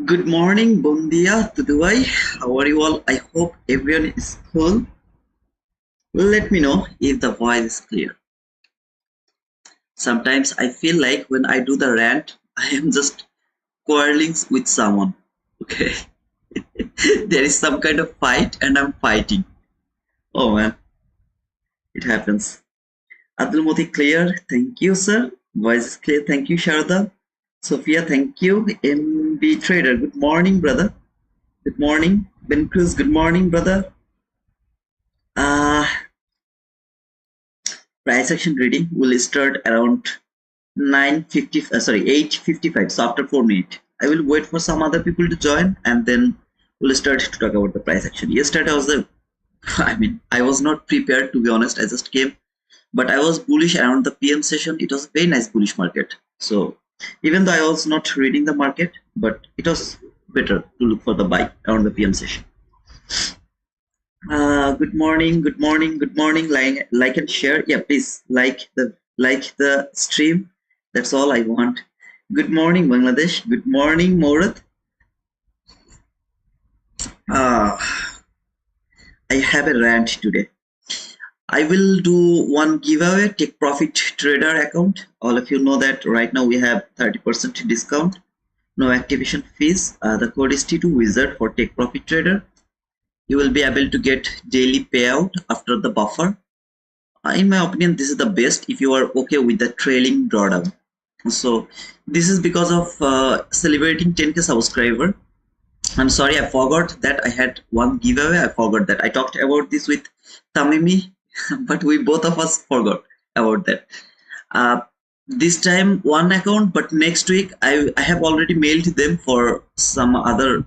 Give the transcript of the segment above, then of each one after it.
Good morning, bon dia to Dubai. How are you all? I hope everyone is cool. Let me know if the voice is clear. Sometimes I feel like when I do the rant, I am just quarreling with someone. Okay, there is some kind of fight and I'm fighting. Oh man, it happens. Abdul Moti clear. Thank you, sir. Voice is clear. Thank you, Sharda. Sophia, thank you. MB Trader, good morning, brother. Good morning. Ben Cruz, good morning, brother. Uh, Price action reading will start around 8:55. So after 4 minutes, I will wait for some other people to join and then we'll start to talk about the price action. Yesterday I was not prepared, to be honest. I just came, but I was bullish around the PM session. It was a very nice bullish market. So even though I was not reading the market, but it was better to look for the buy around the PM session. Good morning, good morning, good morning. Like and share. Yeah, please like the stream. That's all I want. Good morning, Bangladesh. Good morning, Morat. I have a rant today. I will do one giveaway, Take Profit Trader account. All of you know that right now we have 30% discount, no activation fees. The code is T2 Wizard for Take Profit Trader. You will be able to get daily payout after the buffer. In my opinion, this is the best if you are okay with the trailing drawdown. So this is because of celebrating 10k subscriber. I'm sorry, I forgot that I had one giveaway. I forgot that I talked about this with Tamimi, but we both of us forgot about that. This time one account, but next week I have already mailed them for some other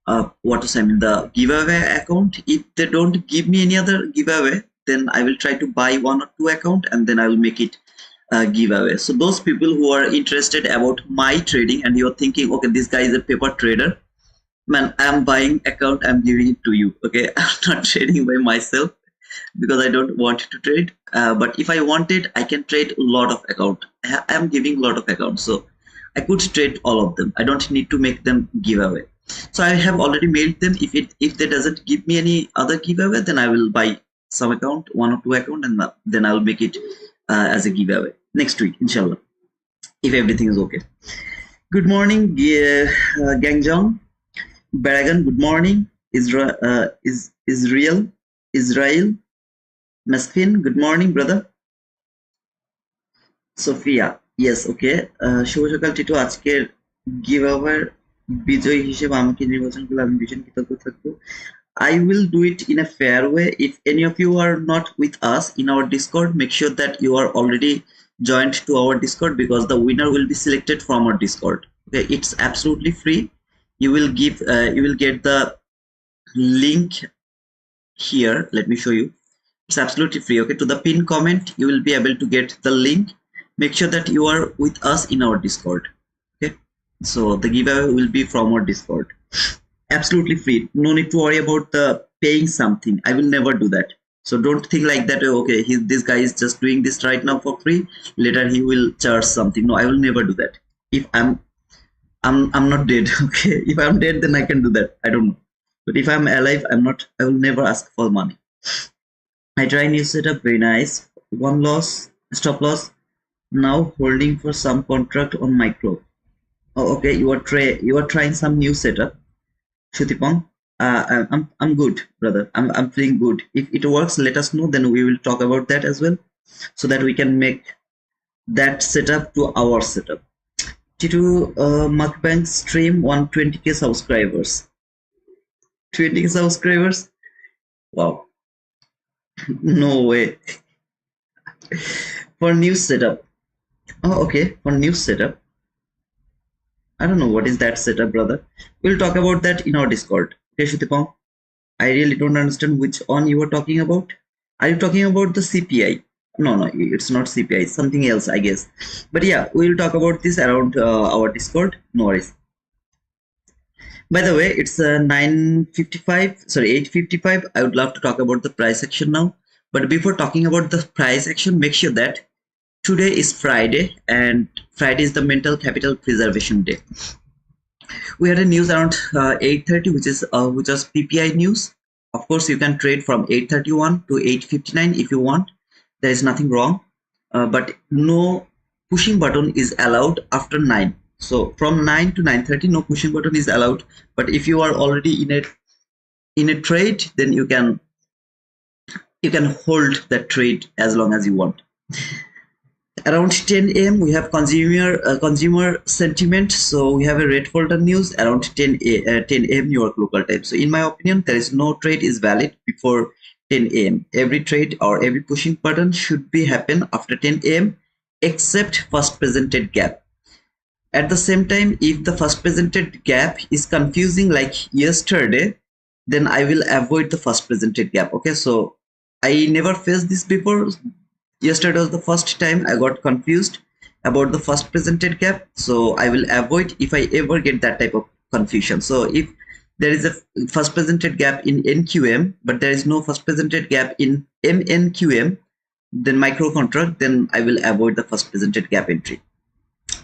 the giveaway account. If they don't give me any other giveaway, then I will try to buy one or two account and then I will make it a giveaway. So those people who are interested about my trading and you're thinking, okay, this guy is a paper trader, man, I'm buying account, I'm giving it to you. Okay, I'm not trading by myself because I don't want to trade. But if I want it, I can trade a lot of account. I'm giving a lot of accounts, so I could trade all of them. I don't need to make them giveaway. So I have already mailed them. If they doesn't give me any other giveaway, then I will buy some account, one or two account, and then I'll make it as a giveaway next week, inshallah, if everything is okay. Good morning, Gangjong, Baragan. Good morning, Israel, Masfin. Good morning, brother. Sophia, yes, okay. শুভ সকাল টিটু, আজকের গিভঅ্যাওয়ের বিজয়ী হিসেবে আমাকে নির্বাচন করলে আমি ভীষণ কৃতজ্ঞ থাকবো. I will do it in a fair way. If any of you are not with us in our Discord, make sure that you are already joined to our Discord because the winner will be selected from our Discord. Okay, it's absolutely free. You will get the link here. Let me show you. It's absolutely free. Okay, to the pin comment, you will be able to get the link. Make sure that you are with us in our Discord. Okay, so the giveaway will be from our Discord. Absolutely free. No need to worry about the paying something. I will never do that. So don't think like that. Okay, this guy is just doing this right now for free. Later he will charge something. No, I will never do that. If I'm not dead. Okay, if I'm dead, then I can do that. I don't know. But if I'm alive, I will never ask for money. I try new setup. Very nice. One loss, stop loss. Now holding for some contract on micro. Oh, okay, you are trying some new setup. Shutipong, I'm good, brother. I'm feeling good. If it works, let us know. Then we will talk about that as well, so that we can make that setup to our setup. Titu Mukbang stream 120k subscribers. 20k subscribers. Wow. No way. For new setup. Oh, okay. For new setup. I don't know what is that setup, brother. We'll talk about that in our Discord. Okay, Shutipong. I really don't understand which one you are talking about. Are you talking about the CPI? No, it's not CPI. It's something else, I guess. But yeah, we'll talk about this around our Discord. No worries. By the way, it's 9:55. Sorry, 8:55. I would love to talk about the price action now. But before talking about the price action, make sure that today is Friday and Friday is the mental capital preservation day. We had a news around 8:30, which was PPI news. Of course, you can trade from 8:31 to 8:59 if you want. There is nothing wrong, but no pushing button is allowed after 9. So from 9 to 9:30, no pushing button is allowed. But if you are already in a trade, then you can hold that trade as long as you want. Around 10 a.m. we have consumer sentiment. So we have a red folder news around 10 a.m. New York local time. So in my opinion, there is no trade is valid before 10 a.m. Every trade or every pushing button should be happen after 10 a.m. except first presented gap. At the same time, if the first presented gap is confusing like yesterday, then I will avoid the first presented gap. Okay, so I never faced this before. Yesterday was the first time I got confused about the first presented gap, so I will avoid if I ever get that type of confusion. So if there is a first presented gap in NQM, but there is no first presented gap in MNQM, then micro contract, then I will avoid the first presented gap entry.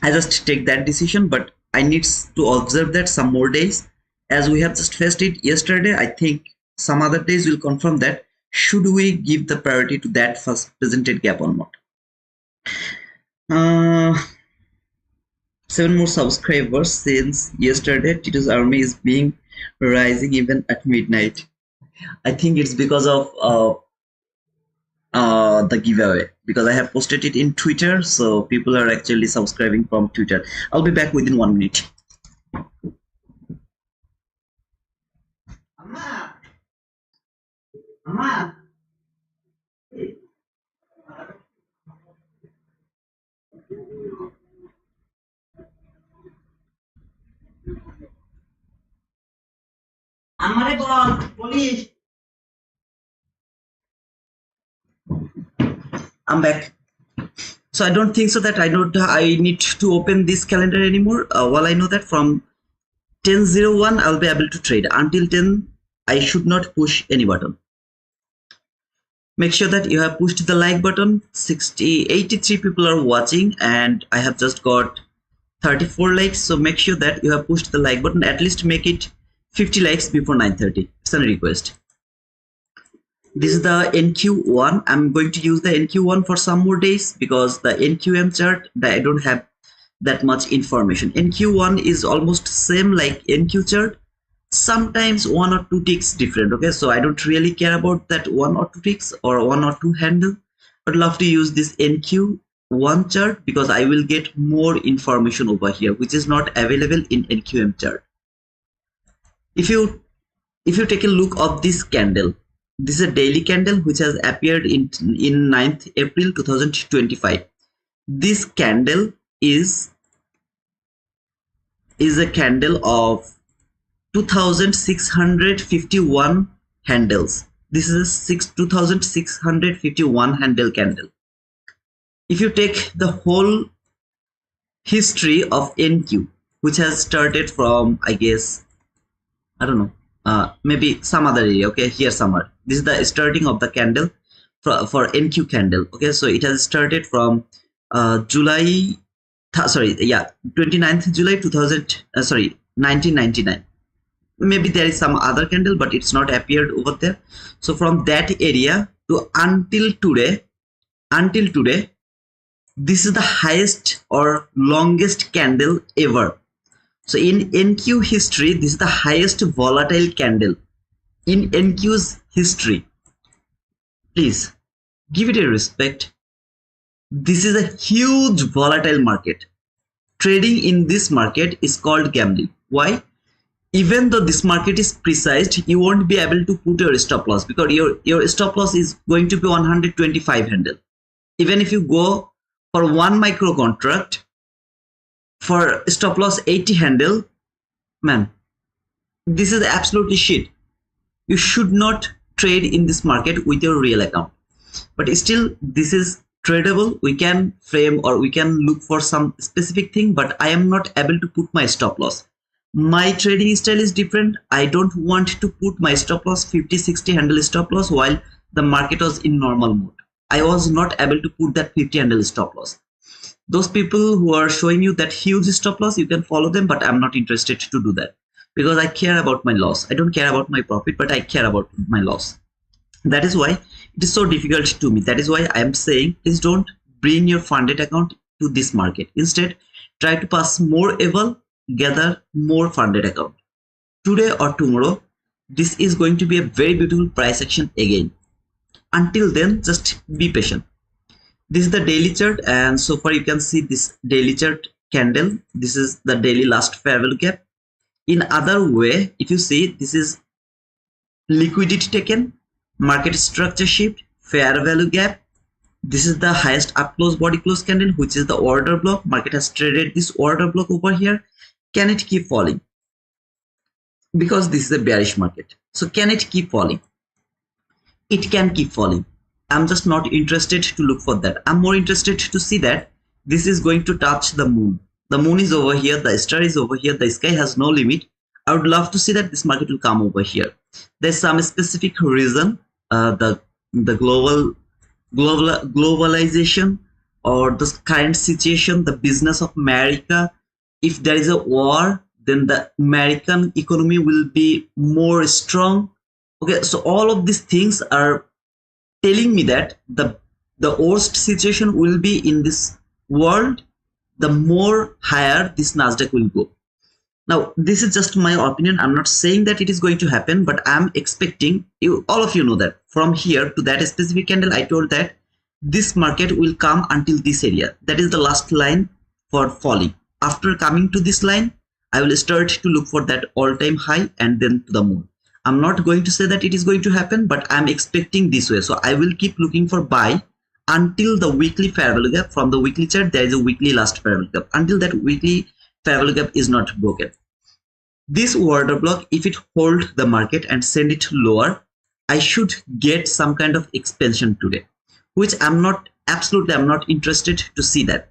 I just take that decision, but I need to observe that some more days. As we have just faced it yesterday, I think some other days will confirm that should we give the priority to that first presented gap or not. 7 more subscribers since yesterday. Tito's army is being rising even at midnight. I think it's because of the giveaway, because I have posted it in Twitter, so people are actually subscribing from Twitter. I'll be back within 1 minute. Amma. Amare bol, police. I'm back. So I don't think so that I need to open this calendar anymore. Well, I know that from 10:01 I'll be able to trade. Until 10 I should not push any button. Make sure that you have pushed the like button. 83 people are watching and I have just got 34 likes. So make sure that you have pushed the like button. At least make it 50 likes before 9:30. It's a request. This is the NQ1. I'm going to use the NQ1 for some more days because the NQM chart, I don't have that much information. NQ1 is almost same like NQ chart. Sometimes 1 or 2 ticks different. Okay, so I don't really care about that 1 or 2 ticks or 1 or 2 handle. I'd love to use this NQ1 chart because I will get more information over here, which is not available in NQM chart. If you take a look of this candle, this is a daily candle which has appeared in 9th April 2025. This candle is a candle of 2651 handles. This is a 2651 handle candle. If you take the whole history of NQ, which has started from, I guess, I don't know, maybe some other area. Okay, here somewhere. This is the starting of the candle for NQ candle. Okay, so it has started from 29th July 1999. Maybe there is some other candle, but it's not appeared over there. So from that area to until today, this is the highest or longest candle ever. So in NQ history, this is the highest volatile candle in NQ's history. Please give it a respect. This is a huge volatile market. Trading in this market is called gambling. Why? Even though this market is precise, you won't be able to put your stop loss because your stop loss is going to be 125 handle. Even if you go for 1 micro contract for stop loss 80 handle, man, this is absolutely shit. You should not trade in this market with your real account. But still, this is tradable. We can frame or we can look for some specific thing, but I am not able to put my stop loss. My trading style is different. I don't want to put my stop loss 50-60 handle stop loss while the market was in normal mode. I was not able to put that 50 handle stop loss. Those people who are showing you that huge stop loss, you can follow them, but I'm not interested to do that because I care about my loss. I don't care about my profit, but I care about my loss. That is why it is so difficult to me. That is why I am saying, please don't bring your funded account to this market. Instead, try to pass more able, gather more funded account. Today or tomorrow, this is going to be a very beautiful price action again. Until then, just be patient. This is the daily chart, and so far you can see this daily chart candle. This is the daily last fair value gap. In other way, if you see, this is liquidity taken, market structure shift, fair value gap. This is the highest up close body close candle, which is the order block. Market has traded this order block over here. Can it keep falling? Because this is a bearish market. So can it keep falling? It can keep falling. I'm just not interested to look for that. I'm more interested to see that this is going to touch the moon. The moon is over here, the star is over here, the sky has no limit. I would love to see that this market will come over here. There's some specific reason, the globalization or the current situation, the business of America. If there is a war, then the American economy will be more strong. Okay, so all of these things are telling me that the worst situation will be in this world, the more higher this Nasdaq will go. Now, this is just my opinion. I'm not saying that it is going to happen, but I'm expecting, all of you know that from here to that specific candle, I told that this market will come until this area. That is the last line for falling. After coming to this line, I will start to look for that all-time high and then to the moon. I'm not going to say that it is going to happen, but I'm expecting this way. So I will keep looking for buy until the weekly fair value gap. From the weekly chart, there is a weekly last fair value gap. Until that weekly fair value gap is not broken. This order block, if it holds the market and send it lower, I should get some kind of expansion today, which I'm not interested to see that.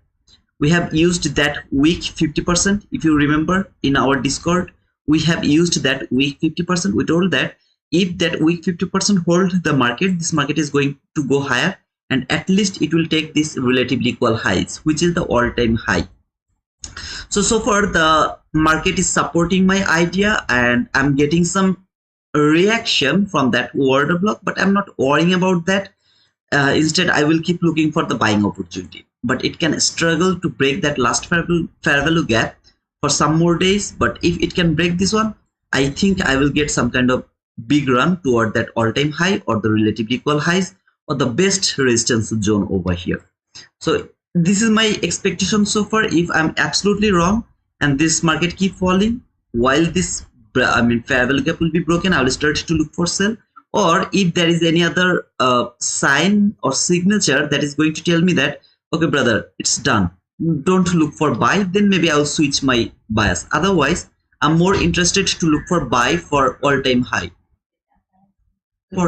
We have used that week 50%. If you remember in our Discord, we have used that week 50%. We told that if that week 50% hold the market, this market is going to go higher, and at least it will take this relatively equal highs, which is the all-time high. So far the market is supporting my idea, and I'm getting some reaction from that order block, but I'm not worrying about that. Instead, I will keep looking for the buying opportunity, but it can struggle to break that last fair value gap for some more days. But if it can break this one, I think I will get some kind of big run toward that all-time high or the relatively equal highs or the best resistance zone over here. So this is my expectation so far. If I'm absolutely wrong and this market keep falling while this fair value gap will be broken, I will start to look for sell. Or if there is any other sign or signature that is going to tell me that, okay brother, it's done, don't look for buy, then maybe I'll switch my bias. Otherwise, I'm more interested to look for buy for all-time high. So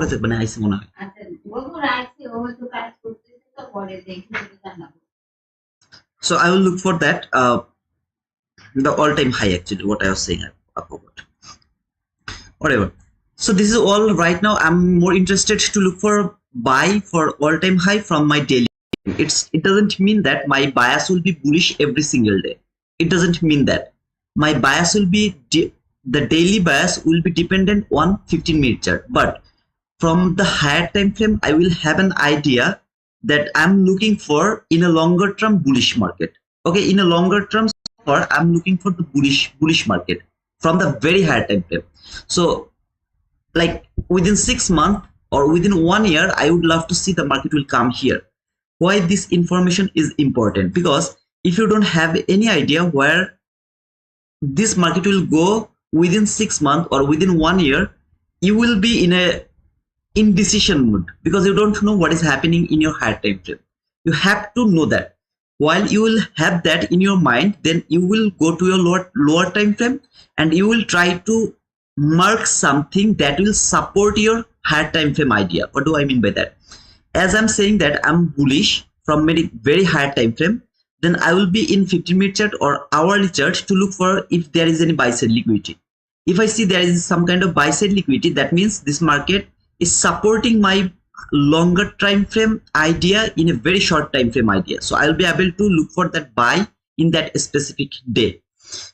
I will look for that the all-time high, actually what I was saying, I forgot. Whatever. So this is all right now. I'm more interested to look for buy for all-time high from my daily. It doesn't mean that my bias will be bullish every single day. It doesn't mean that. My bias will be, the daily bias will be dependent on 15-minute chart. But from the higher time frame, I will have an idea that I'm looking for in a longer term bullish market. Okay, in a longer term, I'm looking for the bullish market from the very higher time frame. So like within 6 months or within 1 year, I would love to see the market will come here. Why this information is important? Because if you don't have any idea where this market will go within 6 months or within 1 year, you will be in a indecision mood because you don't know what is happening in your higher time frame. You have to know that. While you will have that in your mind, then you will go to your lower time frame and you will try to mark something that will support your higher time frame idea. What do I mean by that? As I'm saying that I'm bullish from very higher time frame, then I will be in 15-minute chart or hourly chart to look for if there is any buy side liquidity. If I see there is some kind of buy side liquidity, that means this market is supporting my longer time frame idea in a very short time frame idea. So I'll be able to look for that buy in that specific day.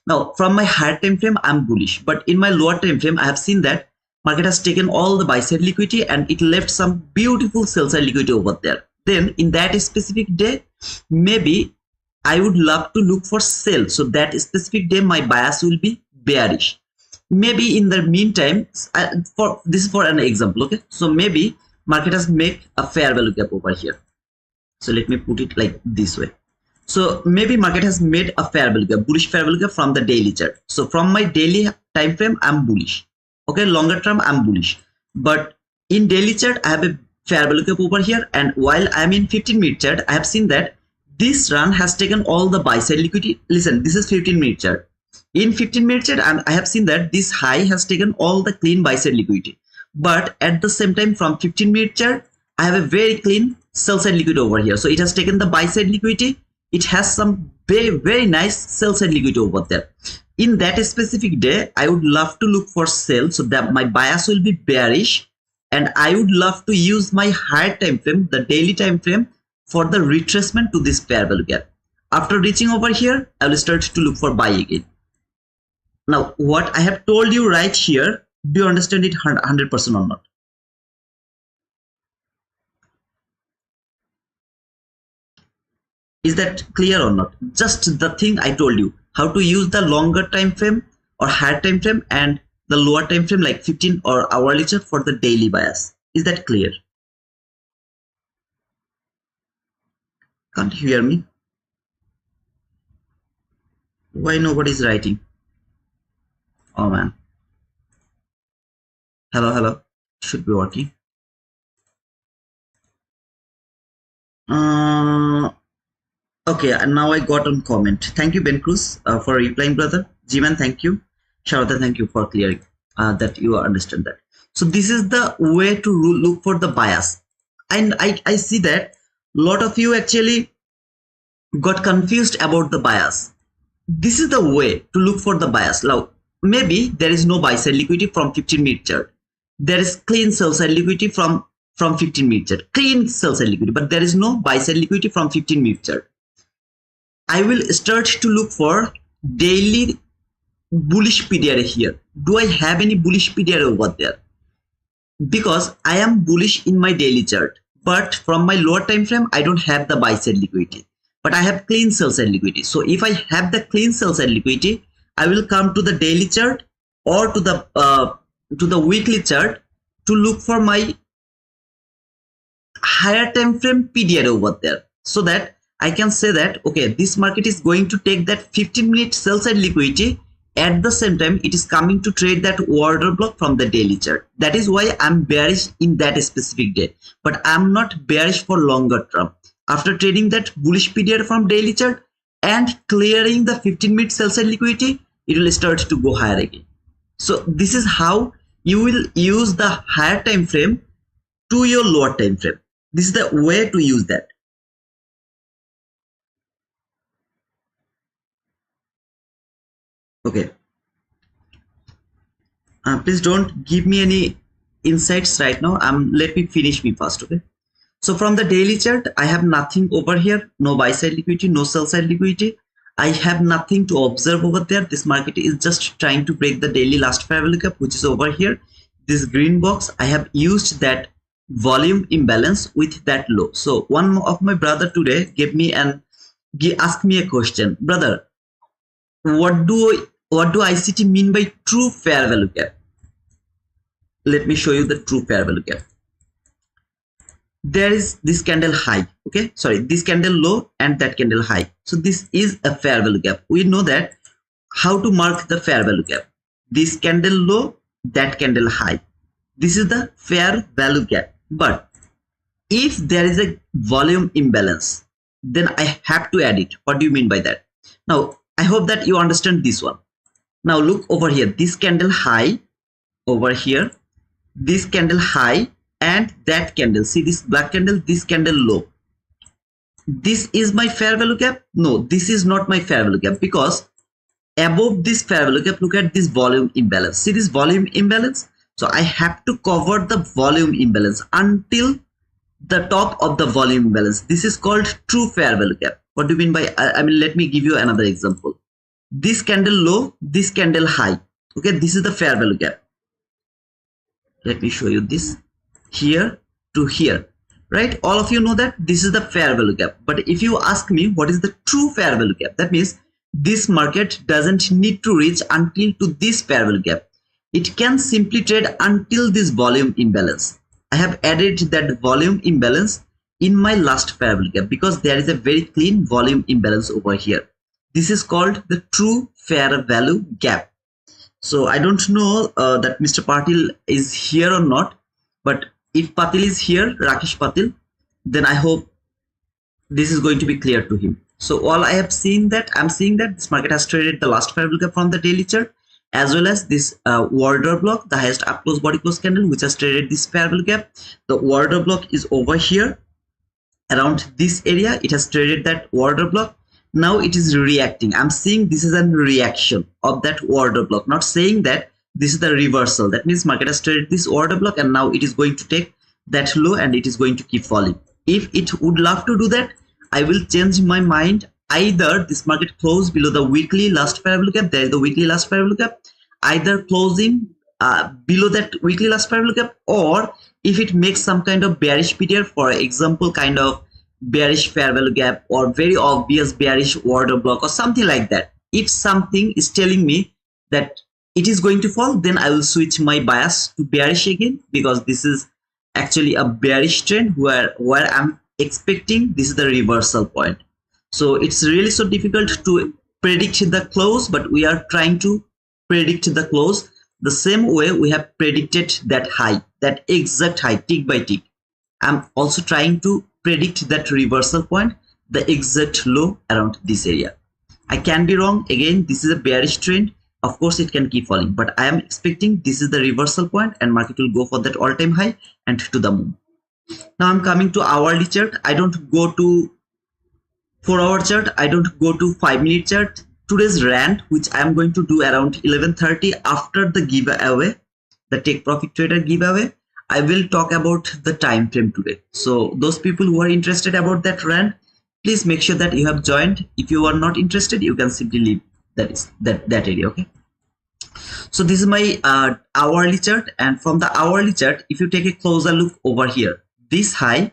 Now from my higher time frame, I'm bullish, but in my lower time frame, I have seen that market has taken all the buy side liquidity and it left some beautiful sell side liquidity over there. Then in that specific day, maybe I would love to look for sell. So that specific day, my bias will be bearish. Maybe in the meantime, for this is for an example, okay? So maybe market has made a fair value gap over here. So let me put it like this way. So maybe market has made a fair value gap, bullish fair value gap from the daily chart. So from my daily time frame, I'm bullish. Okay, longer term, I'm bullish. But in daily chart, I have a fair value gap over here. And while I'm in 15-minute chart, I have seen that this run has taken all the buy side liquidity. Listen, this is 15-minute chart. In 15-minute chart, I have seen that this high has taken all the clean buy side liquidity. But at the same time, from 15-minute chart, I have a very clean sell side liquidity over here. So it has taken the buy side liquidity. It has some very nice sell side liquidity over there. In that specific day, I would love to look for sell so that my bias will be bearish, and I would love to use my higher time frame, the daily time frame, for the retracement to this fair value gap. After reaching over here, I will start to look for buy again. Now, what I have told you right here, do you understand it 100% or not? Is that clear or not? Just the thing I told you, how to use the longer time frame or higher time frame and the lower time frame like 15 or hourly chart for the daily bias. Is that clear? Can't you hear me? Why nobody's writing? Oh man. Hello. Should be working. Okay, and now I got on comment. Thank you, Ben Cruz, for replying, brother. G-Man, thank you. Sharada, thank you for clearing that you understand that. So this is the way to look for the bias. And I see that a lot of you actually got confused about the bias. This is the way to look for the bias. Now, maybe there is no buy side liquidity from 15-minute chart. There is clean sell side liquidity from 15-minute chart. Clean sell side liquidity, but there is no buy side liquidity from 15-minute chart. I will start to look for daily bullish PDR here. Do I have any bullish PDR over there? Because I am bullish in my daily chart, but from my lower time frame, I don't have the buy side liquidity, but I have clean sell side liquidity. So if I have the clean sell side liquidity, I will come to the daily chart or to the weekly chart to look for my higher time frame PDR over there, so that I can say that, okay, this market is going to take that 15-minute sell side liquidity. At the same time, it is coming to trade that order block from the daily chart. That is why I'm bearish in that specific day, but I'm not bearish for longer term. After trading that bullish PDR from daily chart and clearing the 15-minute sell side liquidity, it will start to go higher again. So this is how you will use the higher time frame to your lower time frame. This is the way to use that. Okay. Please don't give me any insights right now. Let me finish me first. Okay. So from the daily chart, I have nothing over here. No buy side liquidity, no sell side liquidity. I have nothing to observe over there. This market is just trying to break the daily last fair value gap, which is over here. This green box, I have used that volume imbalance with that low. So one of my brother today gave me asked me a question, brother, what do ICT mean by true fair value gap? Let me show you the true fair value gap. There is this candle high, okay, sorry, this candle low and that candle high. So this is a fair value gap. We know that how to mark the fair value gap. This candle low, that candle high. This is the fair value gap. But if there is a volume imbalance, then I have to add it. What do you mean by that? Now, I hope that you understand this one. Now look over here, this candle high over here, this candle high, and that candle, see this black candle, this candle low. This is my fair value gap? No, this is not my fair value gap, because above this fair value gap, look at this volume imbalance. See this volume imbalance? So I have to cover the volume imbalance until the top of the volume imbalance. This is called true fair value gap. What do you mean by, I mean, let me give you another example. This candle low, this candle high. Okay, this is the fair value gap. Let me show you this here to here, right? All of you know that this is the fair value gap. But if you ask me what is the true fair value gap, that means this market doesn't need to reach until to this fair value gap. It can simply trade until this volume imbalance. I have added that volume imbalance in my last fair value gap because there is a very clean volume imbalance over here. This is called the true fair value gap. So I don't know that Mr. Patil is here or not, but if Patil is here, Rakesh Patil, then I hope this is going to be clear to him. So all I have seen that, I'm seeing that this market has traded the last fair value gap from the daily chart, as well as this order block, the highest up close body close candle, which has traded this fair value gap. The order block is over here around this area. It has traded that order block. Now it is reacting. I'm seeing this is a reaction of that order block, not saying that this is the reversal. That means market has traded this order block and now it is going to take that low and it is going to keep falling. If it would love to do that, I will change my mind. Either this market close below the weekly last fair value gap, there is the weekly last fair value gap, either closing below that weekly last fair value gap, or if it makes some kind of bearish period, for example, kind of bearish fair value gap or very obvious bearish order block or something like that. If something is telling me that it is going to fall, then I will switch my bias to bearish again, because this is actually a bearish trend where I'm expecting this is the reversal point. So it's really so difficult to predict the close, but we are trying to predict the close the same way we have predicted that high, that exact high, tick by tick. I'm also trying to predict that reversal point, the exact low around this area. I can be wrong. Again, this is a bearish trend. Of course, it can keep falling, but I am expecting this is the reversal point and market will go for that all-time high and to the moon. Now I'm coming to hourly chart. I don't go to 4-hour chart. I don't go to 5-minute chart. Today's rant, which I am going to do around 11:30 after the giveaway, the take profit trader giveaway, I will talk about the time frame today. So those people who are interested about that rant, please make sure that you have joined. If you are not interested, you can simply leave that area. Okay. So this is my hourly chart, and from the hourly chart, if you take a closer look over here, this high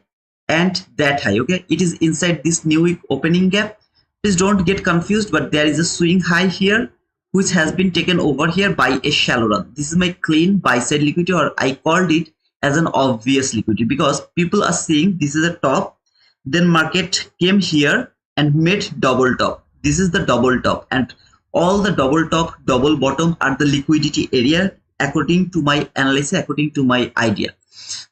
and that high, okay, it is inside this new week opening gap. Please don't get confused, but there is a swing high here which has been taken over here by a shallow run. This is my clean buy side liquidity, or I called it as an obvious liquidity, because people are seeing this is a top, then market came here and made double top. This is the double top, and all the double top, double bottom are the liquidity area according to my analysis, according to my idea.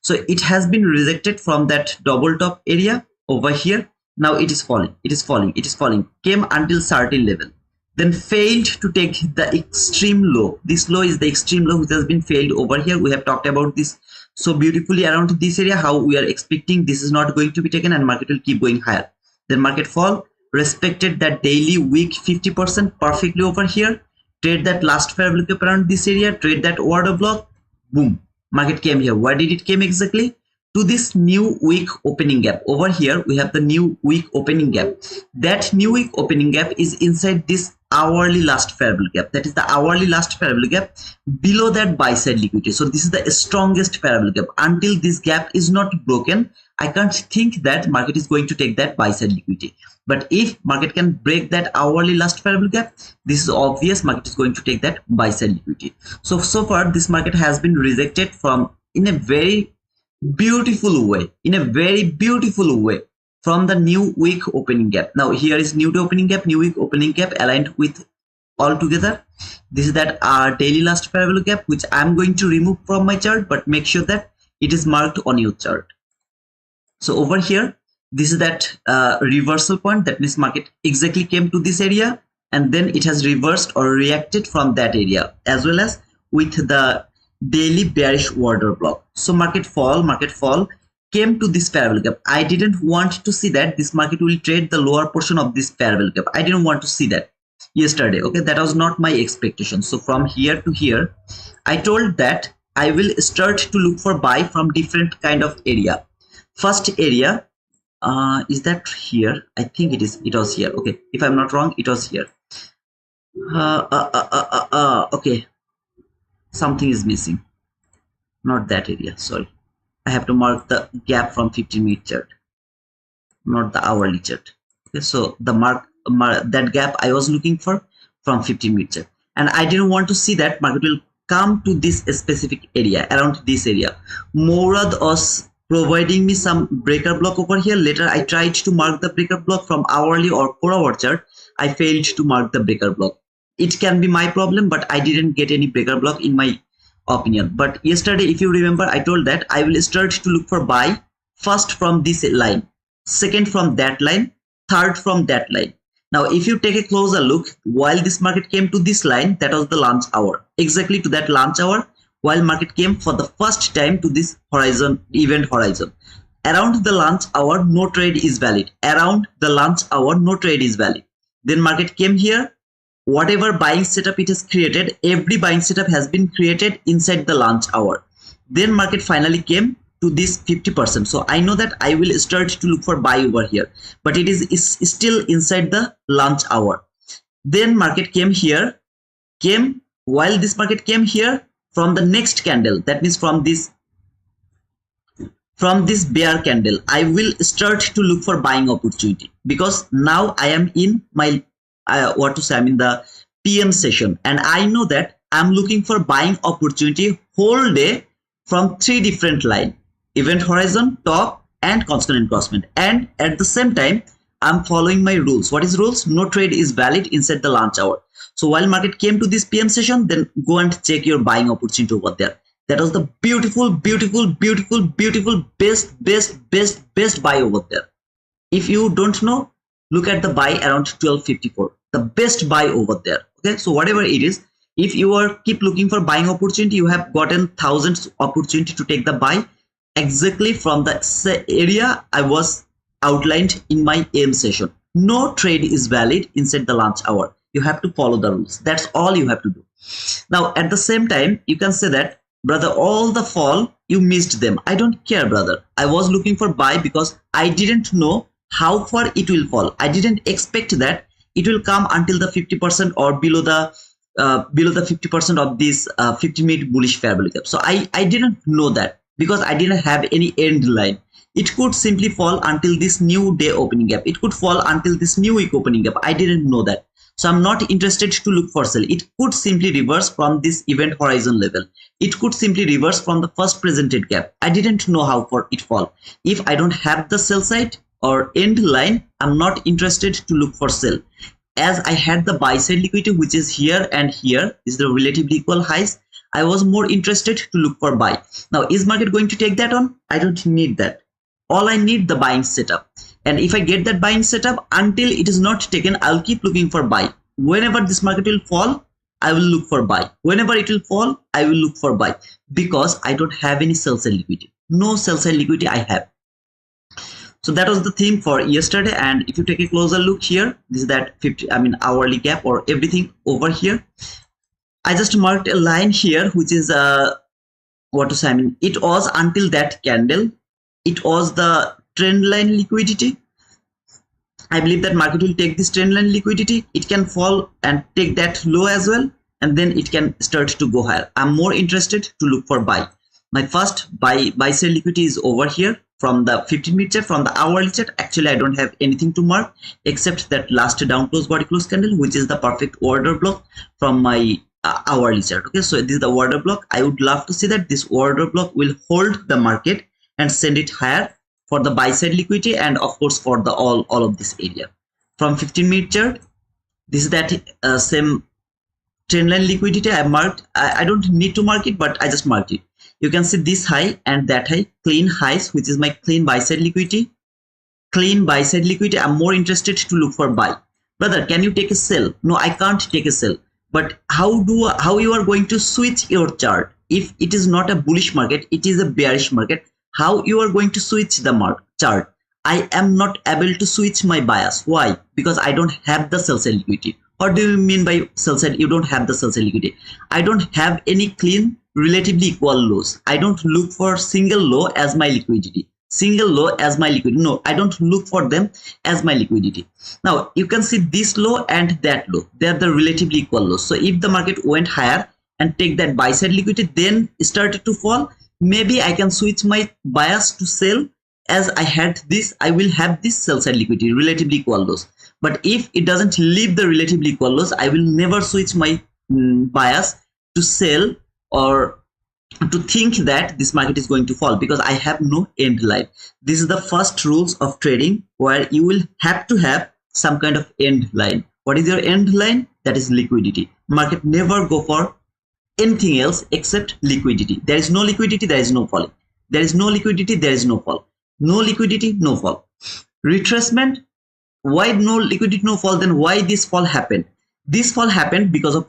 So it has been rejected from that double top area over here. Now it is falling, it is falling, it is falling, came until certain level, then failed to take the extreme low. This low is the extreme low which has been failed over here. We have talked about this so beautifully around this area, how we are expecting this is not going to be taken and market will keep going higher. Then market fall, respected that daily week 50% perfectly over here, trade that last fair value gap around this area, trade that order block, boom, market came here. Where did it came exactly? To this new week opening gap. Over here we have the new week opening gap. That new week opening gap is inside this hourly last fair value gap. That is the hourly last fair value gap below that buy side liquidity. So this is the strongest fair value gap. Until this gap is not broken, I can't think that market is going to take that buy side liquidity. But if market can break that hourly last fair value gap, this is obvious market is going to take that buy side liquidity. So far this market has been rejected from in a very beautiful way, from the new week opening gap. Now here is new opening gap, new week opening gap aligned with all together. This is that daily last fair value gap, which I'm going to remove from my chart, but make sure that it is marked on your chart. So over here, this is that reversal point. That means market exactly came to this area and then it has reversed or reacted from that area, as well as with the daily bearish order block. So market fall came to this fair value gap. I didn't want to see that this market will trade the lower portion of this fair value gap. I didn't want to see that yesterday. Okay, that was not my expectation. So from here to here, I told that I will start to look for buy from different kind of area. First area, is that here? I think it was here. Okay, if I'm not wrong, it was here. Okay, something is missing. Not that area, sorry. I have to mark the gap from 15-minute chart, not the hourly chart. Okay, so the that gap I was looking for from 15-minute chart, and I didn't want to see that market will come to this specific area, around this area. Morad was providing me some breaker block over here. Later I tried to mark the breaker block from hourly or 4-hour chart. I failed to mark the breaker block. It can be my problem, but I didn't get any breaker block in my opinion. But yesterday, if you remember, I told that I will start to look for buy first from this line, second from that line, third from that line. Now if you take a closer look, while this market came to this line, that was the lunch hour, exactly to that lunch hour, while market came for the first time to this horizon, event horizon. Around the lunch hour, no trade is valid. Around the lunch hour, no trade is valid. Then market came here. Whatever buying setup it has created, every buying setup has been created inside the lunch hour. Then market finally came to this 50%. So I know that I will start to look for buy over here, but it is still inside the lunch hour. Then market came here, while this market came here from the next candle, that means from this bear candle, I will start to look for buying opportunity, because now I am in my I'm in the PM session, and I know that I'm looking for buying opportunity whole day from 3 different lines: event horizon, top, and constant encroachment. And at the same time, I'm following my rules. What is rules? No trade is valid inside the lunch hour. So while market came to this PM session, then go and check your buying opportunity over there. That was the beautiful best buy over there. If you don't know, look at the buy around 1254, the best buy over there. Okay, so whatever it is, if you are keep looking for buying opportunity, you have gotten thousands opportunity to take the buy exactly from the area I was outlined in my AM session. No trade is valid inside the lunch hour. You have to follow the rules. That's all you have to do. Now at the same time, you can say that, brother, all the fall you missed them. I don't care, brother. I was looking for buy because I didn't know how far it will fall. I didn't expect that it will come until the 50% or below the 50% of this 50-minute bullish fair value gap. So I didn't know that, because I didn't have any end line. It could simply fall until this new day opening gap. It could fall until this new week opening gap. I didn't know that. So I'm not interested to look for sell. It could simply reverse from this event horizon level. It could simply reverse from the first presented gap. I didn't know how far it fall. If I don't have the sell side or end line, I'm not interested to look for sell. As I had the buy side liquidity, which is here and here, is the relatively equal highs, I was more interested to look for buy. Now is market going to take that on? I don't need that. All I need the buying setup. And if I get that buying setup, until it is not taken, I'll keep looking for buy. Whenever this market will fall, I will look for buy. Whenever it will fall, I will look for buy, because I don't have any sell side liquidity. No sell side liquidity I have. So that was the theme for yesterday. And if you take a closer look here, this is that hourly gap or everything over here. I just marked a line here, which is it was until that candle, it was the trend line liquidity. I believe that market will take this trend line liquidity. It can fall and take that low as well, and then it can start to go higher. I'm more interested to look for buy. My first buy side liquidity is over here from the 15-minute chart. From the hourly chart, actually I don't have anything to mark except that last down close body close candle, which is the perfect order block from my hourly chart. Okay, so this is the order block. I would love to see that this order block will hold the market and send it higher for the buy side liquidity, and of course for the all of this area. From 15-minute chart, this is that same trend line liquidity I marked. I don't need to mark it, but I just marked it. You can see this high and that high, clean highs, which is my clean buy side liquidity. Clean buy side liquidity. I'm more interested to look for buy. Brother, can you take a sell? No, I can't take a sell. But how you are going to switch your chart? If it is not a bullish market, it is a bearish market. How you are going to switch the chart? I am not able to switch my bias. Why? Because I don't have the sell side liquidity. What do you mean by sell side? You don't have the sell side liquidity. I don't have any clean relatively equal lows. I don't look for single low as my liquidity. single low as my liquidity. No, I don't look for them as my liquidity. Now you can see this low and that low, they are the relatively equal lows. So if the market went higher and take that buy side liquidity, then started to fall, maybe I can switch my bias to sell. As I had this, I will have this sell side liquidity, relatively equal lows. But if it doesn't leave the relatively equal lows, I will never switch my bias to sell or to think that this market is going to fall, because I have no end line. This is the first rules of trading, where you will have to have some kind of end line. What is your end line? That is liquidity. Market never go for anything else except liquidity. There is no liquidity, there is no falling. There is no liquidity, there is no fall. No liquidity, no fall. Retracement. Why no liquidity, no fall? Then why this fall happened? This fall happened because of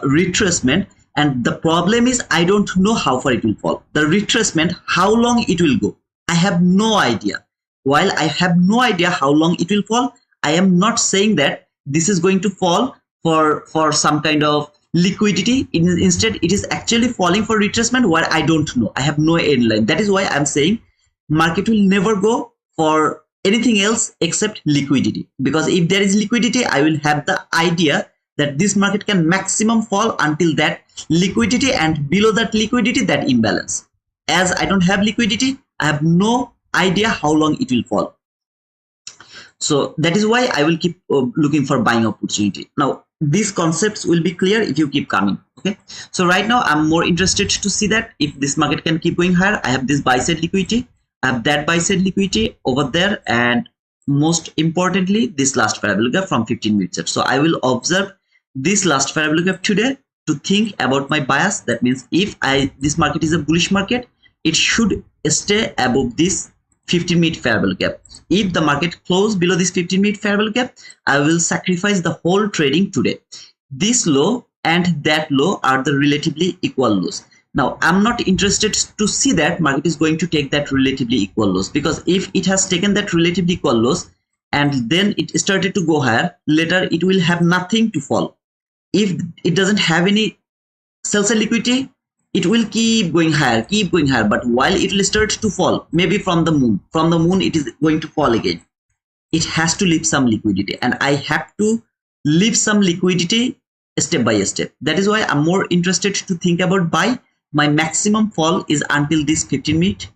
retracement, and the problem is I don't know how far it will fall. The retracement, how long it will go, I have no idea. While I have no idea how long it will fall, I am not saying that this is going to fall for some kind of liquidity. Instead, it is actually falling for retracement where I don't know. I have no end line. That is why I'm saying market will never go for anything else except liquidity, because if there is liquidity, I will have the idea that this market can maximum fall until that liquidity, and below that liquidity, that imbalance. As I don't have liquidity, I have no idea how long it will fall. So that is why I will keep looking for buying opportunity. Now these concepts will be clear if you keep coming. Okay, so right now I'm more interested to see that if this market can keep going higher, I have this buy side liquidity, I have that buy side liquidity over there, and most importantly this last parabolic gap from 15 minutes. So I will observe this last parabolic gap today to think about my bias. That means if this market is a bullish market, it should stay above this 15-minute parabolic gap. If the market close below this 15-minute parabolic gap, I will sacrifice the whole trading today. This low and that low are the relatively equal lows. Now I'm not interested to see that market is going to take that relatively equal lows, because if it has taken that relatively equal lows and then it started to go higher, later it will have nothing to fall. If it doesn't have any sell side liquidity, it will keep going higher, but while it will start to fall, maybe from the moon it is going to fall again. It has to leave some liquidity, and I have to leave some liquidity step by step. That is why I'm more interested to think about buy. My maximum fall is until this 15-minute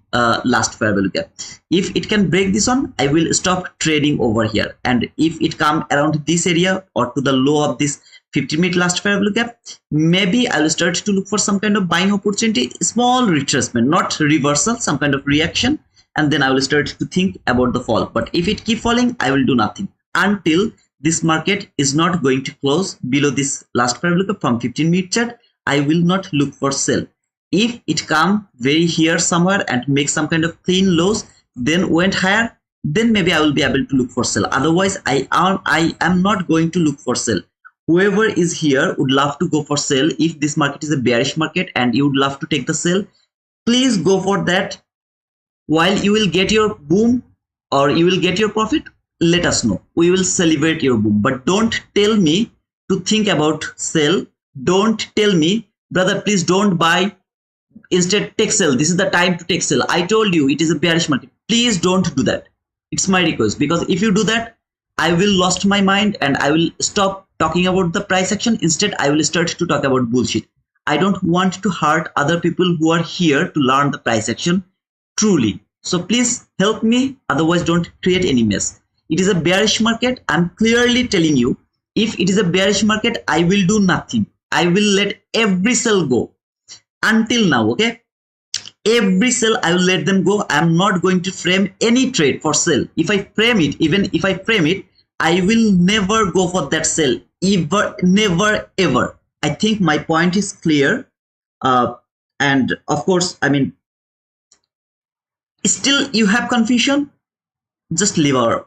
last parabolic gap. If it can break this one, I will stop trading over here, and if it come around this area or to the low of this 15-minute last parabolic gap, maybe I will start to look for some kind of buying opportunity, small retracement, not reversal, some kind of reaction, and then I will start to think about the fall. But if it keep falling, I will do nothing until this market is not going to close below this last parabolic gap from 15-minute chart. I will not look for sell. If it come very here somewhere and make some kind of clean lows, then went higher, then maybe I will be able to look for sell. Otherwise, I am not going to look for sell. Whoever is here would love to go for sell. If this market is a bearish market and you would love to take the sell, please go for that. While you will get your boom or you will get your profit, let us know. We will celebrate your boom. But don't tell me to think about sell. Don't tell me, brother, please don't buy. Instead, take sell. This is the time to take sell. I told you it is a bearish market. Please don't do that. It's my request, because if you do that, I will lost my mind and I will stop talking about the price action. Instead, I will start to talk about bullshit. I don't want to hurt other people who are here to learn the price action truly. So please help me. Otherwise, don't create any mess. It is a bearish market. I'm clearly telling you, if it is a bearish market, I will do nothing. I will let every sell go. Until now, okay? Every sell I will let them go. I'm not going to frame any trade for sell. If I frame it, even if I frame it, I will never go for that sell. Ever, never, ever. I think my point is clear. And of course, I mean, still you have confusion, just leave our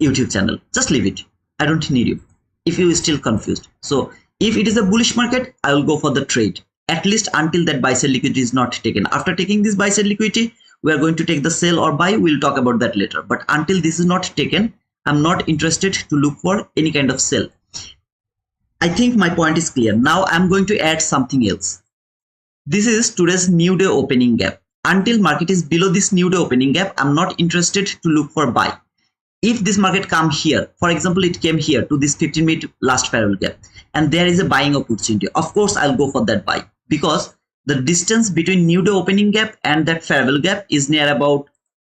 YouTube channel. Just leave it. I don't need you if you are still confused. So if it is a bullish market, I will go for the trade, at least until that buy sell liquidity is not taken. After taking this buy sell liquidity, we are going to take the sell or buy. We'll talk about that later. But until this is not taken, I'm not interested to look for any kind of sell. I think my point is clear. Now I'm going to add something else. This is today's new day opening gap. until market is below this new day opening gap, I'm not interested to look for buy. If this market come here, for example, it came here to this 15-minute last parallel gap, and there is a buying opportunity, of course I'll go for that buy, because the distance between new day opening gap and that parallel gap is near about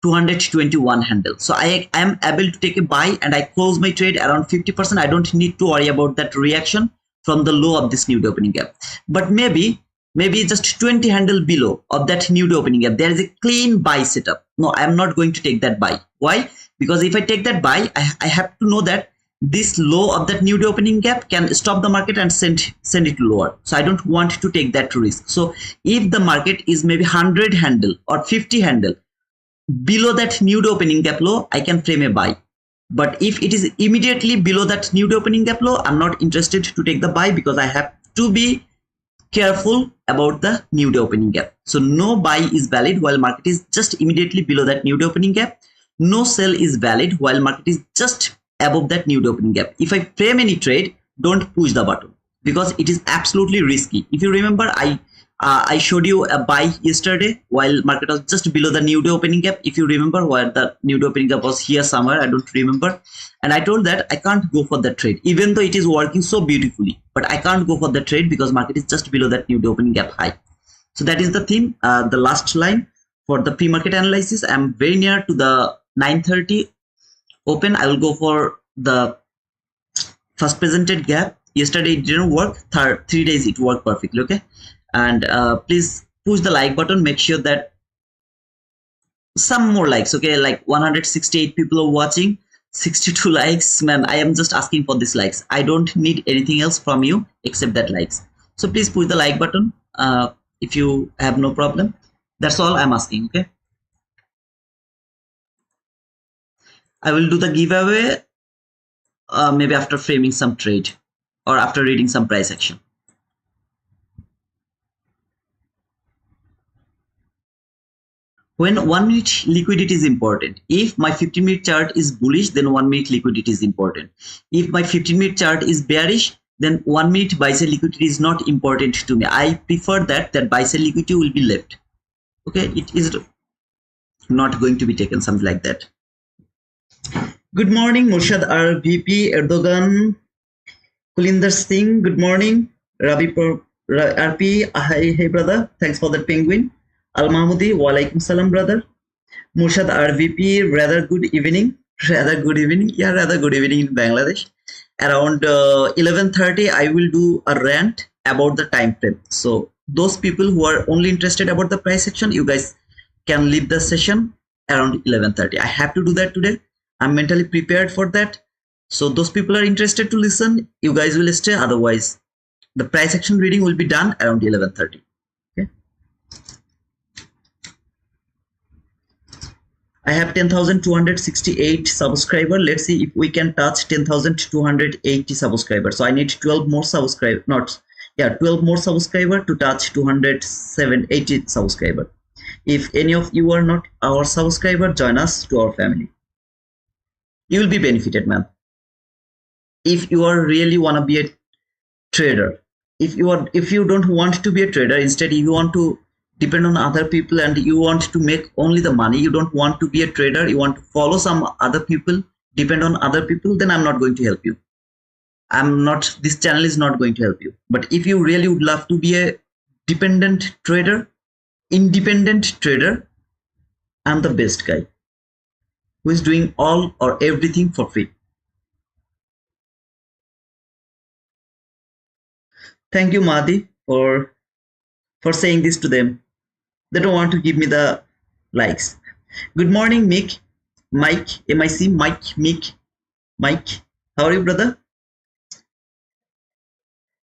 221 handle. So I am able to take a buy, and I close my trade around 50%. I don't need to worry about that reaction from the low of this new day opening gap. But maybe just 20 handle below of that new day opening gap, there is a clean buy setup. No, I'm not going to take that buy. Why? Because if I take that buy, I have to know that this low of that new day opening gap can stop the market and send it lower. So I don't want to take that risk. So if the market is maybe 100 handle or 50 handle below that new day opening gap low, I can frame a buy. But if it is immediately below that new day opening gap low, I'm not interested to take the buy, because I have to be careful about the new day opening gap. So no buy is valid while market is just immediately below that new day opening gap. No sell is valid while market is just above that new day opening gap. If I frame any trade, don't push the button, because it is absolutely risky. If you remember, I showed you a buy yesterday while market was just below the new day opening gap. If you remember, where the new day opening gap was here somewhere, I don't remember, and I told that I can't go for that trade, even though it is working so beautifully, but I can't go for the trade because market is just below that new day opening gap high. So that is the theme. The last line for the pre-market analysis, I'm very near to the 930 open. I will go for the first presented gap. Yesterday it didn't work. 3 days it worked perfectly. Okay, and please push the like button. Make sure that some more likes. Okay, like 168 people are watching, 62 likes. Man, I am just asking for these likes. I don't need anything else from you except that likes. So please push the like button if you have no problem. That's all I'm asking. Okay, I will do the giveaway maybe after framing some trade or after reading some price action. When 1 minute liquidity is important. If my 15-minute chart is bullish, then 1 minute liquidity is important. If my 15-minute chart is bearish, then 1 minute buy sell liquidity is not important to me. I prefer that buy sell liquidity will be left. Okay, it is not going to be taken, something like that. Good morning, Murshad RVP, Erdogan, Kulinder Singh. Good morning, Rabi RP. Hi, hey brother. Thanks for that penguin. Al Mahmoudi, walaikum salam, brother. Murshad RVP, rather good evening. Rather good evening. Yeah, rather good evening in Bangladesh. Around 11:30, I will do a rant about the time frame. So those people who are only interested about the price action, you guys can leave the session around 11:30. I have to do that today. I'm mentally prepared for that. So those people are interested to listen, you guys will stay. Otherwise, the price action reading will be done around 11:30. Okay. I have 10,268 subscribers. Let's see if we can touch 10,280 subscribers. So I need 12 more subscribers. 12 more subscribers to touch 280 subscribers. If any of you are not our subscriber, join us to our family. You will be benefited, man. If you are really want to be a trader, if you don't want to be a trader, instead you want to depend on other people and you want to make only the money, you don't want to be a trader, you want to follow some other people, depend on other people, then I'm not going to help you. This channel is not going to help you. But if you really would love to be a independent trader, I'm the best guy who is doing all or everything for free. Thank you, Mahdi, for saying this to them. They don't want to give me the likes. Good morning, Mike, MIC, Mike. How are you, brother?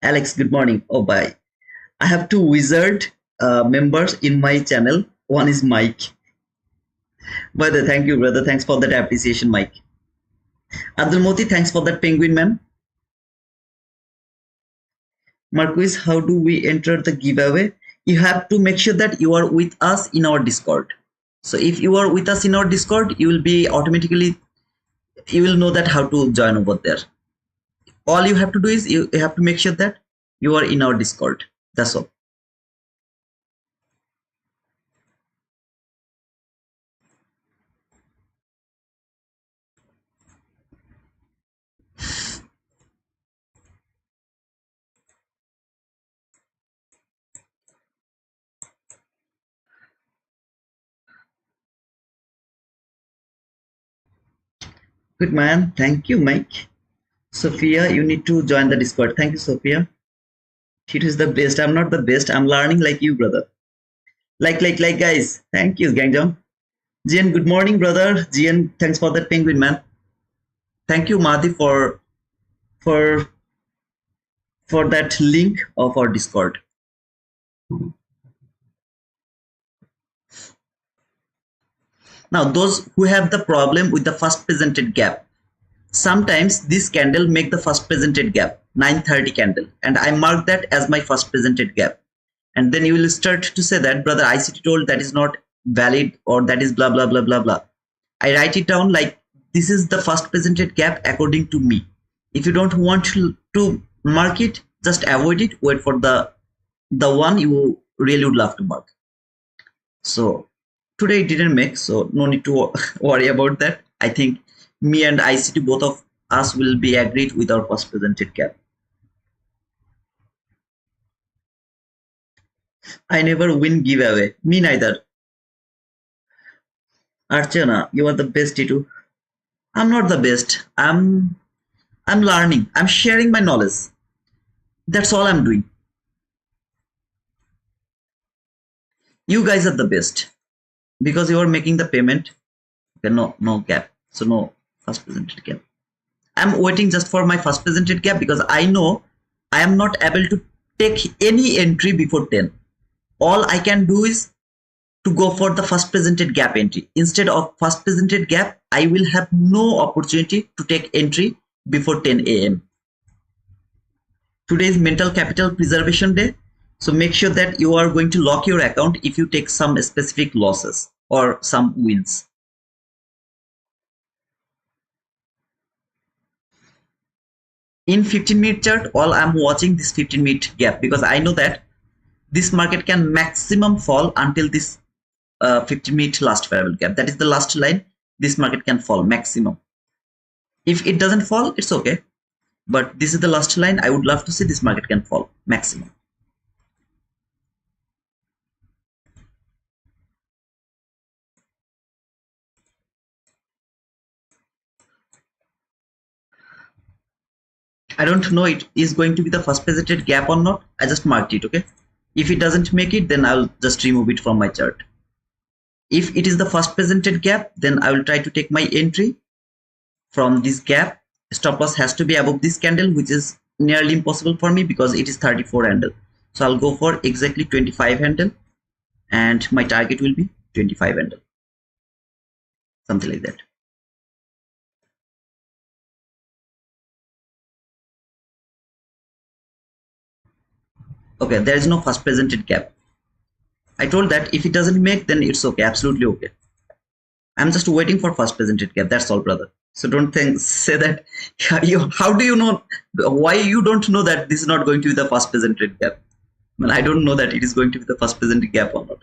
Alex, good morning. Oh, bye. I have 2 wizard members in my channel. One is Mike. Brother, thank you, brother. Thanks for that appreciation, Mike. Abdul Moti, thanks for that penguin, man. Marquis, how do we enter the giveaway? You have to make sure that you are with us in our Discord. So if you are with us in our Discord, you will be automatically, you will know that how to join over there. All you have to do is you have to make sure that you are in our Discord. That's all. Good man. Thank you, Mike. Sophia, you need to join the Discord. Thank you, Sophia. It is the best. I'm not the best. I'm learning like you, brother. Like, guys. Thank you, Gangjong. Jian, good morning, brother. Jian, thanks for that penguin, man. Thank you, Madi, for for that link of our Discord. Now, those who have the problem with the first presented gap, sometimes this candle make the first presented gap, 930 candle, and I mark that as my first presented gap. And then you will start to say that, brother, ICT told that is not valid, or that is blah, blah, blah, blah, blah. I write it down like this is the first presented gap according to me. If you don't want to mark it, just avoid it. Wait for the one you really would love to mark. So today it didn't make, so no need to worry about that. I think me and ICT, both of us, will be agreed with our first presented gap. I never win giveaway. Me neither. Archana, you are the best, Titu. I'm not the best. I'm learning. I'm sharing my knowledge. That's all I'm doing. You guys are the best because you are making the payment. Okay, no gap. So no first presented gap. I'm waiting just for my first presented gap because I know I am not able to take any entry before 10. All I can do is to go for the first presented gap entry. Instead of first presented gap, I will have no opportunity to take entry before 10 a.m. Today is mental capital preservation day. So make sure that you are going to lock your account if you take some specific losses or some wins. In 15-minute chart, all I'm watching this 15-minute gap because I know that this market can maximum fall until this 15-minute last variable gap. That is the last line. This market can fall maximum. If it doesn't fall, it's okay. But this is the last line. I would love to see this market can fall maximum. I don't know it is going to be the first presented gap or not. I just marked it, okay? If it doesn't make it, then I'll just remove it from my chart. If it is the first presented gap, then I will try to take my entry from this gap. Stop loss has to be above this candle, which is nearly impossible for me because it is 34 handle. So I'll go for exactly 25 handle and my target will be 25 handle. Something like that. Okay, there is no first presented gap. I told that if it doesn't make, then it's okay, absolutely okay. I'm just waiting for first presented gap. That's all, brother. So don't say that. How do you know? Why you don't know that this is not going to be the first presented gap? Well, I don't know that it is going to be the first presented gap or not.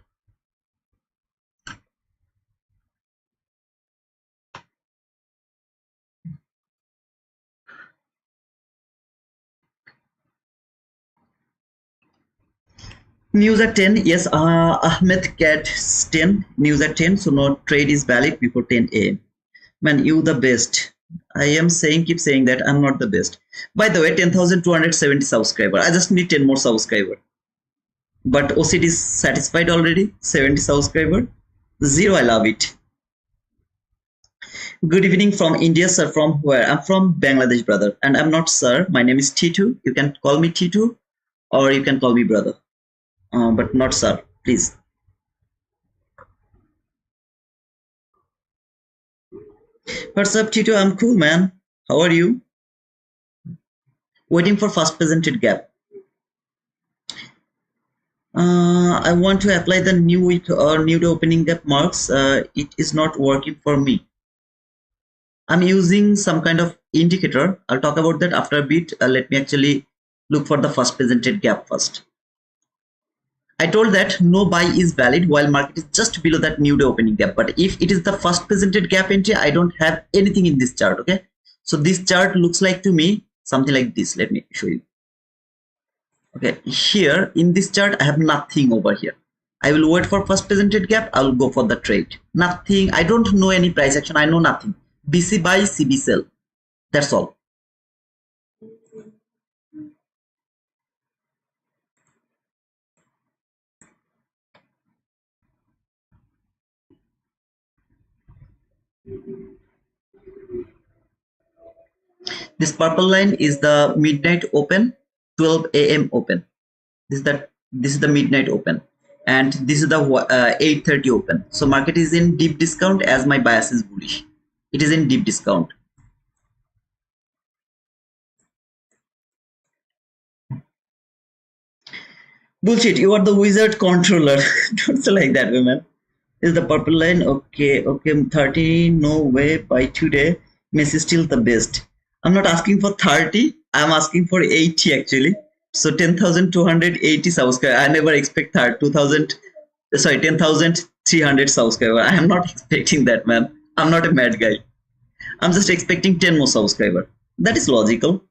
News at 10. Yes, Ahmed gets 10. News at 10. So no trade is valid before 10 a.m. Man, you the best. I am saying, keep saying that I'm not the best. By the way, 10,270 subscriber. I just need 10 more subscriber. But OCD is satisfied already. 70 subscriber. 0. I love it. Good evening from India, sir. From where? I'm from Bangladesh, brother. And I'm not sir. My name is Titu. You can call me Titu or you can call me brother. But not sir, please. What's up, Tito? I'm cool, man. How are you? Waiting for first presented gap. I want to apply the new week or new day opening gap marks. It is not working for me. I'm using some kind of indicator. I'll talk about that after a bit. Let me actually look for the first presented gap first. I told that no buy is valid while market is just below that new day opening gap. But if it is the first presented gap entry, I don't have anything in this chart. Okay, so this chart looks like to me something like this. Let me show you. Okay, here in this chart, I have nothing over here. I will wait for first presented gap. I will go for the trade. Nothing. I don't know any price action. I know nothing. BC buy, CB sell. That's all. This purple line is the midnight open, 12 a.m. open. This is the midnight open, and this is the 8:30 open. So market is in deep discount as my bias is bullish. It is in deep discount. Bullshit, you are the wizard controller. Don't say like that, woman. This is the purple line. Okay, 30, no way. By today, Messi is still the best. I'm not asking for 30, I'm asking for 80 actually. So 10,280 subscribers. I never expect 10,300 subscribers. I am not expecting that, man. I'm not a mad guy. I'm just expecting 10 more subscribers. That is logical.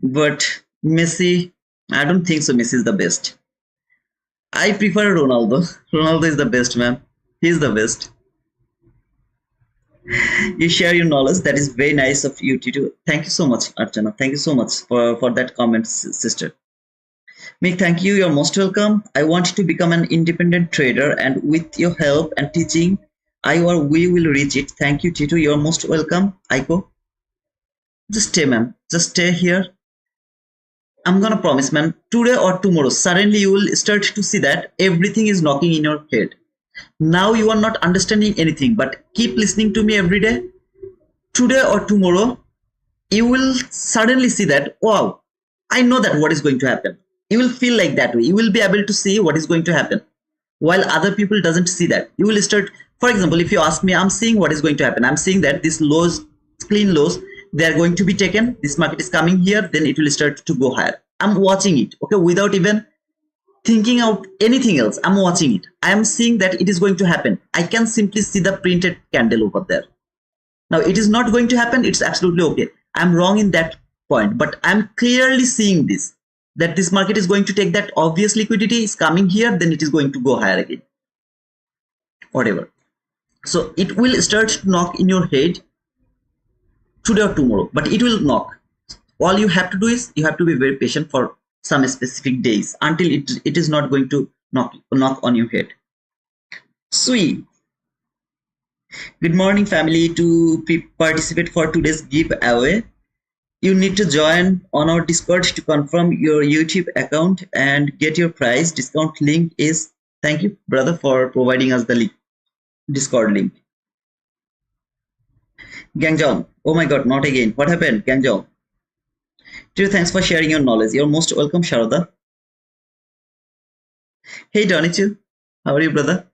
But Messi, I don't think so. Messi is the best. I prefer Ronaldo. Ronaldo is the best, man. He's the best. You share your knowledge. That is very nice of you to do. Thank you so much, Archana. Thank you so much for that comment, sister. Mick, thank you. You're most welcome. I want to become an independent trader, and with your help and teaching, we will reach it. Thank you, Tito. You're most welcome. Aiko. Just stay, man. Just stay here. I'm gonna promise, man. Today or tomorrow, suddenly you will start to see that everything is knocking in your head. Now you are not understanding anything, but keep listening to me every day. Today or tomorrow, you will suddenly see that, wow, I know that what is going to happen. You will feel like that way. You will be able to see what is going to happen, while other people doesn't see that. You will start, for example, if you ask me, I'm seeing what is going to happen. I'm seeing that these lows, clean lows, they are going to be taken. This market is coming here, then it will start to go higher. I'm watching it, okay, without even thinking out anything else. I'm watching it. I am seeing that it is going to happen. I can simply see the printed candle over there. Now it is not going to happen. It's absolutely okay. I'm wrong in that point, but I'm clearly seeing this, that this market is going to take that obvious liquidity is coming here, then it is going to go higher again, whatever. So it will start to knock in your head today or tomorrow, but it will knock. All you have to do is you have to be very patient for some specific days until it is not going to knock on your head. Sweet. Good morning, family. To participate for today's giveaway, you need to join on our Discord to confirm your YouTube account and get your prize. Discount link is, thank you, brother, for providing us the link, Discord link. Gangjong, oh my god, not again. What happened, Gangjong? Thanks for sharing your knowledge. You're most welcome, Sharada. Hey, Donichu, how are you, brother?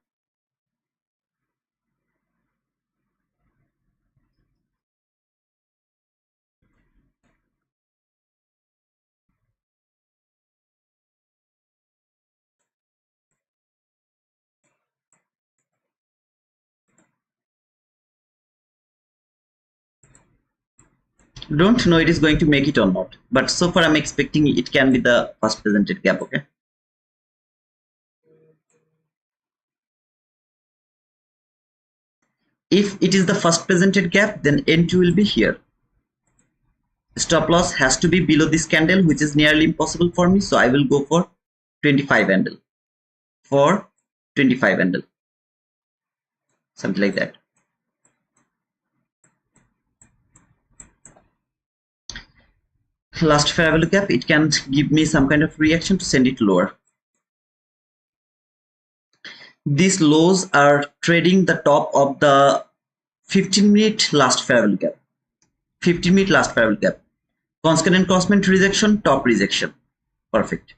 Don't know it is going to make it or not, but so far I'm expecting it can be the first presented gap. Okay, if it is the first presented gap, then N2 will be here. Stop loss has to be below this candle, which is nearly impossible for me, so I will go for 25 handle, for 25 handle, something like that. Last fair value gap, it can give me some kind of reaction to send it lower. These lows are trading the top of the 15-minute last fair value gap. 15-minute last fair value gap. Constant crossment rejection, top rejection. Perfect.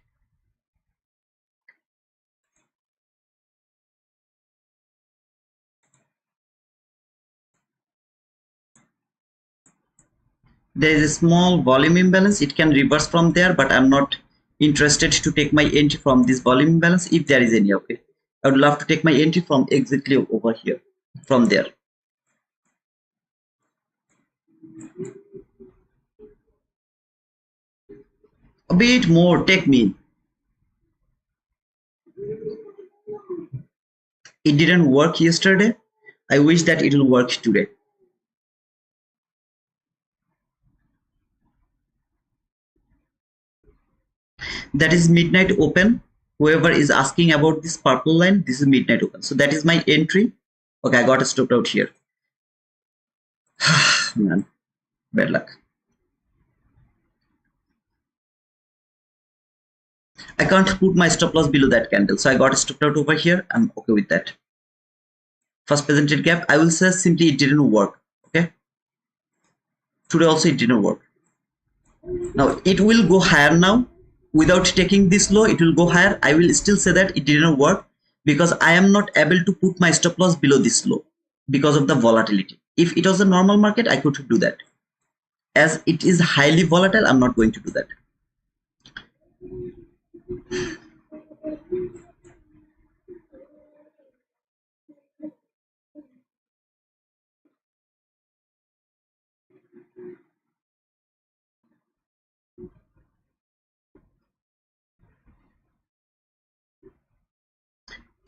There is a small volume imbalance. It can reverse from there, but I'm not interested to take my entry from this volume imbalance if there is any. Okay, I would love to take my entry from exactly over here, from there. A bit more, take me. It didn't work yesterday. I wish that it will work today. That is midnight open. Whoever is asking about this purple line, this is midnight open. So that is my entry. Okay, I got stopped out here. Man, bad luck. I can't put my stop loss below that candle. So I got stopped out over here. I'm okay with that. First presented gap, I will say simply it didn't work. Okay. Today also it didn't work. Now it will go higher now. Without taking this low, it will go higher. I will still say that it didn't work because I am not able to put my stop loss below this low because of the volatility. If it was a normal market, I could do that. As it is highly volatile, I'm not going to do that.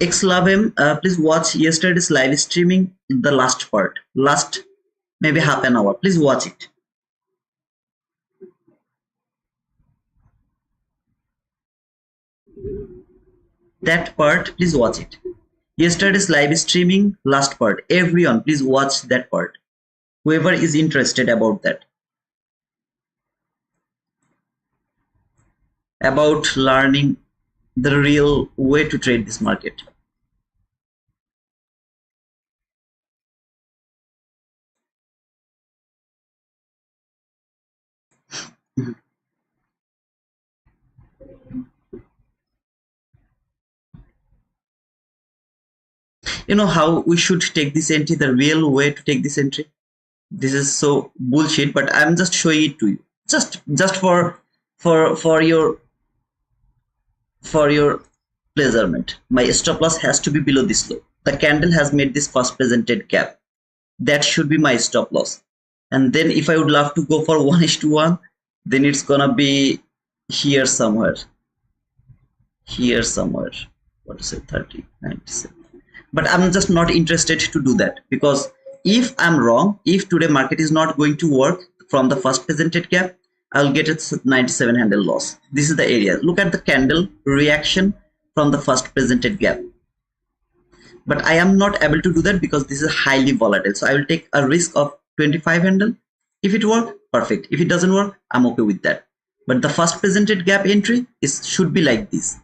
Xlavem, please watch yesterday's live streaming, the last part, last maybe half an hour. Please watch it. That part, please watch it. Yesterday's live streaming, last part. Everyone, please watch that part. Whoever is interested about that. About learning the real way to trade this market. You know how we should take this entry, the real way to take this entry? This is so bullshit, but I'm just showing it to you. Just for your pleasurement. My stop loss has to be below this low. The candle has made this first presented gap. That should be my stop loss. And then if I would love to go for 1:1, then it's gonna be here somewhere. Here somewhere. What to say, 30, 97. But I'm just not interested to do that because if I'm wrong, if today market is not going to work from the first presented gap, I'll get a 97 handle loss. This is the area. Look at the candle reaction from the first presented gap. But I am not able to do that because this is highly volatile. So I will take a risk of 25 handle. If it works, perfect. If it doesn't work, I'm okay with that. But the first presented gap entry should be like this.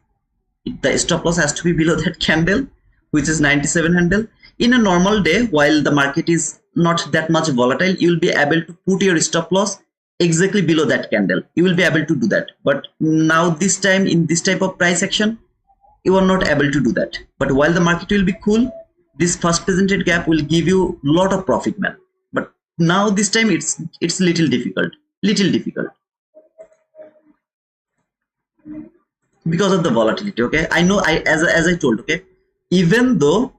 The stop loss has to be below that candle, which is 97 handle. In a normal day, while the market is not that much volatile, you will be able to put your stop loss exactly below that candle. You will be able to do that. But now this time, in this type of price action, you are not able to do that. But while the market will be cool, this first presented gap will give you a lot of profit, man. But now this time it's little difficult because of the volatility. Okay, I know, as I told, okay, even though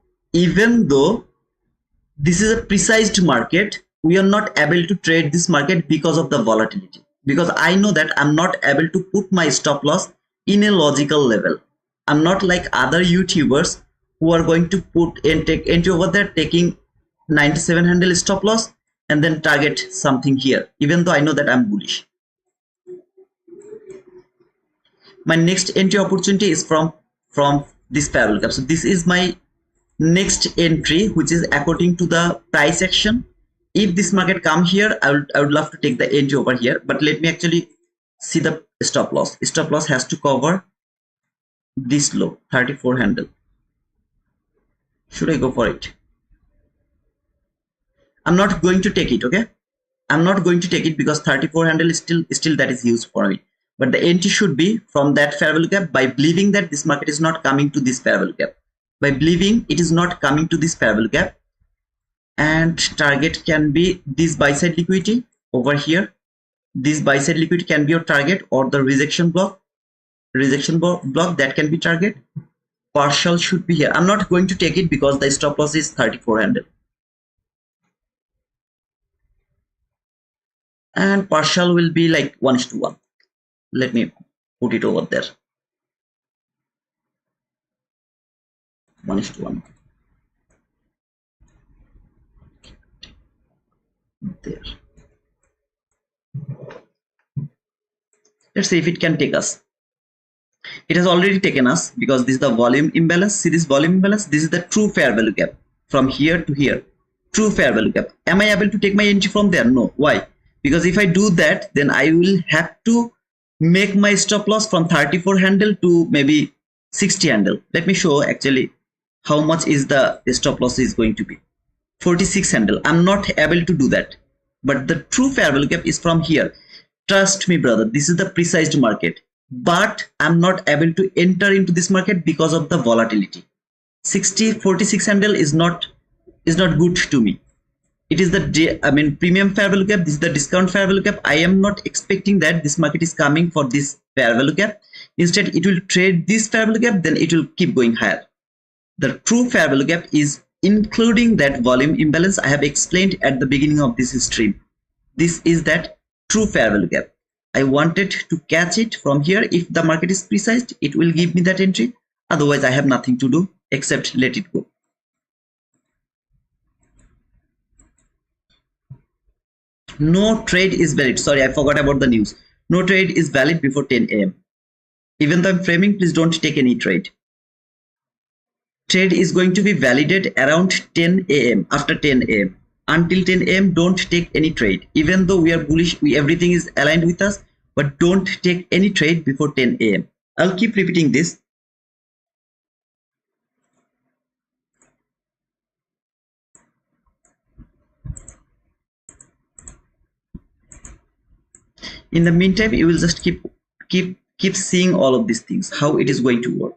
this is a precise market, we are not able to trade this market because of the volatility, because I know that I'm not able to put my stop loss in a logical level. I'm not like other YouTubers who are going to put and take entry over there, taking 97 handle stop loss and then target something here, even though I know that I'm bullish. My next entry opportunity is from this parallel gap. So this is my next entry, which is according to the price action. If this market come here, I would love to take the entry over here, but let me actually see the stop loss. Stop loss has to cover this low, 34 handle. Should I go for it? I'm not going to take it. Okay, I'm not going to take it because 34 handle is still that is used for me. But the entry should be from that fair value gap, by believing that this market is not coming to this fair value gap. By believing it is not coming to this fair value gap, and target can be this buy side liquidity over here. This buy side liquidity can be your target, or the rejection block that can be target. Partial should be here. I'm not going to take it because the stop loss is 34 handle. And partial will be like 1:1. Let me put it over there. 1:1. there. Let's see if it can take us. It has already taken us because this is the volume imbalance. See this volume imbalance? This is the true fair value gap from here to here. True fair value gap. Am I able to take my entry from there? No. Why? Because if I do that, then I will have to make my stop loss from 34 handle to maybe 60 handle. Let me show actually how much is the stop loss is going to be. 46 handle. I'm not able to do that. But the true fair value gap is from here. Trust me, brother, this is the precise market. But I'm not able to enter into this market because of the volatility. 46 handle is not good to me. It is the premium fair value gap. This is the discount fair value gap. I am not expecting that this market is coming for this fair value gap. Instead, it will trade this fair value gap, then it will keep going higher. The true fair value gap is including that volume imbalance I have explained at the beginning of this stream. This is that true fair value gap. I wanted to catch it from here. If the market is precise, it will give me that entry. Otherwise, I have nothing to do except let it go. No trade is valid. Sorry, I forgot about the news. No trade is valid before 10 a.m. Even though I'm framing, please don't take any trade. Trade is going to be validated around 10 a.m. After 10 a.m. Until 10 a.m. don't take any trade. Even though we are bullish, everything is aligned with us, but don't take any trade before 10 a.m. I'll keep repeating this. In the meantime, you will just keep seeing all of these things, how it is going to work.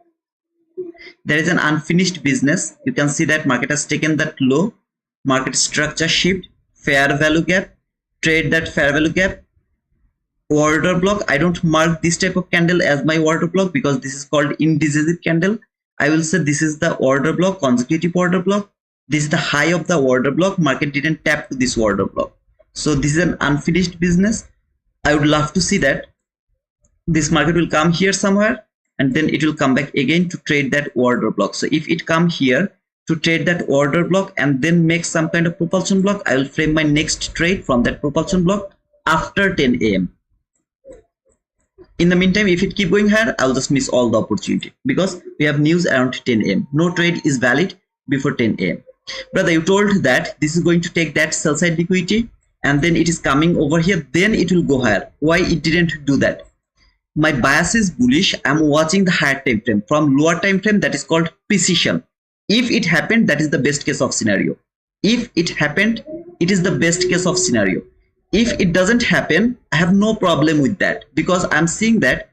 There is an unfinished business. You can see that market has taken that low, market structure shift, fair value gap, trade that fair value gap, order block. I don't mark this type of candle as my order block because this is called indecisive candle. I will say this is the order block, consecutive order block. This is the high of the order block. Market didn't tap to this order block. So this is an unfinished business. I would love to see that this market will come here somewhere and then it will come back again to trade that order block. So if it come here to trade that order block and then make some kind of propulsion block, I will frame my next trade from that propulsion block after 10 a.m. In the meantime, if it keep going higher, I'll just miss all the opportunity because we have news around 10 a.m. No trade is valid before 10 a.m. Brother, you told that this is going to take that sell side liquidity and then it is coming over here, then it will go higher. Why it didn't do that? My bias is bullish. I'm watching the higher time frame. From lower time frame, that is called precision. If it happened, that is the best case of scenario. If it happened, it is the best case of scenario. If it doesn't happen, I have no problem with that because I'm seeing that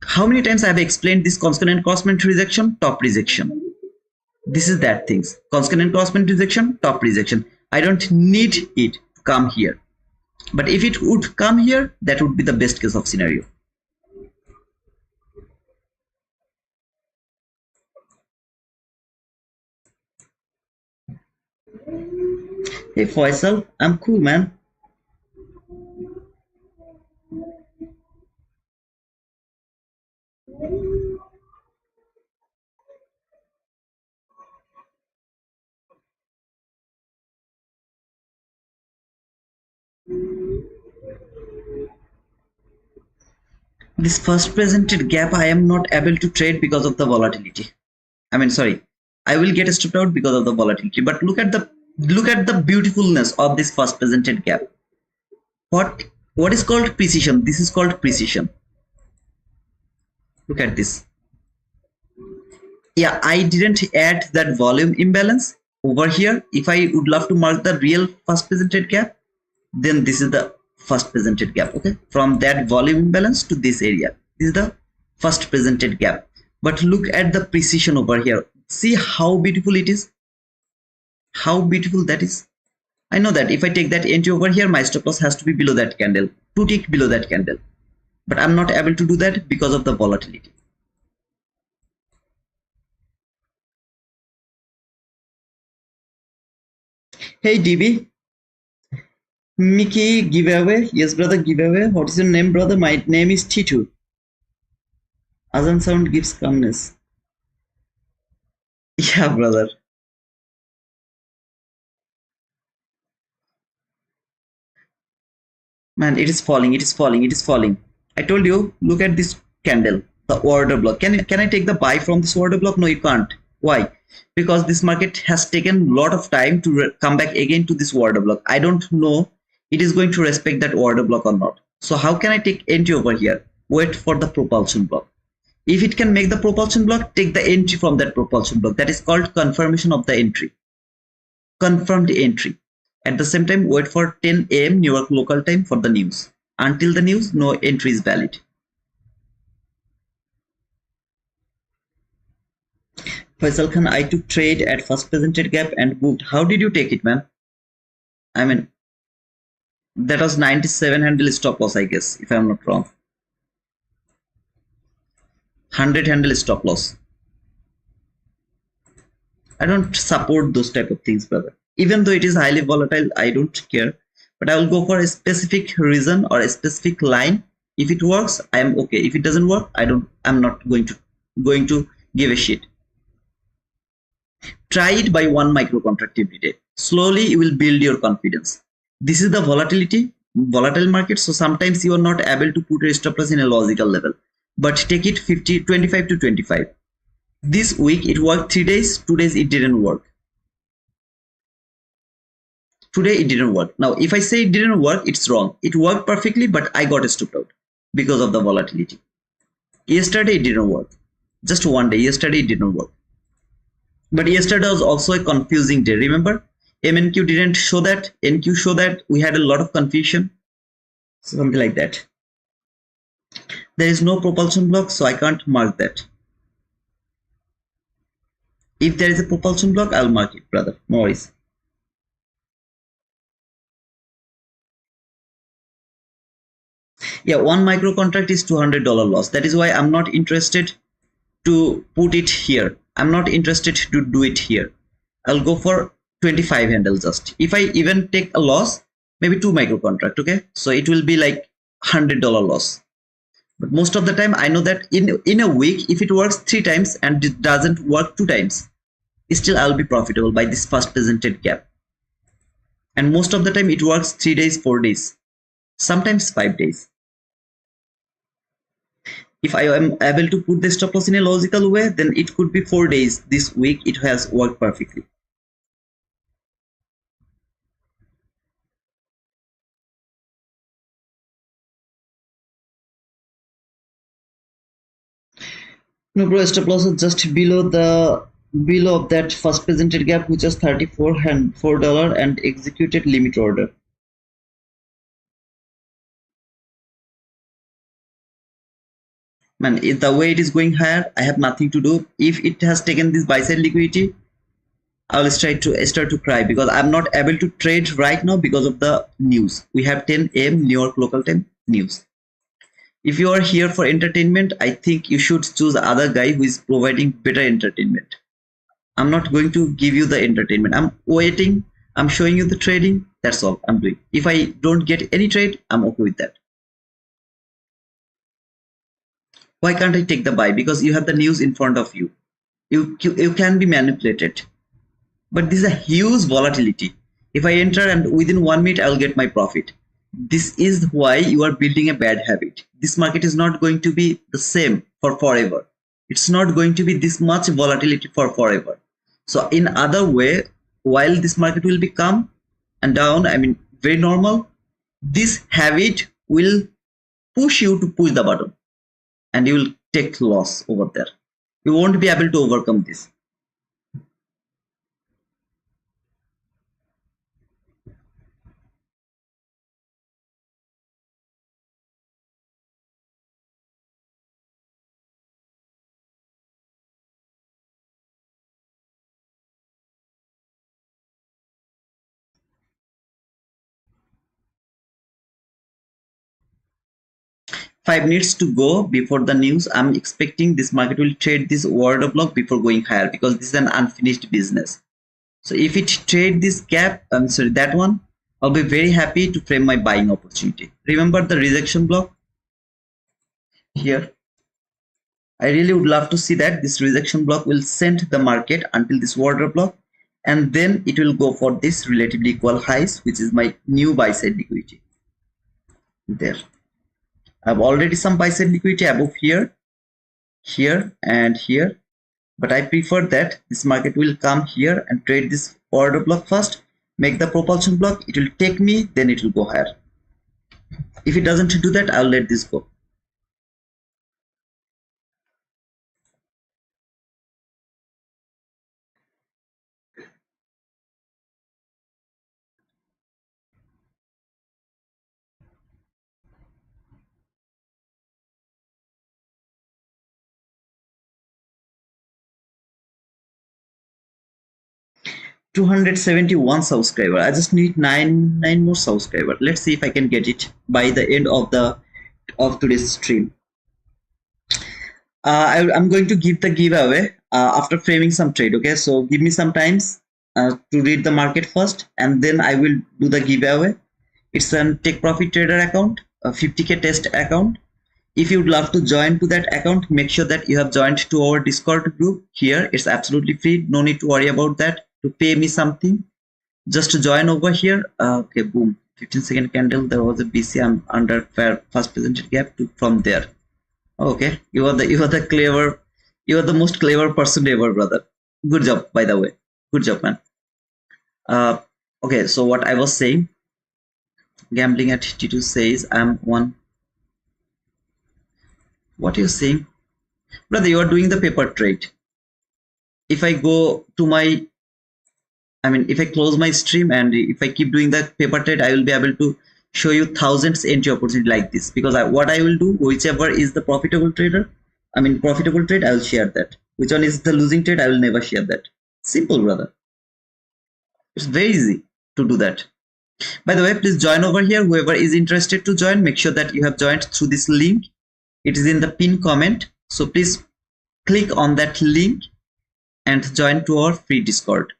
how many times I have explained this consonant crossment rejection, top rejection. This is that things. Consonant crossment rejection, top rejection. I don't need it to come here. But if it would come here, that would be the best case of scenario. Hey Faisal, I'm cool, man. This first presented gap I am not able to trade because of the volatility. I will get stopped out because of the volatility. But look at the beautifulness of this first presented gap. What is called precision? This is called precision. Look at this. Yeah, I didn't add that volume imbalance over here. If I would love to mark the real first presented gap, then this is the first presented gap. Okay, from that volume imbalance to this area, this is the first presented gap. But look at the precision over here. See how beautiful it is, how beautiful that is. I know that if I take that entry over here, my stop loss has to be below that candle, 2 tick below that candle, but I'm not able to do that because of the volatility. Hey DB, Mickey giveaway. Yes brother, giveaway. What is your name, brother? My name is Titu. Azan sound gives calmness. Yeah brother. Man, it is falling, it is falling, it is falling. I told you, look at this candle, the order block. Can I take the buy from this order block? No, you can't. Why? Because this market has taken a lot of time to come back again to this order block. I don't know it is going to respect that order block or not. So how can I take entry over here? Wait for the propulsion block. If it can make the propulsion block, take the entry from that propulsion block. That is called confirmation of the entry. Confirmed entry. At the same time, wait for 10 a.m. New York local time for the news. Until the news, no entry is valid. Faisal Khan, I took trade at first presented gap and booked. How did you take it, man? I mean, that was 97 handle stop loss, I guess, if I'm not wrong. 100 handle stop loss. I don't support those type of things, brother. Even though it is highly volatile, I don't care. But I will go for a specific reason or a specific line. If it works, I am okay. If it doesn't work, I'm not going to give a shit. Try it by one micro contract every day. Slowly, you will build your confidence. This is the volatile market. So sometimes you are not able to put a stop loss in a logical level. But take it 25 to 25. This week it worked 3 days. 2 days it didn't work. Today it didn't work. Now, if I say it didn't work, it's wrong. It worked perfectly, but I got stopped out because of the volatility. Yesterday it didn't work. Just one day. Yesterday it didn't work. But yesterday was also a confusing day. Remember, MNQ didn't show that. NQ show that. We had a lot of confusion. Something like that. There is no propulsion block, so I can't mark that. If there is a propulsion block, I'll mark it, brother. No worries. Yeah, one micro contract is $200 loss. That is why I'm not interested to put it here. I'm not interested to do it here. I'll go for 25 handle just. If I even take a loss, maybe 2 micro contract, okay? So it will be like $100 loss. But most of the time, I know that in a week, if it works 3 times and it doesn't work 2 times, still I'll be profitable by this first presented gap. And most of the time, it works 3 days, 4 days, sometimes 5 days. If I am able to put the stop loss in a logical way, then it could be 4 days. This week, it has worked perfectly. No, bro, stop loss is just below of that first presented gap, which is $34 and executed limit order. Man, the way it is going higher, I have nothing to do. If it has taken this buy side liquidity, I will start to cry because I'm not able to trade right now because of the news. We have 10 a.m. New York local time news. If you are here for entertainment, I think you should choose the other guy who is providing better entertainment. I'm not going to give you the entertainment. I'm waiting. I'm showing you the trading. That's all I'm doing. If I don't get any trade, I'm okay with that. Why can't I take the buy? Because you have the news in front of you. You can be manipulated. But this is a huge volatility. If I enter and within 1 minute, I'll get my profit. This is why you are building a bad habit. This market is not going to be the same for forever. It's not going to be this much volatility for forever. So in other way, while this market will become and down, I mean, very normal, this habit will push you to push the button and you will take loss over there. You won't be able to overcome this. Five minutes to go before the news. I'm expecting this market will trade this order block before going higher because this is an unfinished business. So if it trade this gap, I'm sorry, that one, I'll be very happy to frame my buying opportunity. Remember the rejection block here. I really would love to see that this rejection block will send the market until this order block, and then it will go for this relatively equal highs, which is my new buy side liquidity. there. I've already some buy side liquidity above here, here, and here. But I prefer that this market will come here and trade this order block first, make the propulsion block. It will take me, then it will go higher. If it doesn't do that, I'll let this go. $271 subscriber. I just need nine more subscriber. Let's see if I can get it by the end of today's stream. I'm going to give the giveaway after framing some trade. Okay, so give me some times to read the market first, and then I will do the giveaway. It's a take profit trader account, a 50k test account. If you'd love to join to that account, make sure that you have joined to our Discord group here. It's absolutely free. No need to worry about that to pay me something. Just to join over here. Okay, boom. 15-second candle. There was a BC. I'm under first presented gap from there. Okay, you are the clever. You are the most clever person ever, brother. Good job, by the way. Good job, man. Okay, so what I was saying. Gambling at T2 says I'm one. What you're saying, brother? You are doing the paper trade. If I go to my, if I close my stream and if I keep doing that paper trade, I will be able to show you thousands entry opportunity like this, because what I will do, whichever is the profitable trader, profitable trade, I will share that. Which one is the losing trade, I will never share that. Simple, brother. It's very easy to do that. By the way, please join over here. Whoever is interested to join, make sure that you have joined through this link. It is in the pinned comment. So please click on that link and join to our free Discord.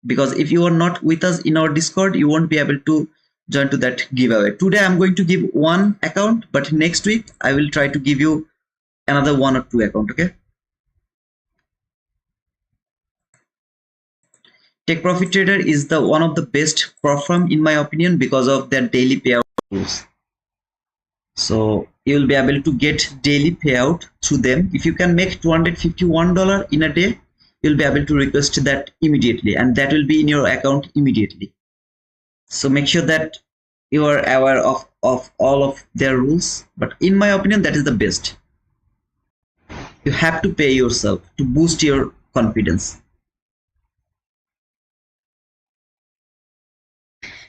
Because if you are not with us in our Discord, you won't be able to join to that giveaway. Today I'm going to give one account, but next week I will try to give you another 1 or 2 account. Okay. Take Profit Trader is the one of the best platform in my opinion because of their daily payout rules. So you will be able to get daily payout through them. If you can make $251 in a day, you'll be able to request that immediately, and that will be in your account immediately. So make sure that you are aware of all of their rules. But in my opinion, that is the best. You have to pay yourself to boost your confidence.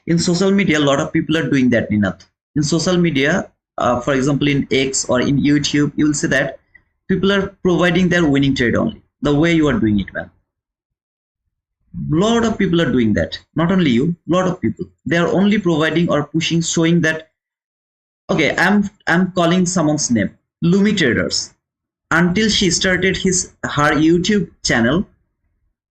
In social media, a lot of people are doing that, Ninath. In social media, for example, in X or in YouTube, you will see that people are providing their winning trade only. The way you are doing it, man. Lot of people are doing that. Not only you, lot of people. They are only providing or pushing, showing that. Okay, I'm calling someone's name, Lumi Traders. Until she started her YouTube channel,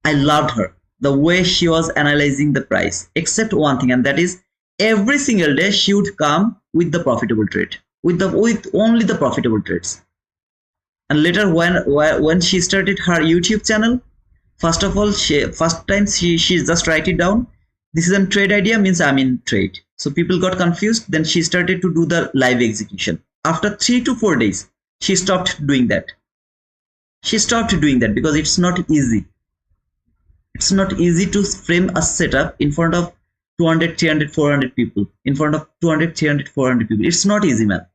I loved her. The way she was analyzing the price, except one thing, and that is every single day she would come with the profitable trade, with only the profitable trades. And later when she started her YouTube channel, first of all, she just write it down. This is a trade idea, means I'm in trade. So people got confused. Then she started to do the live execution. After 3 to 4 days, she stopped doing that. She stopped doing that because it's not easy. It's not easy to frame a setup in front of 200, 300, 400 people. In front of 200, 300, 400 people. It's not easy, man.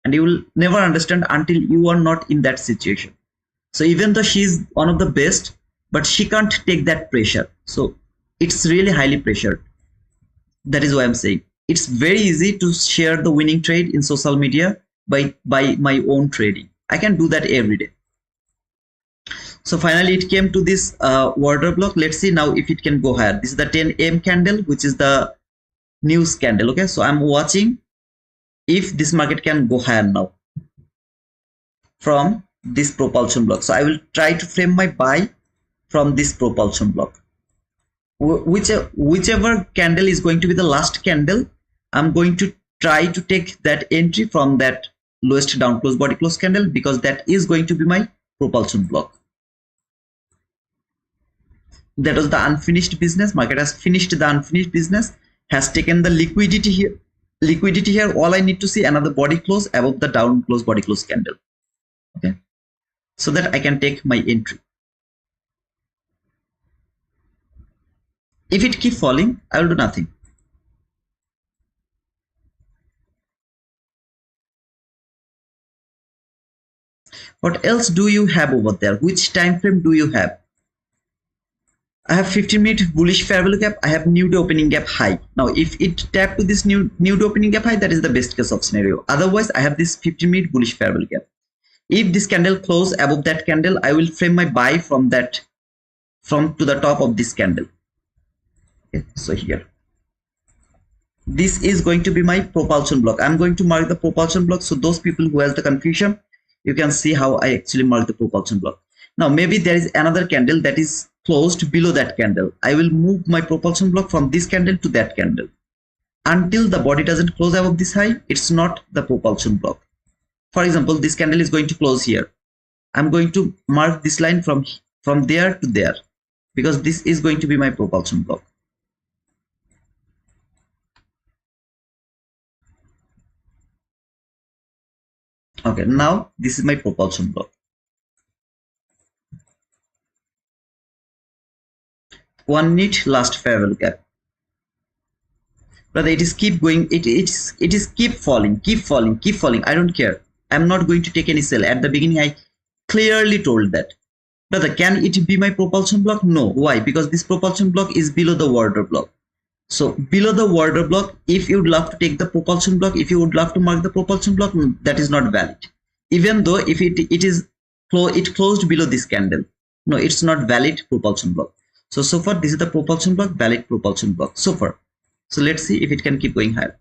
And you will never understand until you are not in that situation. So even though she's one of the best, but she can't take that pressure. So it's really highly pressured. That is why I'm saying it's very easy to share the winning trade in social media by my own trading. I can do that every day. So finally it came to this order block. Let's see now if it can go higher. This is the 10 AM candle, which is the news candle. Okay, so I'm watching if this market can go higher now from this propulsion block. So I will try to frame my buy from this propulsion block. Whichever candle is going to be the last candle, I'm going to try to take that entry from that lowest down close body close candle, because that is going to be my propulsion block. That was the unfinished business. Market has finished the unfinished business, has taken the liquidity here. liquidity here, all I need to see another body close above the down close body close candle. Okay, so that I can take my entry. If it keep falling, I will do nothing. What else do you have over there? Which time frame do you have? I have 15-minute bullish fair value gap. I have new day opening gap high. Now, if it tap to this new day opening gap high, that is the best case of scenario. Otherwise, I have this 15-minute bullish fair value gap. If this candle close above that candle, I will frame my buy from to the top of this candle. Okay, so here, this is going to be my propulsion block. I'm going to mark the propulsion block. So those people who has the confusion, you can see how I actually mark the propulsion block. Now, maybe there is another candle that is closed below that candle. I will move my propulsion block from this candle to that candle. Until the body doesn't close above this high, it's not the propulsion block. For example, this candle is going to close here. I'm going to mark this line from there to there, because this is going to be my propulsion block. Okay, now this is my propulsion block. 1 minute last fair value gap. But it is keep going, it is keep falling. I don't care. I'm not going to take any sell. At the beginning, I clearly told that. Brother, can it be my propulsion block? No. Why? Because this propulsion block is below the order block. So below the order block, if you would love to take the propulsion block, if you would love to mark the propulsion block, that is not valid. Even though if it closed below this candle, no, it's not valid propulsion block. So far this is the propulsion block, valid propulsion block so far. So let's see if it can keep going higher.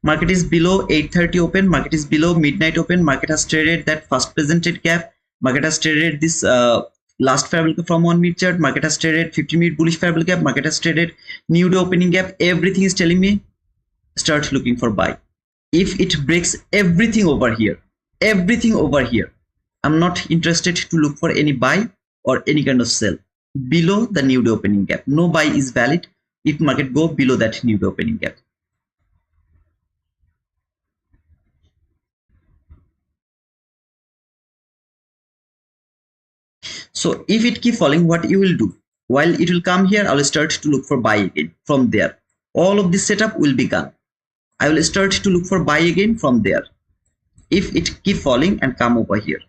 Market is below 8:30 open, market is below midnight open, market has traded that first presented gap, market has traded this last fair value from 1 minute chart, market has traded 50-minute bullish fair value gap, market has traded new day opening gap. Everything is telling me start looking for buy. If it breaks everything over here, I'm not interested to look for any buy or any kind of sell below the new day opening gap. No buy is valid if market go below that new day opening gap. So if it keep falling, what you will do? While it will come here, I will start to look for buy again from there. All of this setup will be gone. I will start to look for buy again from there. If it keep falling and come over here,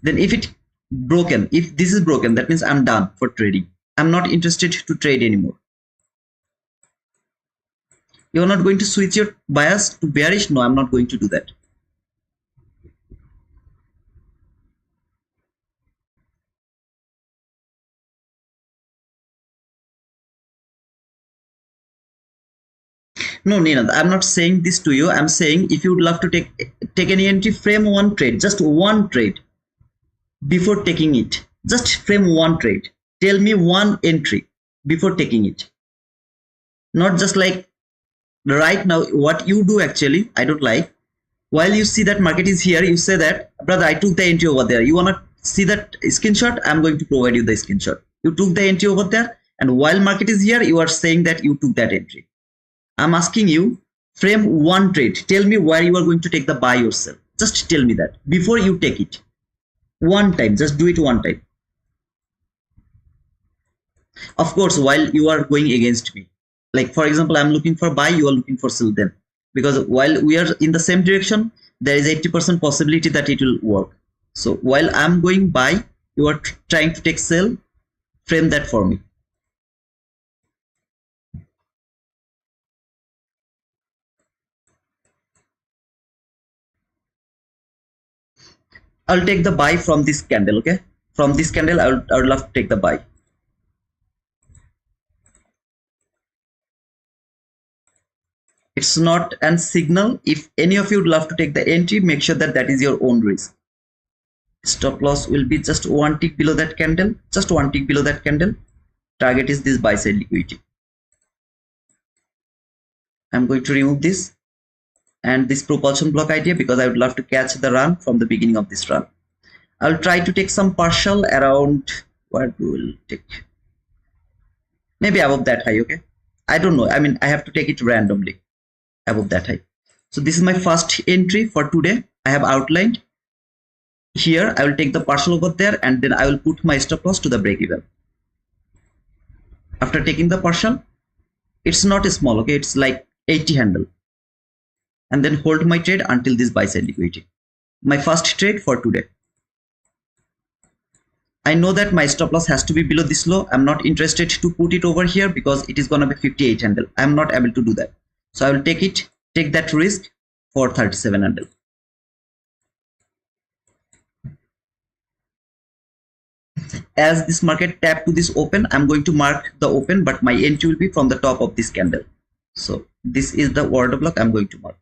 then if it broken, if this is broken, that means I'm done for trading. I'm not interested to trade anymore. You're not going to switch your bias to bearish? No, I'm not going to do that. No, Nina, I'm not saying this to you. I'm saying if you would love to take any entry, frame one trade, just one trade before taking it. Just frame one trade. Tell me one entry before taking it. Not just like right now, what you do actually, I don't like. While you see that market is here, you say that, brother, I took the entry over there. You want to see that screenshot? I'm going to provide you the screenshot. You took the entry over there, and while market is here, you are saying that you took that entry. I'm asking you, frame one trade. Tell me where you are going to take the buy yourself. Just tell me that before you take it. One time, just do it one time. Of course, while you are going against me. Like for example, I'm looking for buy, you are looking for sell then. Because while we are in the same direction, there is 80% possibility that it will work. So while I'm going buy, you are trying to take sell, frame that for me. I'll take the buy from this candle, okay? From this candle, I would love to take the buy. It's not a signal. If any of you would love to take the entry, make sure that is your own risk. Stop loss will be just one tick below that candle, just one tick below that candle. Target is this buy side liquidity. I'm going to remove this and this propulsion block idea because I would love to catch the run from the beginning of this run. I'll try to take some partial around what will take, maybe above that high. Okay, I don't know. I mean, I have to take it randomly. above that high. So this is my first entry for today. I have outlined here. I will take the partial over there, and then I will put my stop loss to the break even. After taking the partial, it's not small, okay, it's like 80 handle, and then hold my trade until this buy side liquidity. My first trade for today. I know that my stop loss has to be below this low. I'm not interested to put it over here because it is gonna be 58 handle. I'm not able to do that, so I will take that risk for 37 handle. As this market tap to this open, I'm going to mark the open, but my entry will be from the top of this candle. So this is the order block I'm going to mark.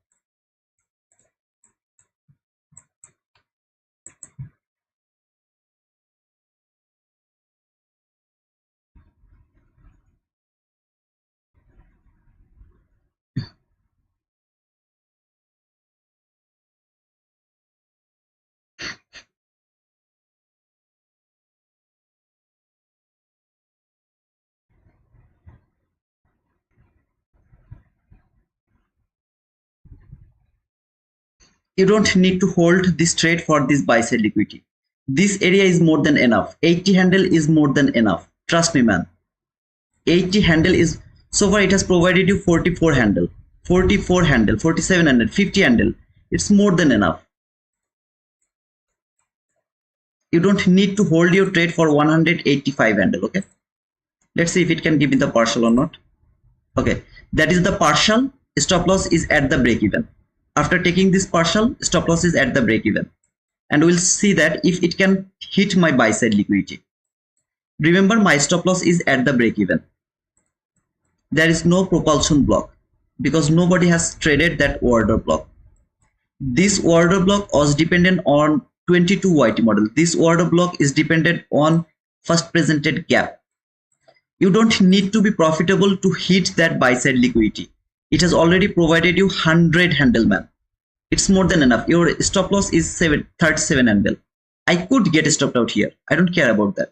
You don't need to hold this trade for this buy side liquidity. This area is more than enough. 80 handle is more than enough. Trust me, man. 80 handle is, so far it has provided you 44 handle, 44 handle, 47 handle, 50 handle. It's more than enough. You don't need to hold your trade for 185 handle. Okay, let's see if it can give me the partial or not. Okay, that is the partial. Stop loss is at the break even. After taking this partial, stop loss is at the break even, and we'll see that if it can hit my buy side liquidity. Remember, my stop loss is at the break even. There is no propulsion block because nobody has traded that order block. This order block was dependent on 22 YT model. This order block is dependent on first presented gap. You don't need to be profitable to hit that buy side liquidity. It has already provided you 100 handle, man. It's more than enough. Your stop loss is 37 handle. I could get stopped out here. I don't care about that.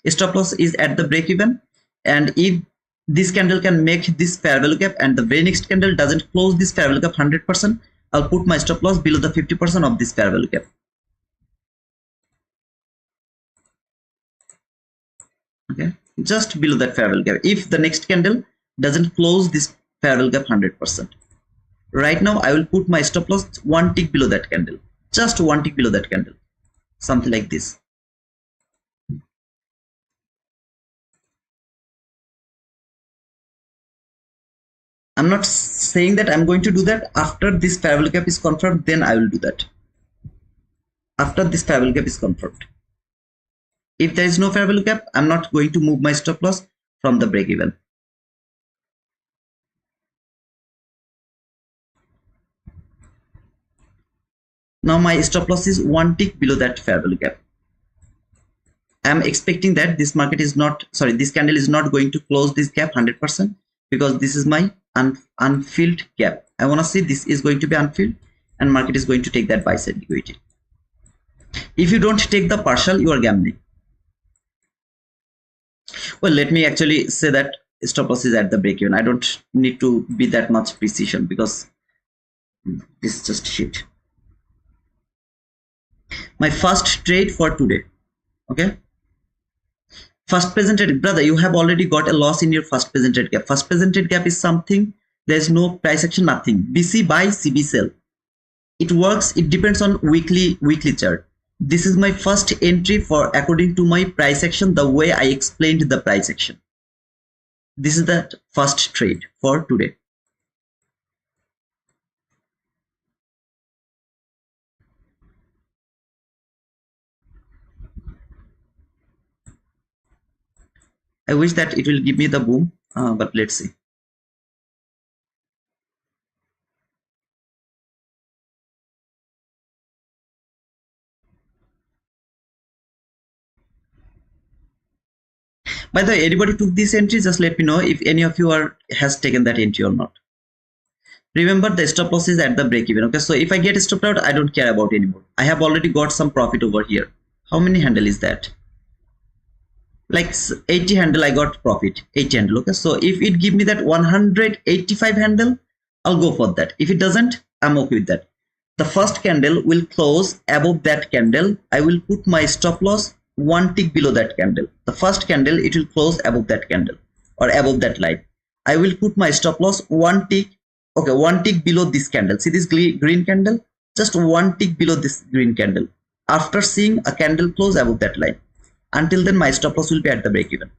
Stop loss is at the break even, and if this candle can make this fair value gap and the very next candle doesn't close this fair value gap 100%, I'll put my stop loss below the 50% of this fair value gap. Okay, just below that fair value gap. If the next candle doesn't close this fair value gap 100%, right now I will put my stop loss one tick below that candle, just one tick below that candle, something like this. I'm not saying that I'm going to do that. After this fair value gap is confirmed, then I will do that. After this fair value gap is confirmed. If there is no fair value gap, I'm not going to move my stop loss from the break even. Now my stop loss is one tick below that fair value gap. I'm expecting that this market is not, sorry, this candle is not going to close this gap 100% because this is my unfilled gap. I want to see this is going to be unfilled and market is going to take that buy side liquidity. If you don't take the partial, you are gambling. Well, let me actually say that stop loss is at the break even. I don't need to be that much precision because this is just shit. My first trade for today. Okay, first presented, brother, you have already got a loss in your first presented gap. First presented gap is something, there's no price action, nothing. BC buy, CB sell. It works, it depends on weekly chart. This is my first entry for according to my price action, the way I explained the price action. This is the first trade for today. I wish that it will give me the boom, but let's see. By the way, anybody took this entry, just let me know if any of you has taken that entry or not. Remember, the stop loss is at the break even. Okay, so if I get stopped out, I don't care about anymore. I have already got some profit over here. How many handle is that? Like 80 handle, I got profit. 80 handle. Okay, so if it give me that 185 handle, I'll go for that. If it doesn't, I'm okay with that. The first candle will close above that candle. I will put my stop loss one tick below that candle. The first candle, it will close above that candle or above that line. I will put my stop loss one tick, okay, one tick below this candle. See this green candle? Just one tick below this green candle. After seeing a candle close above that line. Until then, my stop loss will be at the break even.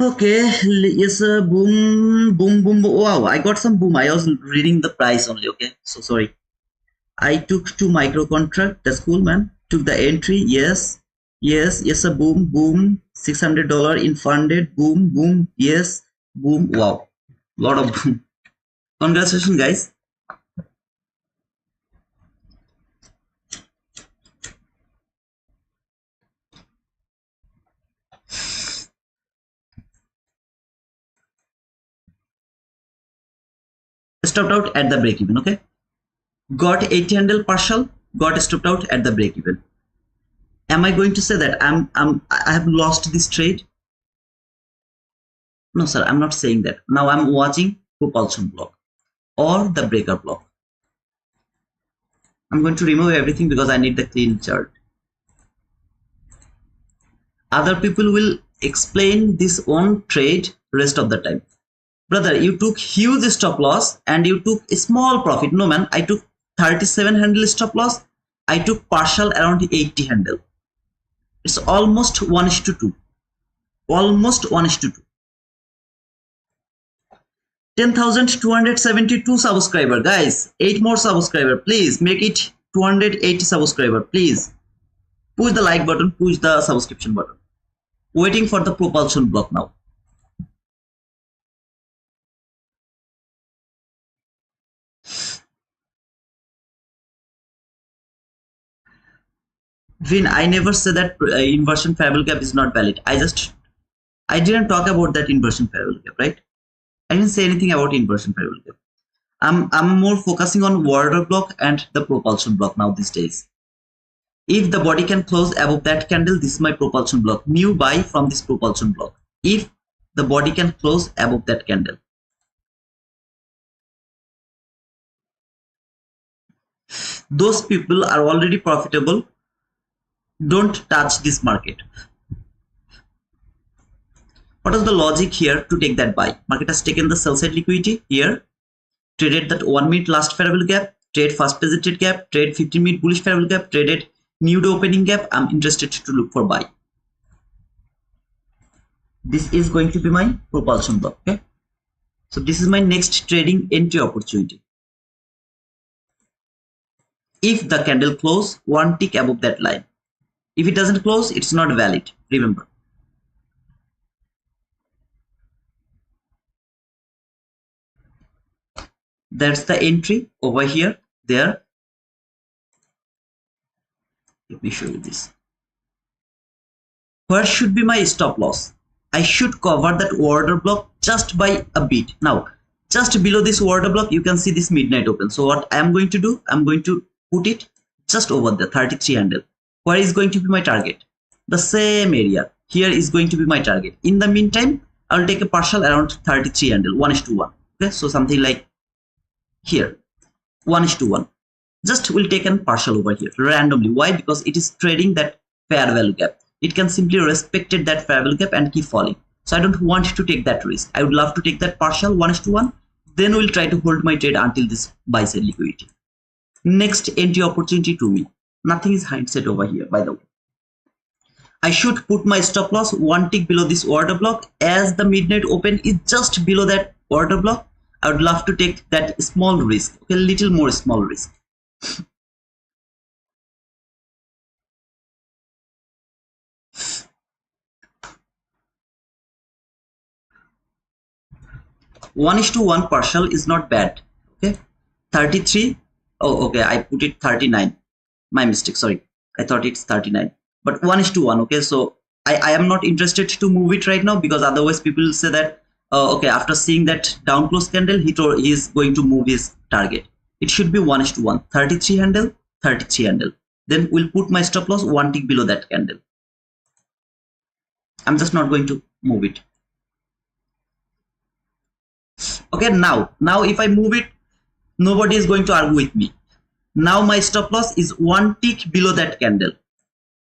Okay, yes, boom, boom, boom, boom. Wow, I got some boom. I was reading the price only. Okay, so sorry. I took 2 micro contract. That's cool, man. Took the entry. Yes, yes, yes, a boom, boom. $600 in funded. Boom, boom. Yes, boom. Wow, lot of boom. Congratulations, guys. Stopped out at the break even. Okay, got 80 handle partial, got stopped out at the break even. Am I going to say that I have lost this trade? No, sir, I'm not saying that. Now I'm watching propulsion block or the breaker block. I'm going to remove everything because I need the clean chart. Other people will explain this on trade rest of the time. Brother, you took huge stop loss and you took a small profit. No, man, I took 37 handle stop loss. I took partial around 80 handle. It's almost 1:2. Almost 1:2. 10,272 subscriber. Guys, 8 more subscriber. Please make it 280 subscriber. Please push the like button, push the subscription button. Waiting for the propulsion block now. Vin, I never said that inversion parallel gap is not valid. I didn't talk about that inversion parallel gap, right? I didn't say anything about inversion parallel gap. I'm more focusing on order block and the propulsion block now these days. If the body can close above that candle, this is my propulsion block. New buy from this propulsion block. If the body can close above that candle. Those people are already profitable. Don't touch this market. What is the logic here to take that buy? Market has taken the sell side liquidity here, traded that 1 minute last favorable gap, trade first presented gap, trade 15 minute bullish favorable gap, traded nude opening gap. I'm interested to look for buy. This is going to be my propulsion block. Okay, so this is my next trading entry opportunity. If the candle close one tick above that line, if it doesn't close, it's not valid. Remember. That's the entry over here. There. Let me show you this. Where should be my stop loss? I should cover that order block just by a bit. Now, just below this order block, you can see this midnight open. So what I am going to do, I'm going to put it just over the 33 handle. Where is going to be my target? The same area. Here is going to be my target. In the meantime, I'll take a partial around 33 handle, 1:1. Okay, so something like here, 1:1. Just will take a partial over here randomly. Why? Because it is trading that fair value gap. It can simply respect that fair value gap and keep falling. So I don't want to take that risk. I would love to take that partial 1:1. Then we'll try to hold my trade until this buy side liquidity. Next entry opportunity to me. Nothing is hindsight over here, by the way. I should put my stop loss one tick below this order block. As the midnight open is just below that order block, I would love to take that small risk. Okay, little more small risk. One is to one partial is not bad. Okay, 33. Oh, okay, I put it 39. My mistake, sorry. I thought it's 39. But 1:1. Okay, so I am not interested to move it right now because otherwise people will say that okay, after seeing that down close candle, he is going to move his target. It should be 1:1. 33 handle, 33 handle. Then we'll put my stop loss one tick below that candle. I'm just not going to move it. Okay, now if I move it, nobody is going to argue with me. Now my stop loss is one tick below that candle,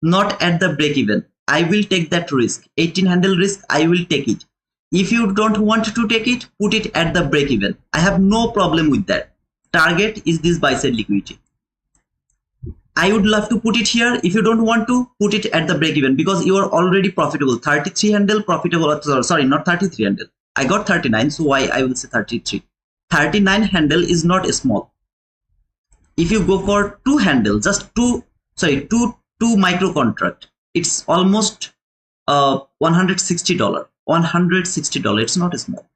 not at the break even. I will take that risk. 18 handle risk, I will take it. If you don't want to take it, put it at the break even. I have no problem with that. Target is this buy side liquidity. I would love to put it here. If you don't want to, put it at the break even because you are already profitable. 33 handle profitable. Sorry, not 33 handle. I got 39, so why I will say 33. 39 handle is not small. If you go for two handle, just two micro contract, it's almost $160. $160. It's not small.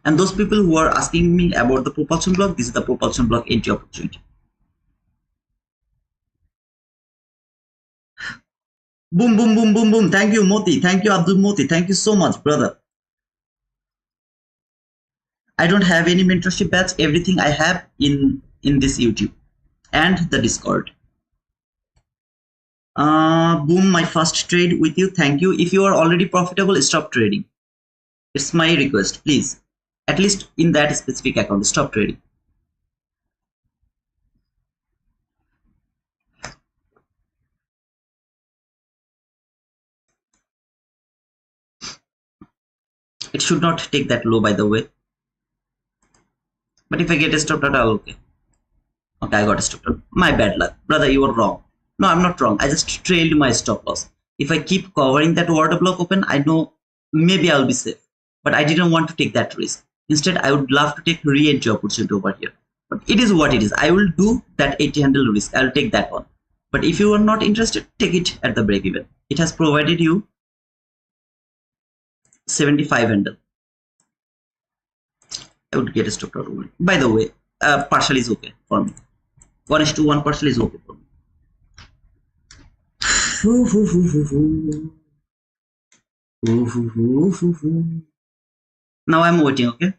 And those people who are asking me about the propulsion block, this is the propulsion block entry opportunity. Boom, boom, boom, boom, boom. Thank you, Moti. Thank you, Abdul Moti. Thank you so much, brother. I don't have any mentorship batch. Everything I have in this YouTube and the Discord. Boom, my first trade with you. Thank you. If you are already profitable, stop trading. It's my request, please. At least in that specific account, stop trading. It should not take that low, by the way. But if I get a stop loss, okay. Okay, I got a stop loss. My bad luck. Brother, you are wrong. No, I'm not wrong. I just trailed my stop loss. If I keep covering that order block open, I know maybe I'll be safe. But I didn't want to take that risk. Instead, I would love to take re-entry opportunity over here. But it is what it is. I will do that 80 handle risk. I'll take that one. But if you are not interested, take it at the break even. It has provided you 75 handle. I would get a stop loss. By the way, partial is okay for me. 1:1 partial is okay for me. Now I'm waiting, okay?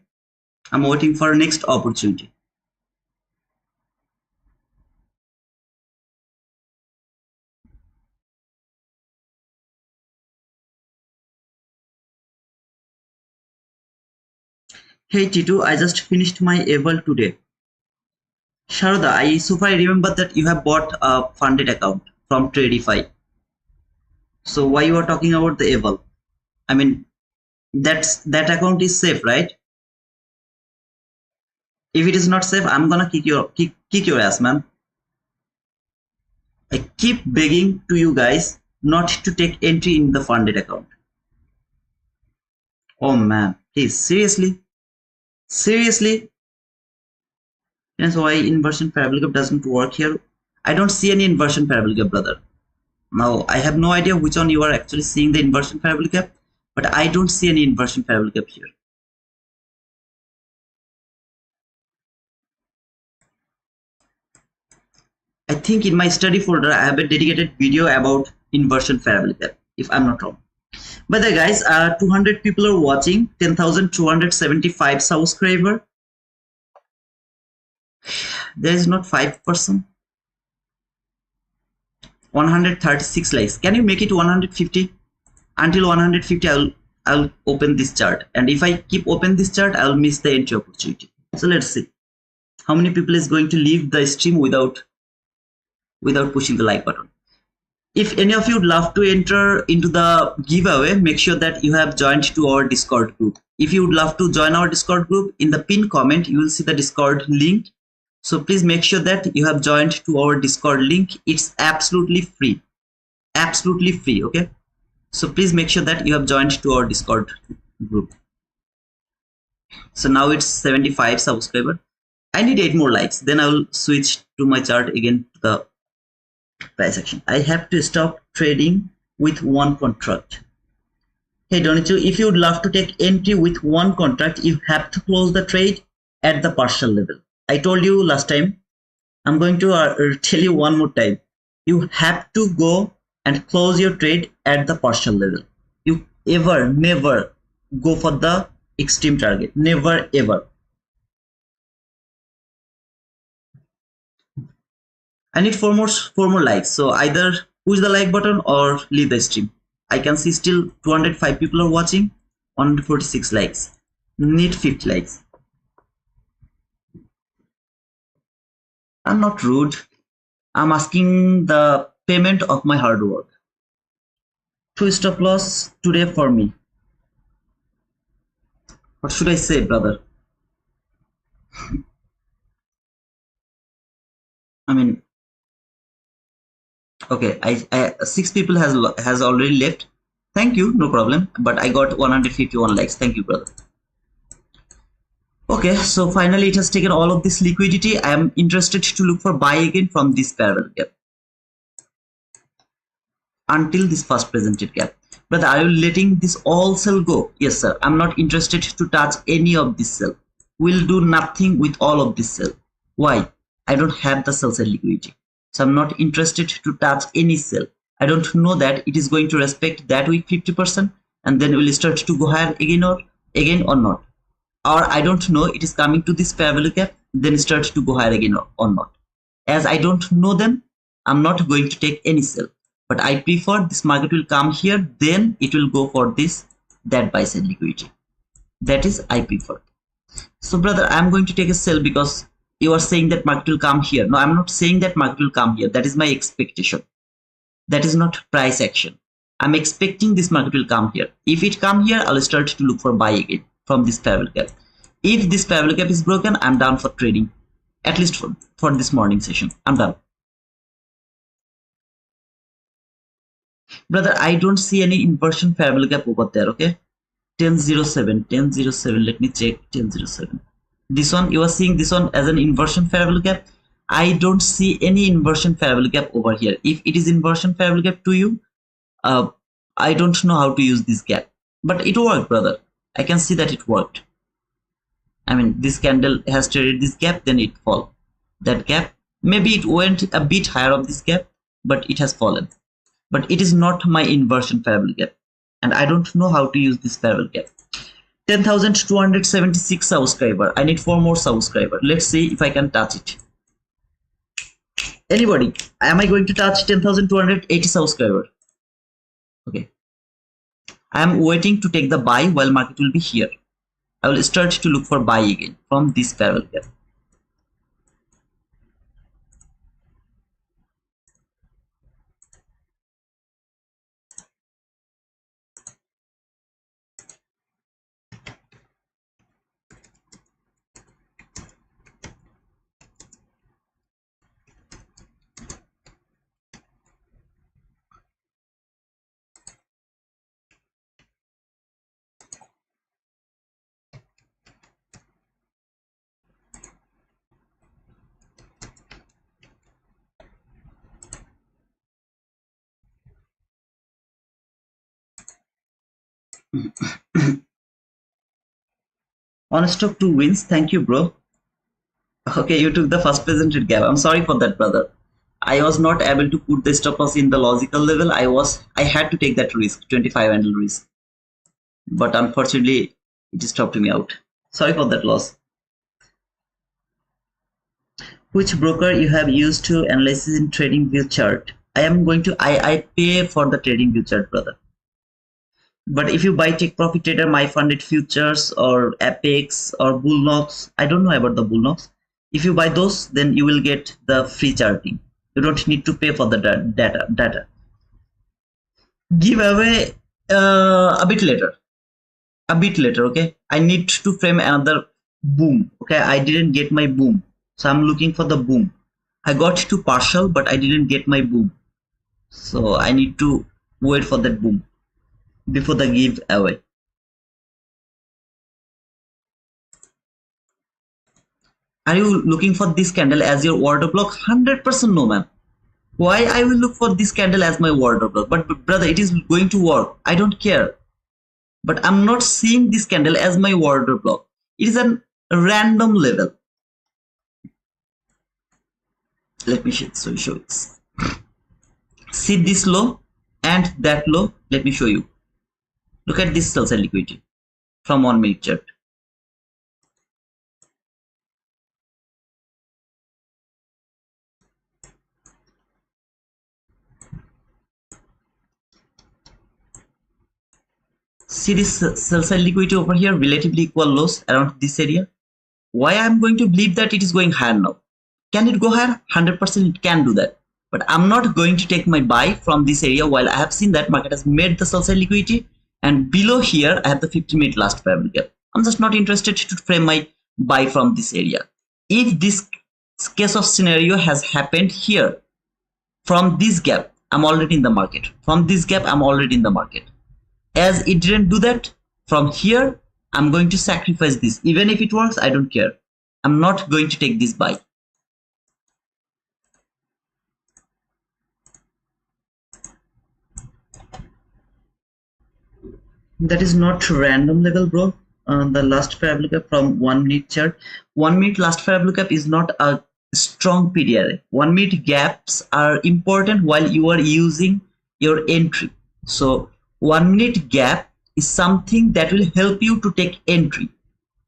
I'm waiting for next opportunity. Hey Titu, I just finished my Eval today. Sharda, so far I remember that you have bought a funded account from Tradify. So why you are talking about the Eval? I mean, that account is safe, right? If it is not safe, I'm gonna kick your ass, man. I keep begging to you guys not to take entry in the funded account. Oh man, please, seriously? That's why inversion parabolic doesn't work here. I don't see any inversion parabolic, brother. Now I have no idea which one you are actually seeing the inversion parabolic, but I don't see any inversion parabolic here. I think in my study folder I have a dedicated video about inversion parabolic, if I'm not wrong. But the guys, 200 people are watching, 10,275 subscribers. There is not 5%. 136 likes. Can you make it 150? Until 150, I'll open this chart. And if I keep open this chart, I'll miss the entry opportunity. So let's see how many people is going to leave the stream without pushing the like button. If any of you would love to enter into the giveaway, make sure that you have joined to our Discord group. If you would love to join our Discord group, in the pinned comment, you will see the Discord link. So please make sure that you have joined to our Discord link. It's absolutely free. Absolutely free, okay? So please make sure that you have joined to our Discord group. So now it's 75 subscribers. I need 8 more likes. Then I will switch to my chart again to the price action. I have to stop trading with one contract. Hey Donichu, if you would love to take entry with one contract, you have to close the trade at the partial level. I told you last time. I'm going to tell you one more time. You have to go and close your trade at the partial level. You never go for the extreme target. Never ever. I need four more likes. So either push the like button or leave the stream. I can see still 205 people are watching, 146 likes. Need 50 likes. I'm not rude. I'm asking the payment of my hard work. 2 stop loss today for me. What should I say, brother? I mean, okay, I 6 people has already left. Thank you, no problem. But I got 151 likes. Thank you, brother. Okay, so finally it has taken all of this liquidity. I am interested to look for buy again from this parallel gap until this first presented gap. But are you letting this all sell go? Yes, sir. I'm not interested to touch any of this sell. We'll do nothing with all of this sell. Why? I don't have the sell side liquidity. So I'm not interested to touch any sell. I don't know that it is going to respect that week 50% and then will start to go higher again or not. Or I don't know it is coming to this parallel gap, then start to go higher again or not. As I don't know them, I'm not going to take any sell. But I prefer this market will come here, then it will go for that buy side liquidity. That is I prefer. So brother, I'm going to take a sell because you are saying that market will come here. No, I'm not saying that market will come here. That is my expectation. That is not price action. I'm expecting this market will come here. If it come here, I'll start to look for buy again from this parallel gap. If this parallel gap is broken, I'm done for trading. At least for this morning session, I'm done. Brother, I don't see any inversion parallel gap over there. Okay, 1007, let me check. 1007, this one, you are seeing this one as an inversion parallel gap. I don't see any inversion parallel gap over here. If it is inversion parallel gap to you, I don't know how to use this gap, but it worked, brother. I can see that it worked. I mean, this candle has traded this gap, then it fall. That gap, maybe it went a bit higher of this gap, but it has fallen. But it is not my inversion parallel gap, and I don't know how to use this parallel gap. 10,276 subscriber. I need 4 more subscriber. Let's see if I can touch it. Anybody? Am I going to touch 10,280 subscriber? Okay. I am waiting to take the buy while market will be here. I will start to look for buy again from this parallel gap. On stock 2 wins. Thank you, bro. Okay, you took the first presented gap. I'm sorry for that, brother. I was not able to put the stop loss in the logical level. I had to take that risk, 25 handle risk. But unfortunately, it stopped me out. Sorry for that loss. Which broker you have used to analyze in trading view chart? I pay for the trading view chart, brother. But if you buy Take Profit Trader, My Funded Futures, or Apex, or Bullnox, I don't know about the Bullnox. If you buy those, then you will get the free charting. You don't need to pay for the data. Giveaway a bit later. Okay. I need to frame another boom. Okay, I didn't get my boom, so I'm looking for the boom. I got to partial, but I didn't get my boom, so I need to wait for that boom before the giveaway. Are you looking for this candle as your order block? 100% no, man. Why I will look for this candle as my order block? But brother, it is going to work. I don't care. But I'm not seeing this candle as my order block. It is a random level. Let me show this. See this low and that low. Let me show you. Look at this sell side liquidity from 1 minute chart. See this sell side liquidity over here, relatively equal lows around this area. Why I'm going to believe that it is going higher now? Can it go higher? 100% it can do that. But I'm not going to take my buy from this area while I have seen that market has made the sell side liquidity, and below here I have the 50-minute last parallel gap. I'm just not interested to frame my buy from this area. If this case of scenario has happened here, from this gap I'm already in the market. From this gap I'm already in the market. As it didn't do that, from here I'm going to sacrifice this. Even if it works, I don't care. I'm not going to take this buy. That is not random level, bro. The last parabolic gap from 1 minute chart. 1 minute last parabolic gap is not a strong PDRA. 1 minute gaps are important while you are using your entry. So 1 minute gap is something that will help you to take entry.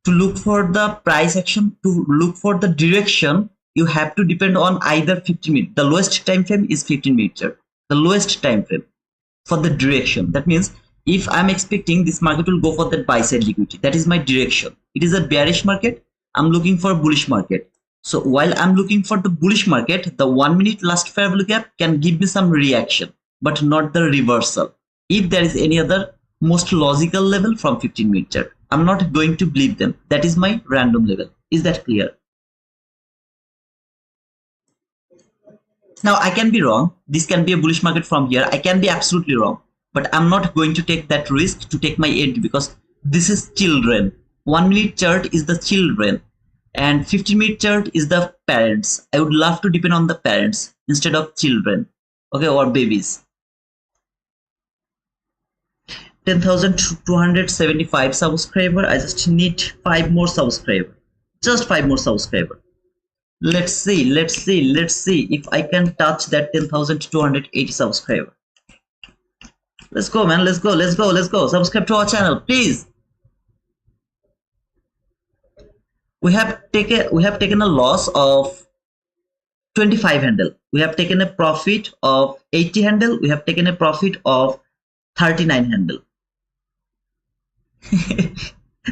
To look for the price action, to look for the direction, you have to depend on either 15 minute. The lowest time frame is 15 minutes. The lowest time frame for the direction. That means if I'm expecting this market will go for that buy side liquidity, that is my direction. It is a bearish market. I'm looking for a bullish market. So while I'm looking for the bullish market, the 1 minute last fair value gap can give me some reaction, but not the reversal. If there is any other most logical level from 15 minute chart, I'm not going to believe them. That is my random level. Is that clear? Now I can be wrong. This can be a bullish market from here. I can be absolutely wrong, but I'm not going to take that risk to take my entry because this is children. 1 minute chart is the children and 15 minute chart is the parents. I would love to depend on the parents instead of children, okay, or babies. 10,275 subscriber. I just need 5 more subscriber. Just 5 more subscriber. Let's see if I can touch that 10,280 subscriber. Let's go, man. Let's go. Subscribe to our channel, please. We have taken a loss of 25 handle. We have taken a profit of 80 handle. We have taken a profit of 39 handle.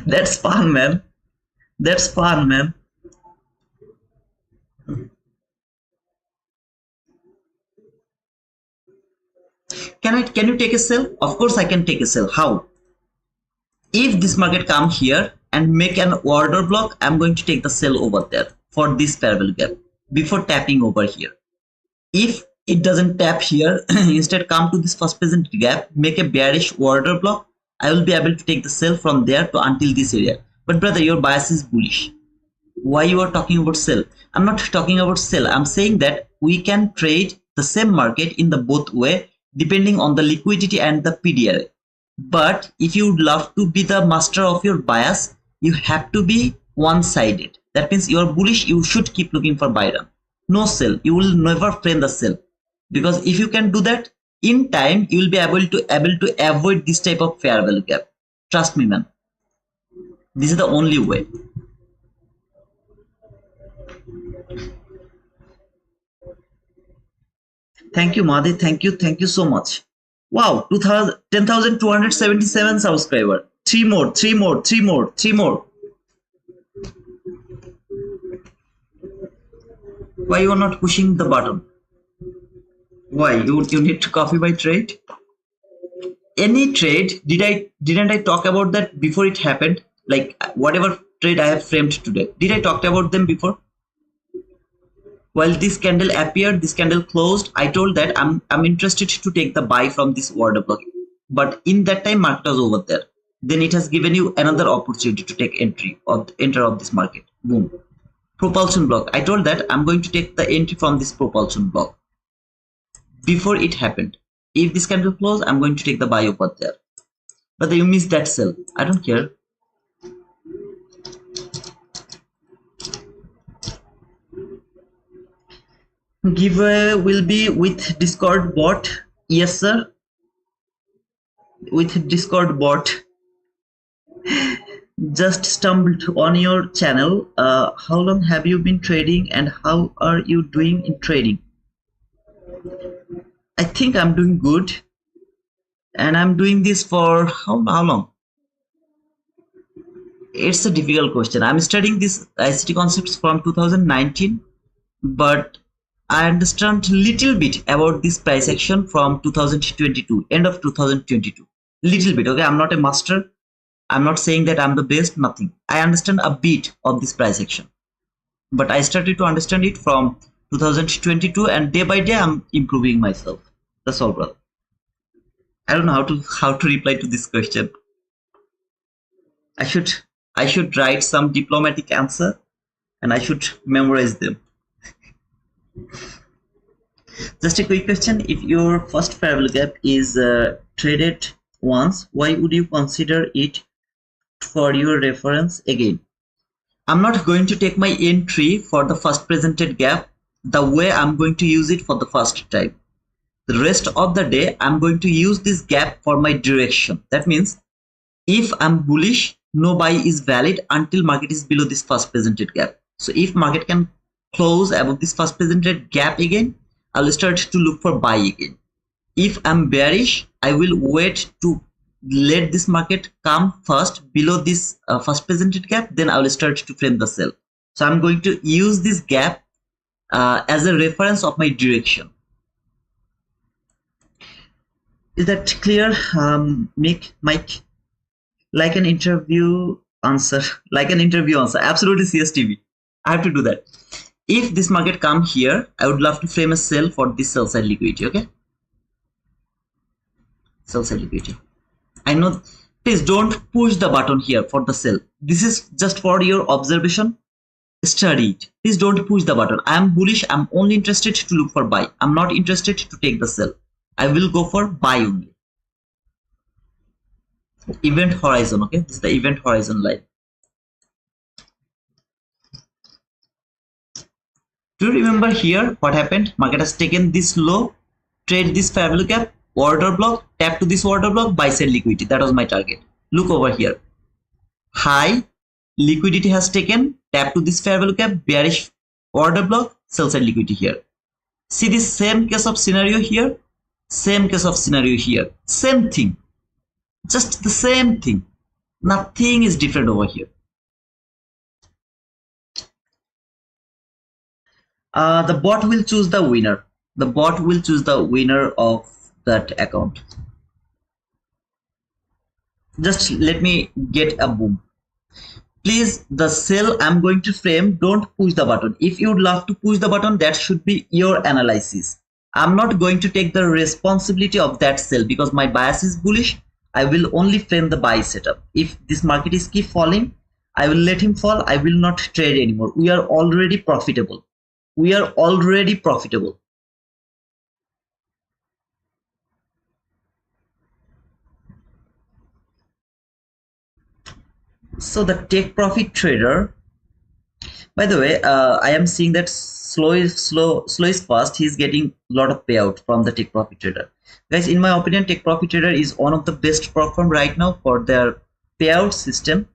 That's fun, man. That's fun, man. Can you take a sell? Of course I can take a sell. How? If this market come here and make an order block, I'm going to take the sell over there for this parallel gap before tapping over here. If it doesn't tap here, instead come to this first present gap, make a bearish order block, I will be able to take the sell from there to until this area. But brother, your bias is bullish. Why you are talking about sell? I'm not talking about sell. I'm saying that we can trade the same market in the both way depending on the liquidity and the PDRA. But if you would love to be the master of your bias, you have to be one-sided. That means you are bullish, you should keep looking for buy run. No sell. You will never frame the sell. Because if you can do that, in time you will be able to avoid this type of fair value gap. Trust me, man. This is the only way. Thank you, Madhi. Thank you so much. Wow, 10,277 subscriber. 3 more. Why you are not pushing the button? Why you need to copy my trade? Any trade? Didn't I talk about that before it happened? Like whatever trade I have framed today. Did I talk about them before? While this candle appeared, this candle closed, I told that I'm interested to take the buy from this order block. But in that time, market was over there. Then it has given you another opportunity to take entry or enter of this market. Boom. Propulsion block. I told that I'm going to take the entry from this propulsion block before it happened. If this candle closed, I'm going to take the buy over there. But you missed that sell. I don't care. Giveaway will be with Discord bot. Yes, sir. With Discord bot. Just stumbled on your channel. How long have you been trading and how are you doing in trading? I think I'm doing good. And I'm doing this for how long? It's a difficult question. I'm studying these ICT concepts from 2019, but I understand little bit about this price action from 2022, end of 2022. Little bit, okay? I'm not a master. I'm not saying that I'm the best, nothing. I understand a bit of this price action, but I started to understand it from 2022, and day by day I'm improving myself. That's all, brother. I don't know how to reply to this question. I should I should write some diplomatic answer and I should memorize them. Just a quick question: if your first fair value gap is traded once, why would you consider it for your reference again? I'm not going to take my entry for the first presented gap the way I'm going to use it for the first time. The rest of the day, I'm going to use this gap for my direction. That means if I'm bullish, no buy is valid until market is below this first presented gap. So if market can close above this first presented gap again, I'll start to look for buy again. If I'm bearish, I will wait to let this market come first below this first presented gap, then I will start to frame the sell. So I'm going to use this gap as a reference of my direction. Is that clear, Mike? Like an interview answer. Absolutely, CSTV. I have to do that. If this market come here, I would love to frame a sell for this sell side liquidity. Okay, sell side liquidity. I know. Please don't push the button here for the sell. This is just for your observation. Study it. Please don't push the button. I am bullish. I'm only interested to look for buy. I'm not interested to take the sell. I will go for buy only. Event horizon. Okay, this is the event horizon line. Do you remember here what happened? Market has taken this low, trade this fair value gap, order block, tap to this order block, buy sell liquidity. That was my target. Look over here. High liquidity has taken, tap to this fair value gap, bearish order block, sell side liquidity here. See this same case of scenario here, same case of scenario here, same thing, just the same thing. Nothing is different over here. The bot will choose the winner. The bot will choose the winner of that account. Just let me get a boom. Please, the sell I'm going to frame, don't push the button. If you would love to push the button, that should be your analysis. I'm not going to take the responsibility of that sell because my bias is bullish. I will only frame the buy setup. If this market is keep falling, I will let him fall. I will not trade anymore. We are already profitable. We are already profitable. So the take profit trader, by the way, I am seeing that slow is fast. He's getting a lot of payout from the take profit trader. Guys, in my opinion, take profit trader is one of the best platform right now for their payout system.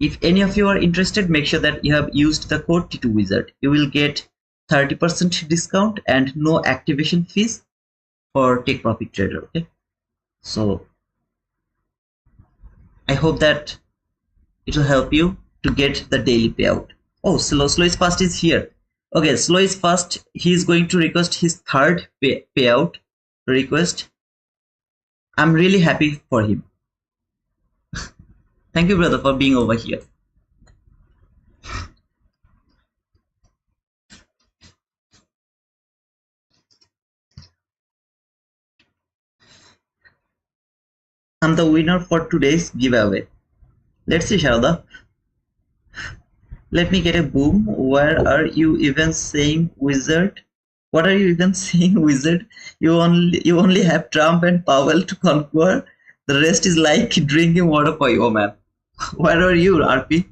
If any of you are interested, make sure that you have used the code T2 Wizard. You will get 30% discount and no activation fees for take profit trader. Okay, so I hope that it will help you to get the daily payout. Oh, slow is fast is here. Okay, slow is fast. He is going to request his third payout request. I'm really happy for him. Thank you, brother, for being over here. I'm the winner for today's giveaway. Let's see, Sharada. Let me get a boom. Where are you even saying wizard? What are you even saying wizard? You only have Trump and Powell to conquer. The rest is like drinking water for you, oh man. Where are you, RP?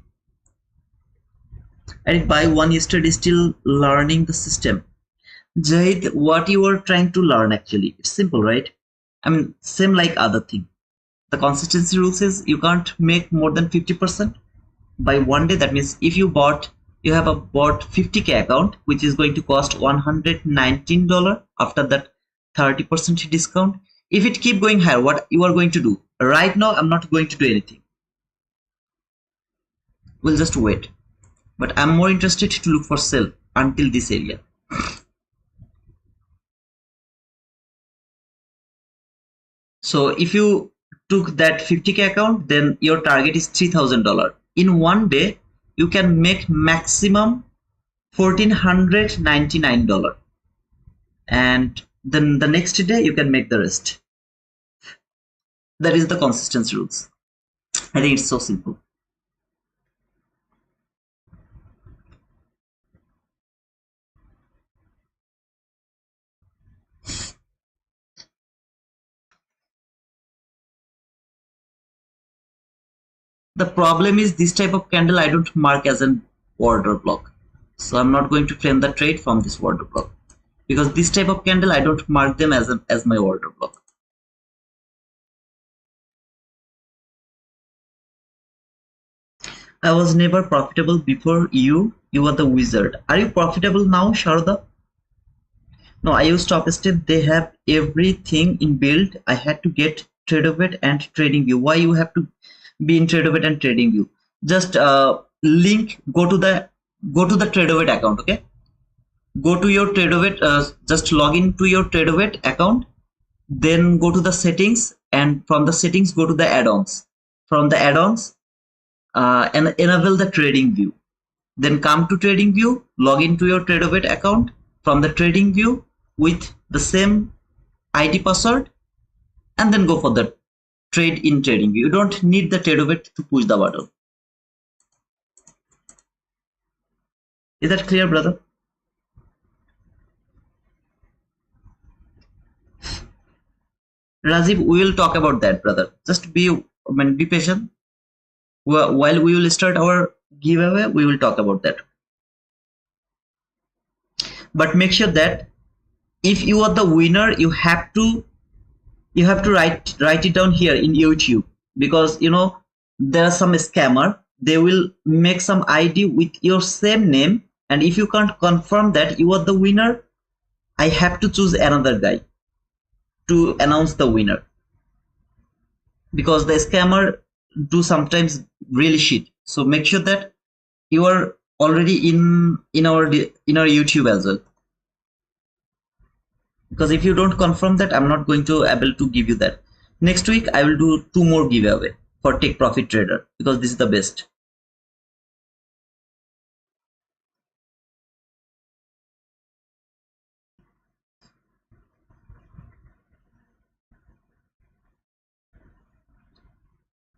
I did buy one yesterday, still learning the system. Jahid, what you are trying to learn actually? It's simple, right? I mean, same like other thing. The consistency rule says you can't make more than 50% by one day. That means if you have a bought 50k account, which is going to cost $119 after that 30% discount. If it keep going higher, what you are going to do? Right now, I'm not going to do anything. We'll just wait. But I'm more interested to look for sell until this area. So if you took that 50K account, then your target is $3,000. In one day, you can make maximum $1,499. And then the next day, you can make the rest. That is the consistency rules. I think it's so simple. The problem is this type of candle I don't mark as an order block. So I'm not going to frame the trade from this order block, because this type of candle I don't mark them as my order block. I was never profitable before you. You were the wizard. Are you profitable now, Sharda? No, I use Top Step. They have everything in build. I had to get TradeOvate and TradingView. Why you have to be in TradeOvate and TradingView? Just link. Go to the TradeOvate account. Okay. Go to your TradeOvate. Just log into your TradeOvate account. Then go to the settings, and from the settings go to the add-ons. From the add-ons, and enable the TradingView. Then come to TradingView. Log into your TradeOvate account. From the TradingView with the same ID password, and then go for the trade in TradingView. You don't need the TradeOvate to push the button. Is that clear, brother? Rajiv, we will talk about that, brother. Just be patient. While we will start our giveaway, we will talk about that. But make sure that if you are the winner, you have to write it down here in YouTube, because you know there are some scammer. They will make some ID with your same name, and if you can't confirm that you are the winner, I have to choose another guy to announce the winner, because the scammer do sometimes really shit. So make sure that you are already in our YouTube as well, because if you don't confirm that, I'm not going to able to give you that. Next week I will do 2 more giveaway for Take Profit Trader, because this is the best.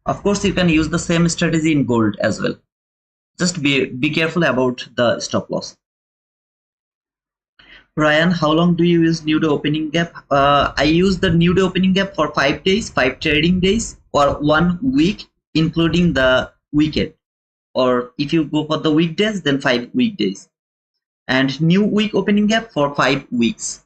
Of course, you can use the same strategy in gold as well. Just be careful about the stop loss. Ryan, how long do you use new day opening gap? I use the new day opening gap for 5 days, 5 trading days, or 1 week, including the weekend. Or if you go for the weekdays, then 5 weekdays. And new week opening gap for 5 weeks.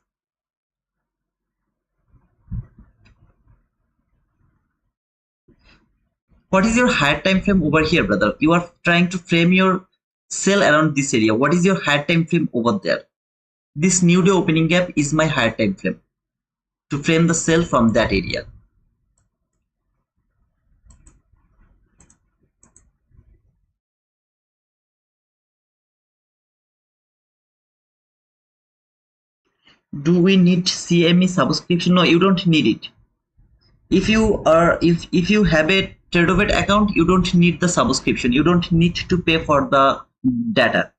What is your higher time frame over here, brother? You are trying to frame your sell around this area. What is your higher time frame over there? This new day opening gap is my higher time frame to frame the sell from that area. Do we need CME subscription? No, you don't need it. If you have a TradeOvate account, you don't need the subscription. You don't need to pay for the data.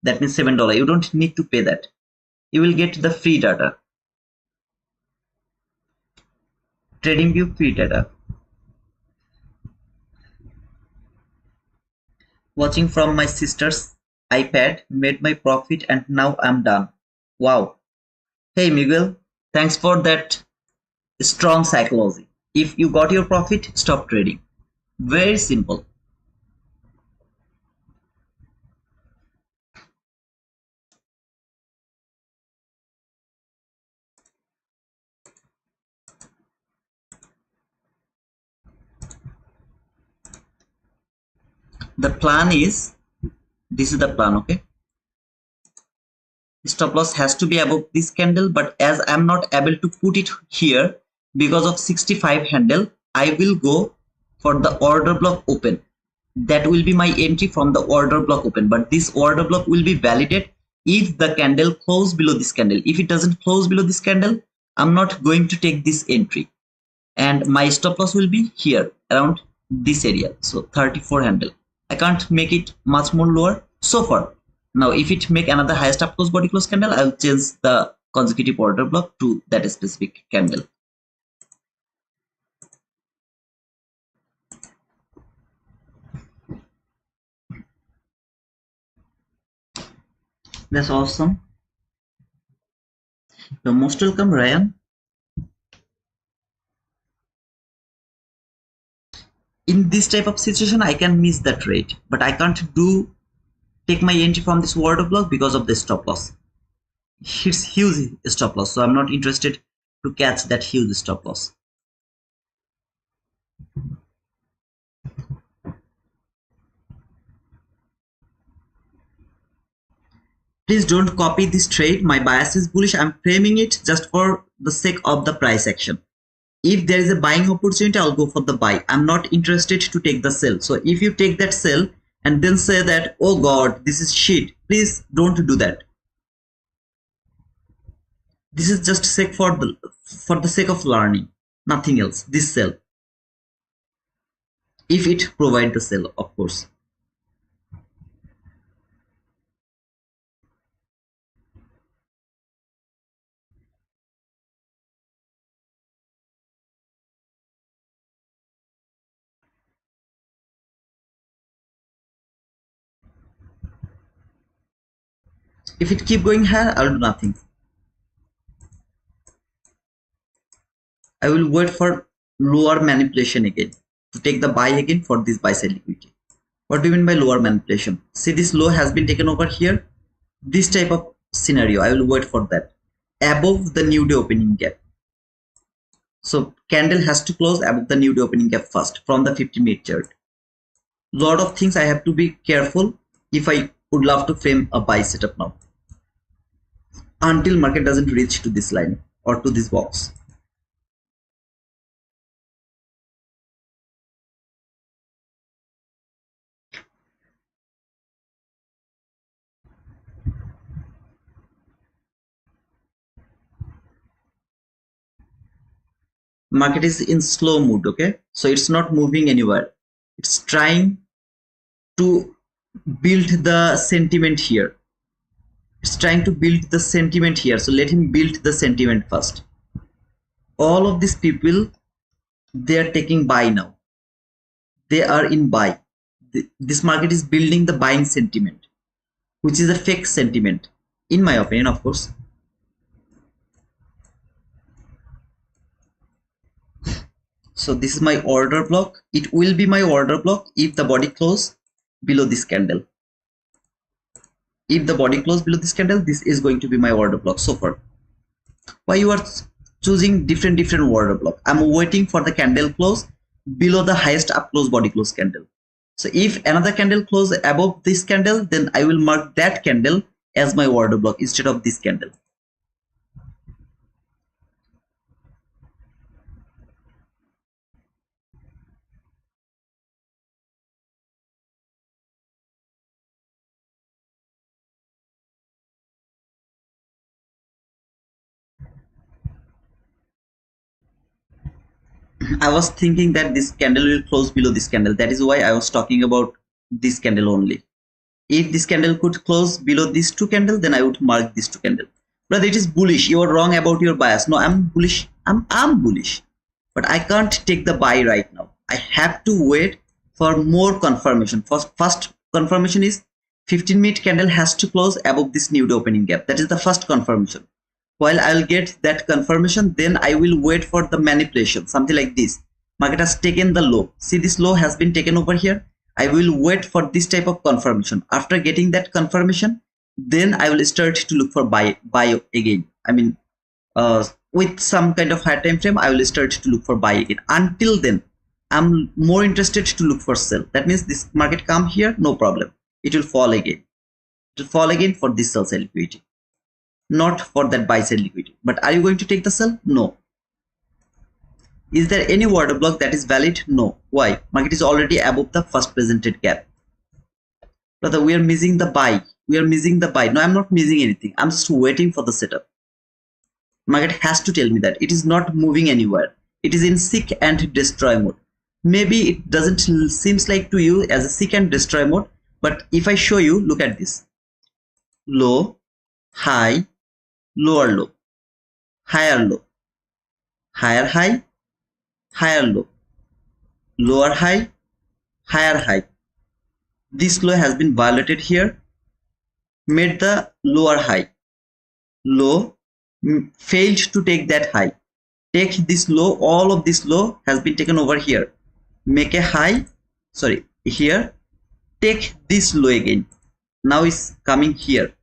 That means $7. You don't need to pay that. You will get the free data. TradingView free data. Watching from my sister's iPad, made my profit, and now I'm done. Wow. Hey Miguel, thanks for that strong psychology. If you got your profit, stop trading. Very simple. The plan is, this is the plan, okay? Stop loss has to be above this candle, but as I'm not able to put it here, because of 65 handle, I will go for the order block open. That will be my entry from the order block open, but this order block will be validated if the candle close below this candle. If it doesn't close below this candle, I'm not going to take this entry, and my stop loss will be here around this area. So 34 handle, I can't make it much more lower so far. Now if it make another higher stop close body close candle, I'll change the consecutive order block to that specific candle. That's awesome. You're most welcome, Ryan. In this type of situation, I can miss that trade, but I can't take my entry from this order block because of the stop loss. It's huge stop loss, so I'm not interested to catch that huge stop loss. Please don't copy this trade. My bias is bullish. I'm framing it just for the sake of the price action. If there is a buying opportunity, I'll go for the buy. I'm not interested to take the sell. So if you take that sell and then say that, oh God, this is shit, please don't do that. This is just sake for the sake of learning, nothing else. This sell, if it provide the sell, of course. If it keep going higher, I'll do nothing. I will wait for lower manipulation again to take the buy again for this buy side liquidity. What do you mean by lower manipulation? See, this low has been taken over here. This type of scenario, I will wait for that above the new day opening gap. So candle has to close above the new day opening gap first from the 50-minute chart. Lot of things I have to be careful if I would love to frame a buy setup now, until market doesn't reach to this line or to this box. Market is in slow mood, okay? So it's not moving anywhere. It's trying to build the sentiment here. It's trying to build the sentiment here. So let him build the sentiment first. All of these people, they are taking buy now. They are in buy. This market is building the buying sentiment, which is a fake sentiment, in my opinion, of course. So this is my order block. It will be my order block if the body close below this candle. If the body close below this candle, this is going to be my order block so far. Why you are choosing different order block? I'm waiting for the candle close below the highest up close body close candle. So if another candle close above this candle, then I will mark that candle as my order block instead of this candle. I was thinking that this candle will close below this candle. That is why I was talking about this candle only. If this candle could close below these two candles, then I would mark these two candles. Brother, it is bullish. You are wrong about your bias. No, I'm bullish. I'm bullish. But I can't take the buy right now. I have to wait for more confirmation. First confirmation is 15-minute candle has to close above this new day opening gap. That is the first confirmation. While I'll get that confirmation, then I will wait for the manipulation, something like this. Market has taken the low. See, this low has been taken over here. I will wait for this type of confirmation. After getting that confirmation, then I will start to look for buy again. I mean, with some kind of higher time frame, I will start to look for buy again. Until then, I'm more interested to look for sell. That means this market come here, no problem. It will fall again. It will fall again for this sell side liquidity, not for that buy side liquidity. But are you going to take the sell? No. Is there any order block that is valid? No. Why? Market is already above the first presented gap. Brother, we are missing the buy. We are missing the buy. No, I'm not missing anything. I'm just waiting for the setup. Market has to tell me that it is not moving anywhere. It is in seek and destroy mode. Maybe it doesn't seems like to you as a seek and destroy mode, but if I show you, look at this. Low, high, lower low, higher low, higher high, higher low, lower high, higher high. This low has been violated here, made the lower high. Low failed to take that high. Take this low, all of this low has been taken over here. Make a high, sorry, here. Take this low again. Now it's coming here.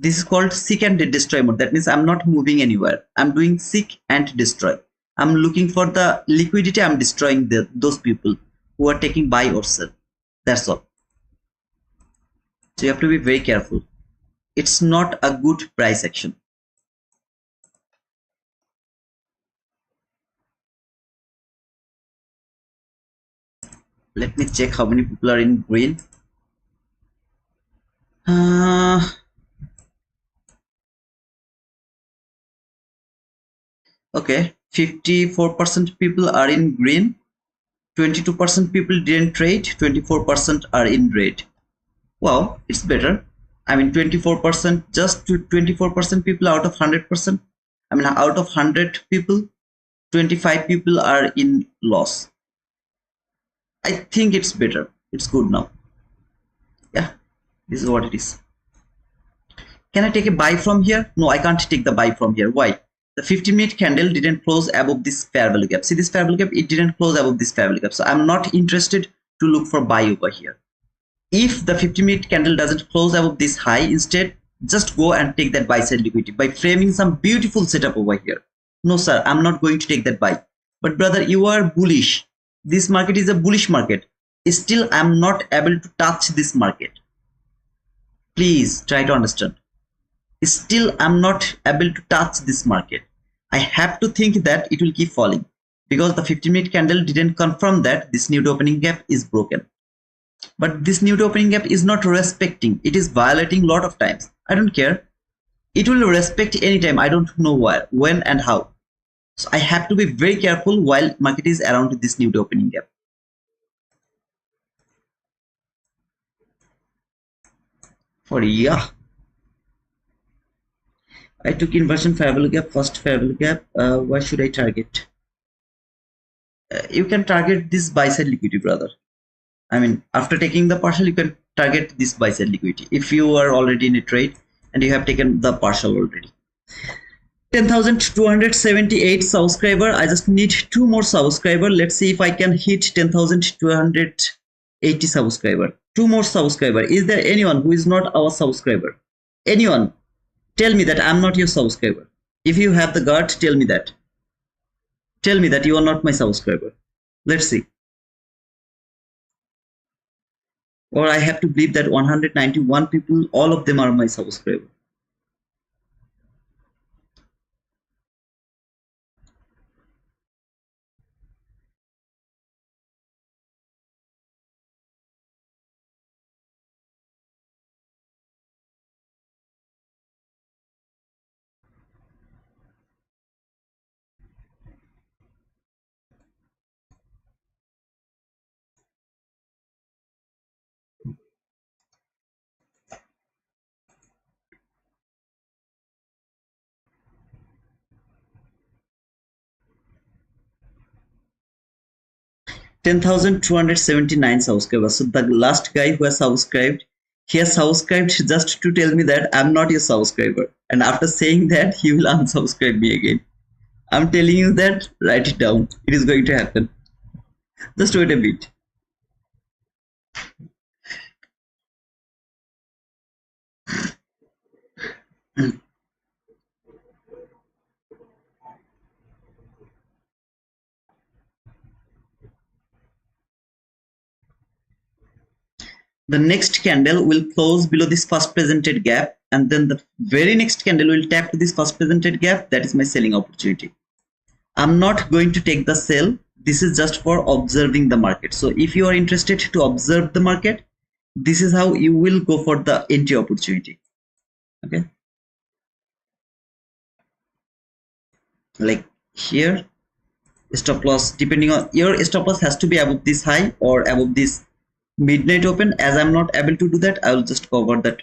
This is called seek and destroy mode. That means I'm not moving anywhere. I'm doing seek and destroy. I'm looking for the liquidity. I'm destroying those people who are taking buy or sell. That's all. So you have to be very careful. It's not a good price action. Let me check how many people are in green. Okay, 54% people are in green, 22% people didn't trade, 24% are in red. Wow, it's better. I mean 24%, just 24% people out of 100%. I mean out of 100 people, 25 people are in loss. I think it's better. It's good now. Yeah, this is what it is. Can I take a buy from here? No, I can't take the buy from here. Why? The 50-minute candle didn't close above this fair value gap. See this fair value gap? It didn't close above this fair value gap. So I'm not interested to look for buy over here. If the 50-minute candle doesn't close above this high, instead just go and take that buy side liquidity by framing some beautiful setup over here. No sir, I'm not going to take that buy. But brother, you are bullish. This market is a bullish market. Still I'm not able to touch this market. Please try to understand. Still I'm not able to touch this market. I have to think that it will keep falling because the 50-minute candle didn't confirm that this new opening gap is broken. But this new opening gap is not respecting. It is violating a lot of times. I don't care. It will respect anytime. I don't know where, when and how. So I have to be very careful while market is around this new opening gap. For yeah, I took inversion fair value gap, first fair value gap. Why should I target? You can target this buy side liquidity, brother. I mean, after taking the partial, you can target this buy side liquidity. If you are already in a trade and you have taken the partial already. 10,278 subscriber. I just need 2 more subscriber. Let's see if I can hit 10,280 subscriber. 2 more subscriber. Is there anyone who is not our subscriber? Anyone? Tell me that I'm not your subscriber. If you have the guard, tell me that. Tell me that you are not my subscriber. Let's see. Or I have to believe that 191 people, all of them are my subscriber. $10,279 subscribers. So the last guy who has subscribed, he has subscribed just to tell me that I'm not your subscriber. And after saying that, he will unsubscribe me again. I'm telling you that, write it down. It is going to happen. Just wait a bit. The next candle will close below this first presented gap, and then the very next candle will tap to this first presented gap. That is my selling opportunity. I'm not going to take the sell. This is just for observing the market. So if you are interested to observe the market, this is how you will go for the entry opportunity. Okay, like here, stop loss, depending on your stop loss has to be above this high or above this midnight open. As I'm not able to do that, I will just cover that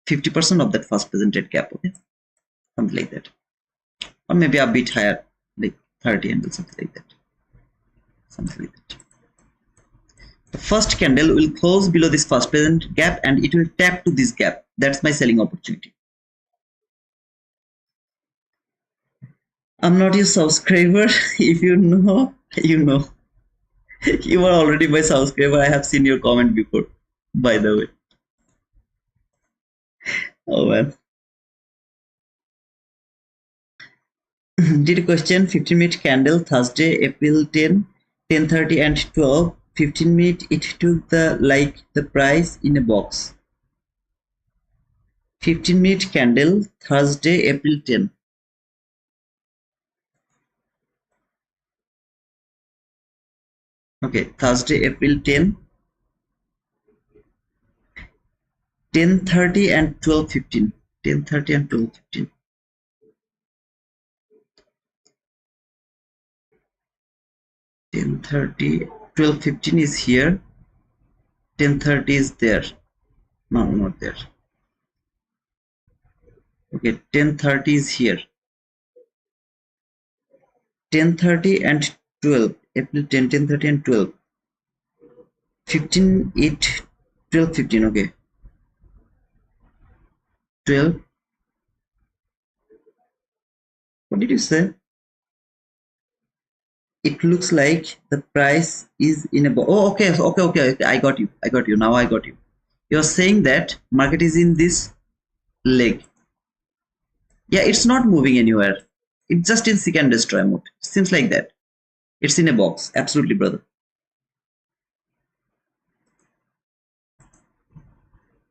50% of that first presented gap. Okay, something like that, or maybe a bit higher, like 30 and something like that. Something like that. The first candle will close below this first present gap and it will tap to this gap. That's my selling opportunity. I'm not your subscriber. If you know, you know. You are already my subscriber. I have seen your comment before, by the way. Oh man. Did a question 15-minute candle Thursday, April 10, 10:30 and 12. 15-minute it took the price in a box. 15-minute candle Thursday, April 10. Okay, Thursday, April 10, 10:30 and 12:15. 10:30 and 12:15. 10:30, 12:15 is here. 10:30 is there. No, not there. Okay, 10:30 is here. 10:30 and 12. April 10, 10:30 and 12. 15, 8, 12, 15. Okay. 12. What did you say? It looks like the price is in a. Oh, okay, okay. I got you. Now I got you. You're saying that market is in this leg. Yeah, it's not moving anywhere. It's just in seek and destroy mode. Seems like that. It's in a box. Absolutely, brother.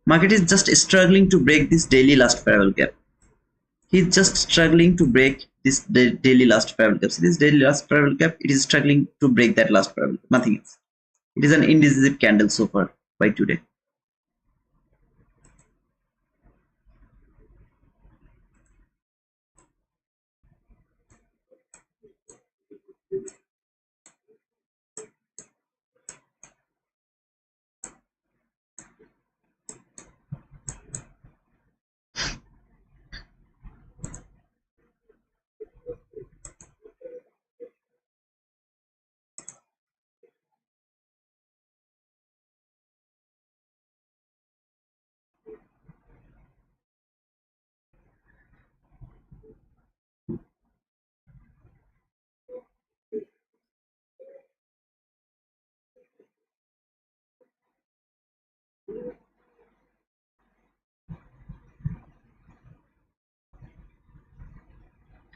Market is just struggling to break this daily last parallel gap. He's just struggling to break this daily last parallel gap. See this daily last parallel gap? It is struggling to break that last parallel. Nothing else. It is an indecisive candle so far by today.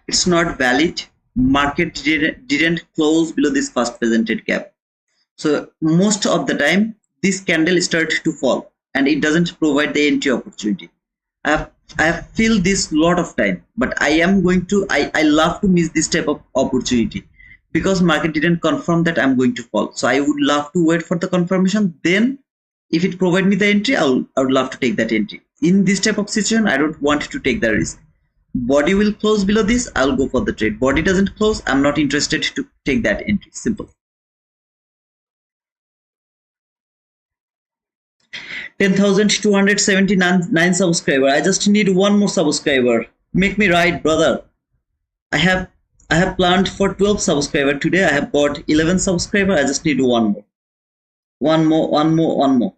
It's not valid. Market didn't close below this first presented gap. So most of the time, this candle starts to fall and it doesn't provide the entry opportunity. I have feel this lot of time, but I am going to I love to miss this type of opportunity because market didn't confirm that I'm going to fall. So I would love to wait for the confirmation. Then if it provide me the entry, I would love to take that entry. In this type of situation, I don't want to take the risk. Body will close below this, I'll go for the trade. Body doesn't close, I'm not interested to take that entry. Simple. 10,279 subscriber. I just need one more subscriber. Make me right, brother. I have planned for 12 subscriber today. I have got 11 subscriber. I just need one more. One more.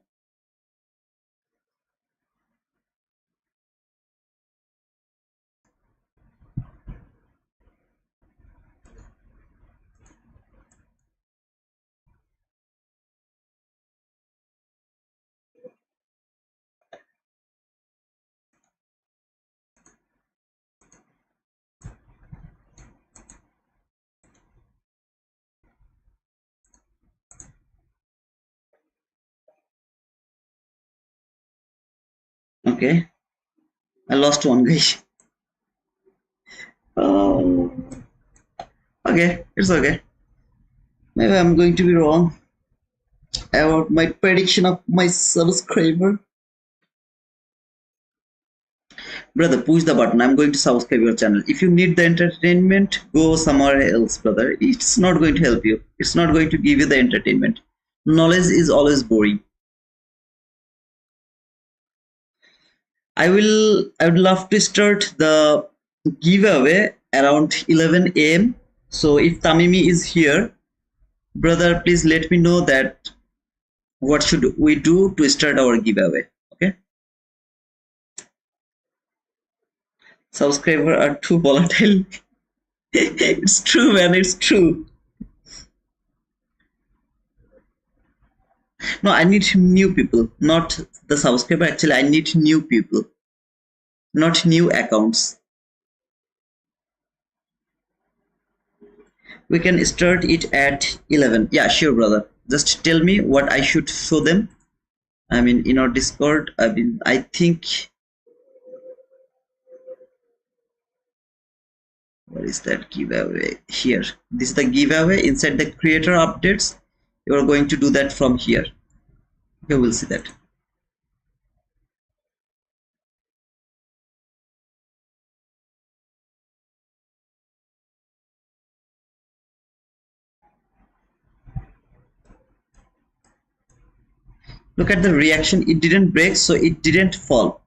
Okay. I lost one guy. Oh. Okay, it's okay. Maybe I'm going to be wrong about my prediction of my subscriber. Brother, push the button. I'm going to subscribe your channel. If you need the entertainment, go somewhere else, brother. It's not going to help you. It's not going to give you the entertainment. Knowledge is always boring. I would love to start the giveaway around 11 a.m. So if Tamimi is here, brother, please let me know that what should we do to start our giveaway. Okay. Subscriber are too volatile. It's true, man. It's true. No, I need new people, not the subscriber. Actually, I need new people, not new accounts. We can start it at 11. Yeah, sure, brother. Just tell me what I should show them. I mean, in our Discord, I think, where is that giveaway? Here. This is the giveaway inside the creator updates. You are going to do that from here. You will see that. Look at the reaction. It didn't break, so it didn't fall.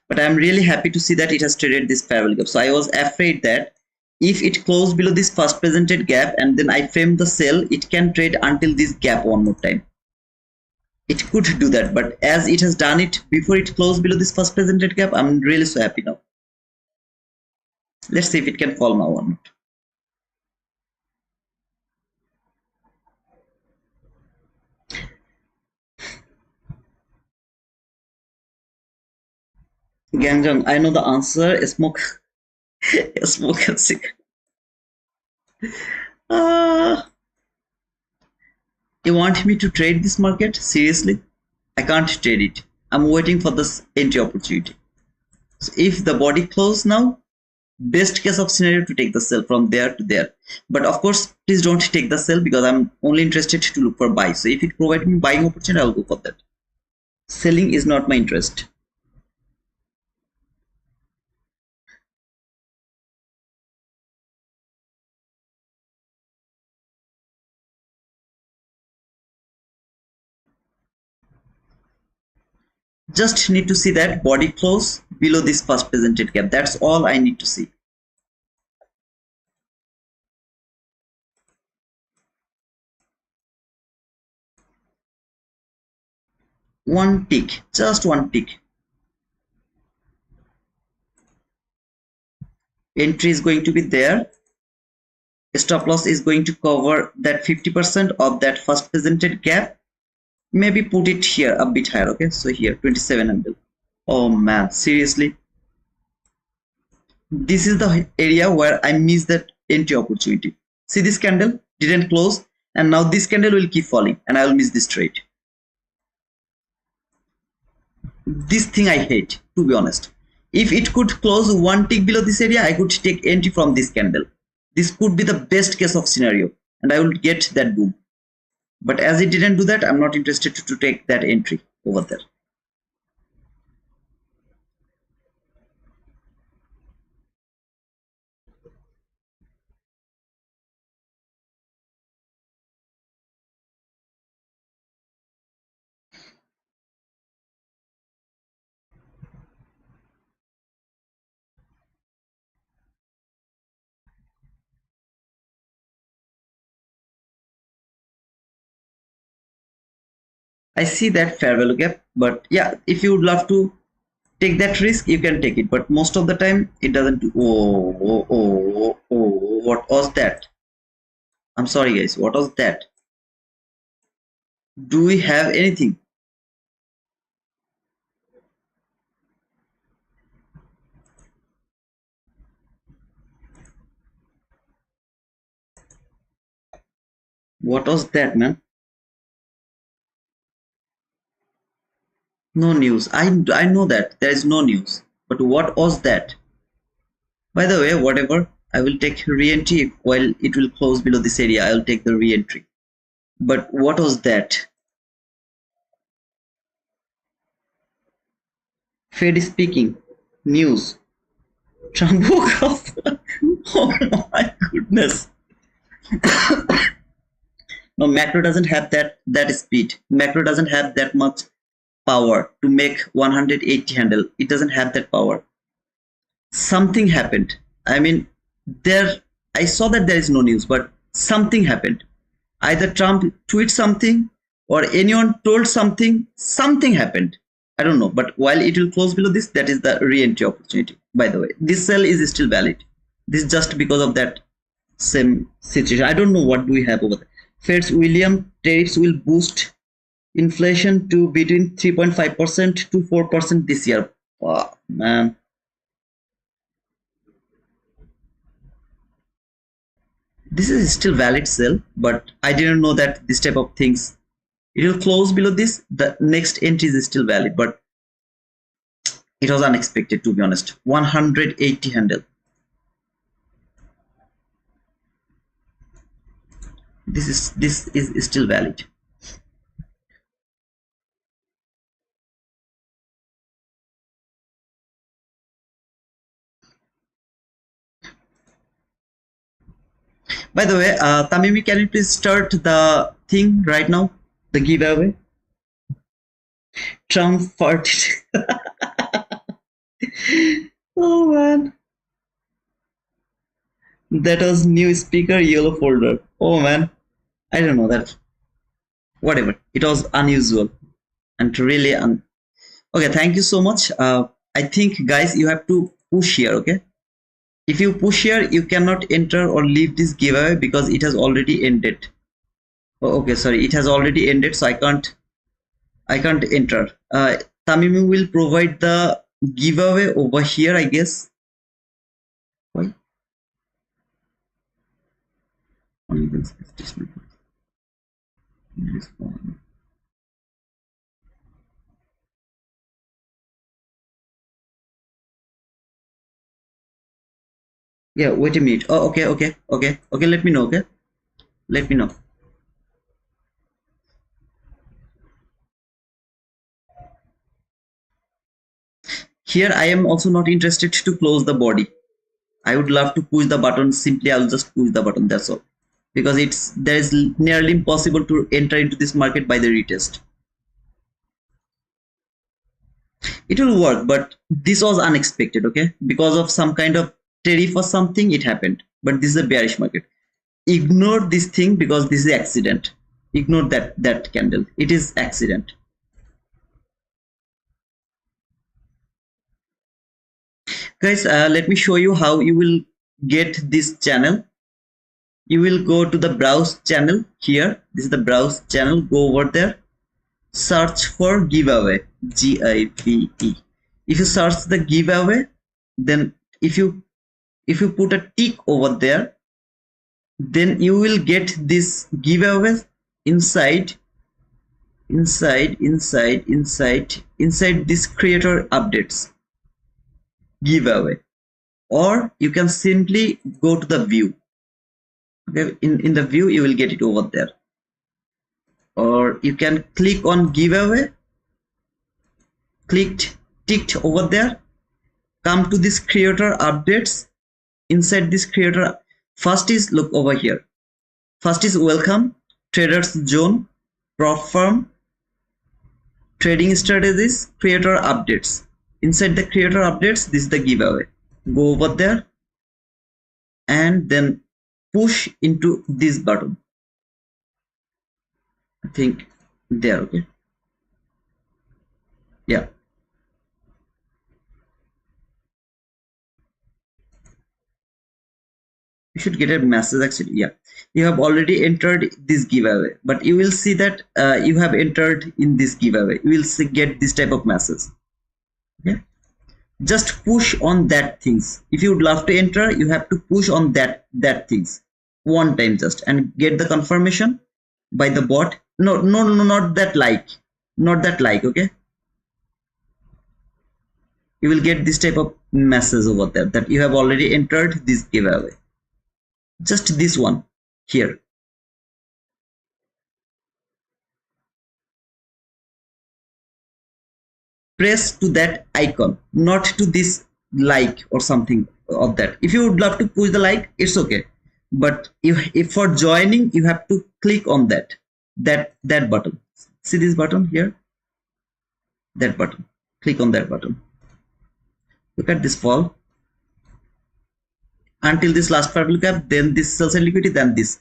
But I'm really happy to see that it has traded this parallel gap. So I was afraid that if it closed below this first presented gap and then I frame the sell, it can trade until this gap one more time. It could do that, but as it has done it before it closed below this first presented gap, I'm really so happy now. Let's see if it can fall now or not. Gangjong, I know the answer. Smoke, smoke and cigarette. You want me to trade this market? Seriously? I can't trade it. I'm waiting for this entry opportunity. So if the body close now, best case of scenario to take the sell from there to there. But of course, please don't take the sell because I'm only interested to look for buy. So if it provides me buying opportunity, I'll go for that. Selling is not my interest. Just need to see that body close below this first presented gap. That's all I need to see. One tick, just one tick. Entry is going to be there. Stop loss is going to cover that 50% of that first presented gap. Maybe put it here a bit higher. Okay, so here 2700. Oh man, seriously, this is the area where I missed that entry opportunity. See, this candle didn't close and now this candle will keep falling and I will miss this trade. This thing I hate, to be honest. If it could close one tick below this area, I could take entry from this candle. This could be the best case of scenario and I will get that boom. But as it didn't do that, I'm not interested to take that entry over there. I see that fair value gap, but yeah, if you would love to take that risk, you can take it. But most of the time, it doesn't do. Oh, what was that? I'm sorry, guys. What was that? Do we have anything? What was that, man? No news. I know that there is no news. But what was that? By the way, whatever. I will take re-entry. While it will close below this area, I will take the re-entry. But what was that? Fed is speaking. News. Trump woke up. Oh my goodness. No, macro doesn't have that speed. Macro doesn't have that much power to make 180 handle. It doesn't have that power. Something happened. I mean, I saw that there is no news, but something happened. Either Trump tweeted something or anyone told something. Something happened. I don't know. But while it will close below this, that is the re-entry opportunity. By the way, this sell is still valid. This is just because of that same situation. I don't know what do we have over there. Fed's William tariffs will boost inflation to between 3.5% to 4% this year. Wow, man. This is still valid sell, but I didn't know that this type of things. It will close below this. The next entry is still valid, but it was unexpected, to be honest. 180 handle. This is still valid. By the way, Tamimi, can you please start the thing right now? The giveaway. Trump farted. Oh man. That was new speaker yellow folder. Oh man. I don't know that. Whatever. It was unusual and really okay, thank you so much. I think guys you have to push here, okay? If you push here, you cannot enter or leave this giveaway because it has already ended. Oh, okay, sorry, it has already ended, so I can't enter. Tamimi will provide the giveaway over here, I guess. Why? Yeah, wait a minute. Oh, okay. Let me know, okay? Let me know. Here, I am also not interested to close the body. I would love to push the button. Simply, I'll just push the button. That's all. Because there is nearly impossible to enter into this market by the retest. It will work, but this was unexpected, okay? Because of some kind of tariff or something, it happened. But this is a bearish market. Ignore this thing because this is accident. Ignore that candle. It is accident. Guys, let me show you how you will get this channel. You will go to the browse channel here. This is the browse channel. Go over there. Search for giveaway. GIVE. If you search the giveaway, then if you put a tick over there, then you will get this giveaway inside this creator updates giveaway, or you can simply go to the view. Okay, in the view you will get it over there, or you can click on giveaway, ticked over there, come to this creator updates. Inside this creator, first is, look over here, first is welcome, traders zone, prop firm, trading strategies, creator updates. Inside the creator updates, this is the giveaway. Go over there and then push into this button. I think there, okay? Yeah. You should get a message actually. Yeah, you have already entered this giveaway, but you will see that you have entered in this giveaway. You will get this type of message. Okay, just push on that things. If you would love to enter, you have to push on that things one time just and get the confirmation by the bot. No, not that like, okay. you will get this type of message over there that you have already entered this giveaway. Just this one here. Press to that icon, not to this like or something of that. If you would love to push the like, it's okay, but if for joining you have to click on that button. See this button here, that button, click on that button. Look at this fall until this last purple cap, then this sell side liquidity, then this.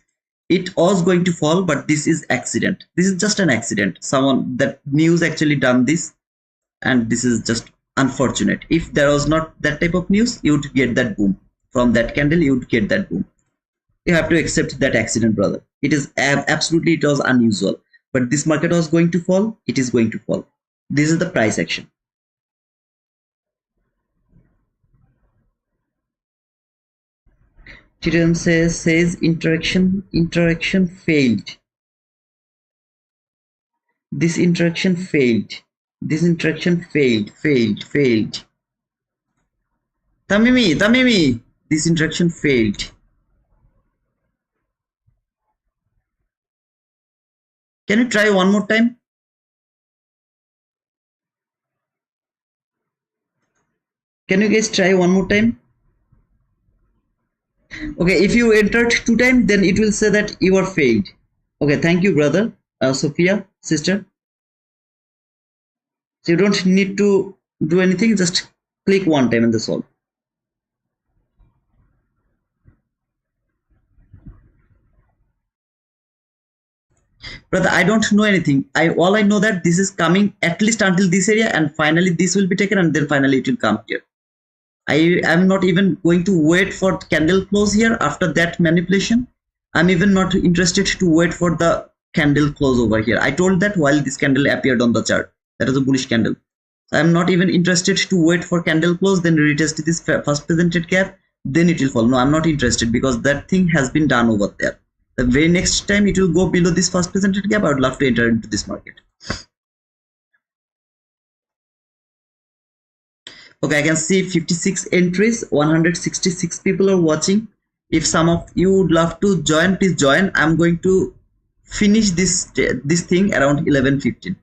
It was going to fall, but this is accident. This is just an accident. Someone that news actually done this, and this is just unfortunate. If there was not that type of news, you would get that boom. From that candle, you would get that boom. You have to accept that accident, brother. It is absolutely, it was unusual. But this market was going to fall, it is going to fall. This is the price action. Titan says interaction failed. This interaction failed. This interaction failed. Tamimi, this interaction failed. Can you try one more time? Can you guys try one more time? Okay, if you entered 2 times, then it will say that you are failed. Okay, thank you, brother. Sophia, sister. So you don't need to do anything, just click 1 time and that's all. Brother, I don't know anything. All I know that this is coming at least until this area, and finally this will be taken, and then finally it will come here. I am not even going to wait for candle close here after that manipulation. I'm even not interested to wait for the candle close over here. I told that while this candle appeared on the chart, that was a bullish candle. I'm not even interested to wait for candle close, then retest this first presented gap, then it will fall. No, I'm not interested, because that thing has been done over there. The very next time it will go below this first presented gap, I would love to enter into this market. Okay, I can see 56 entries, 166 people are watching. If some of you would love to join, please join. I'm going to finish this thing around 11:15.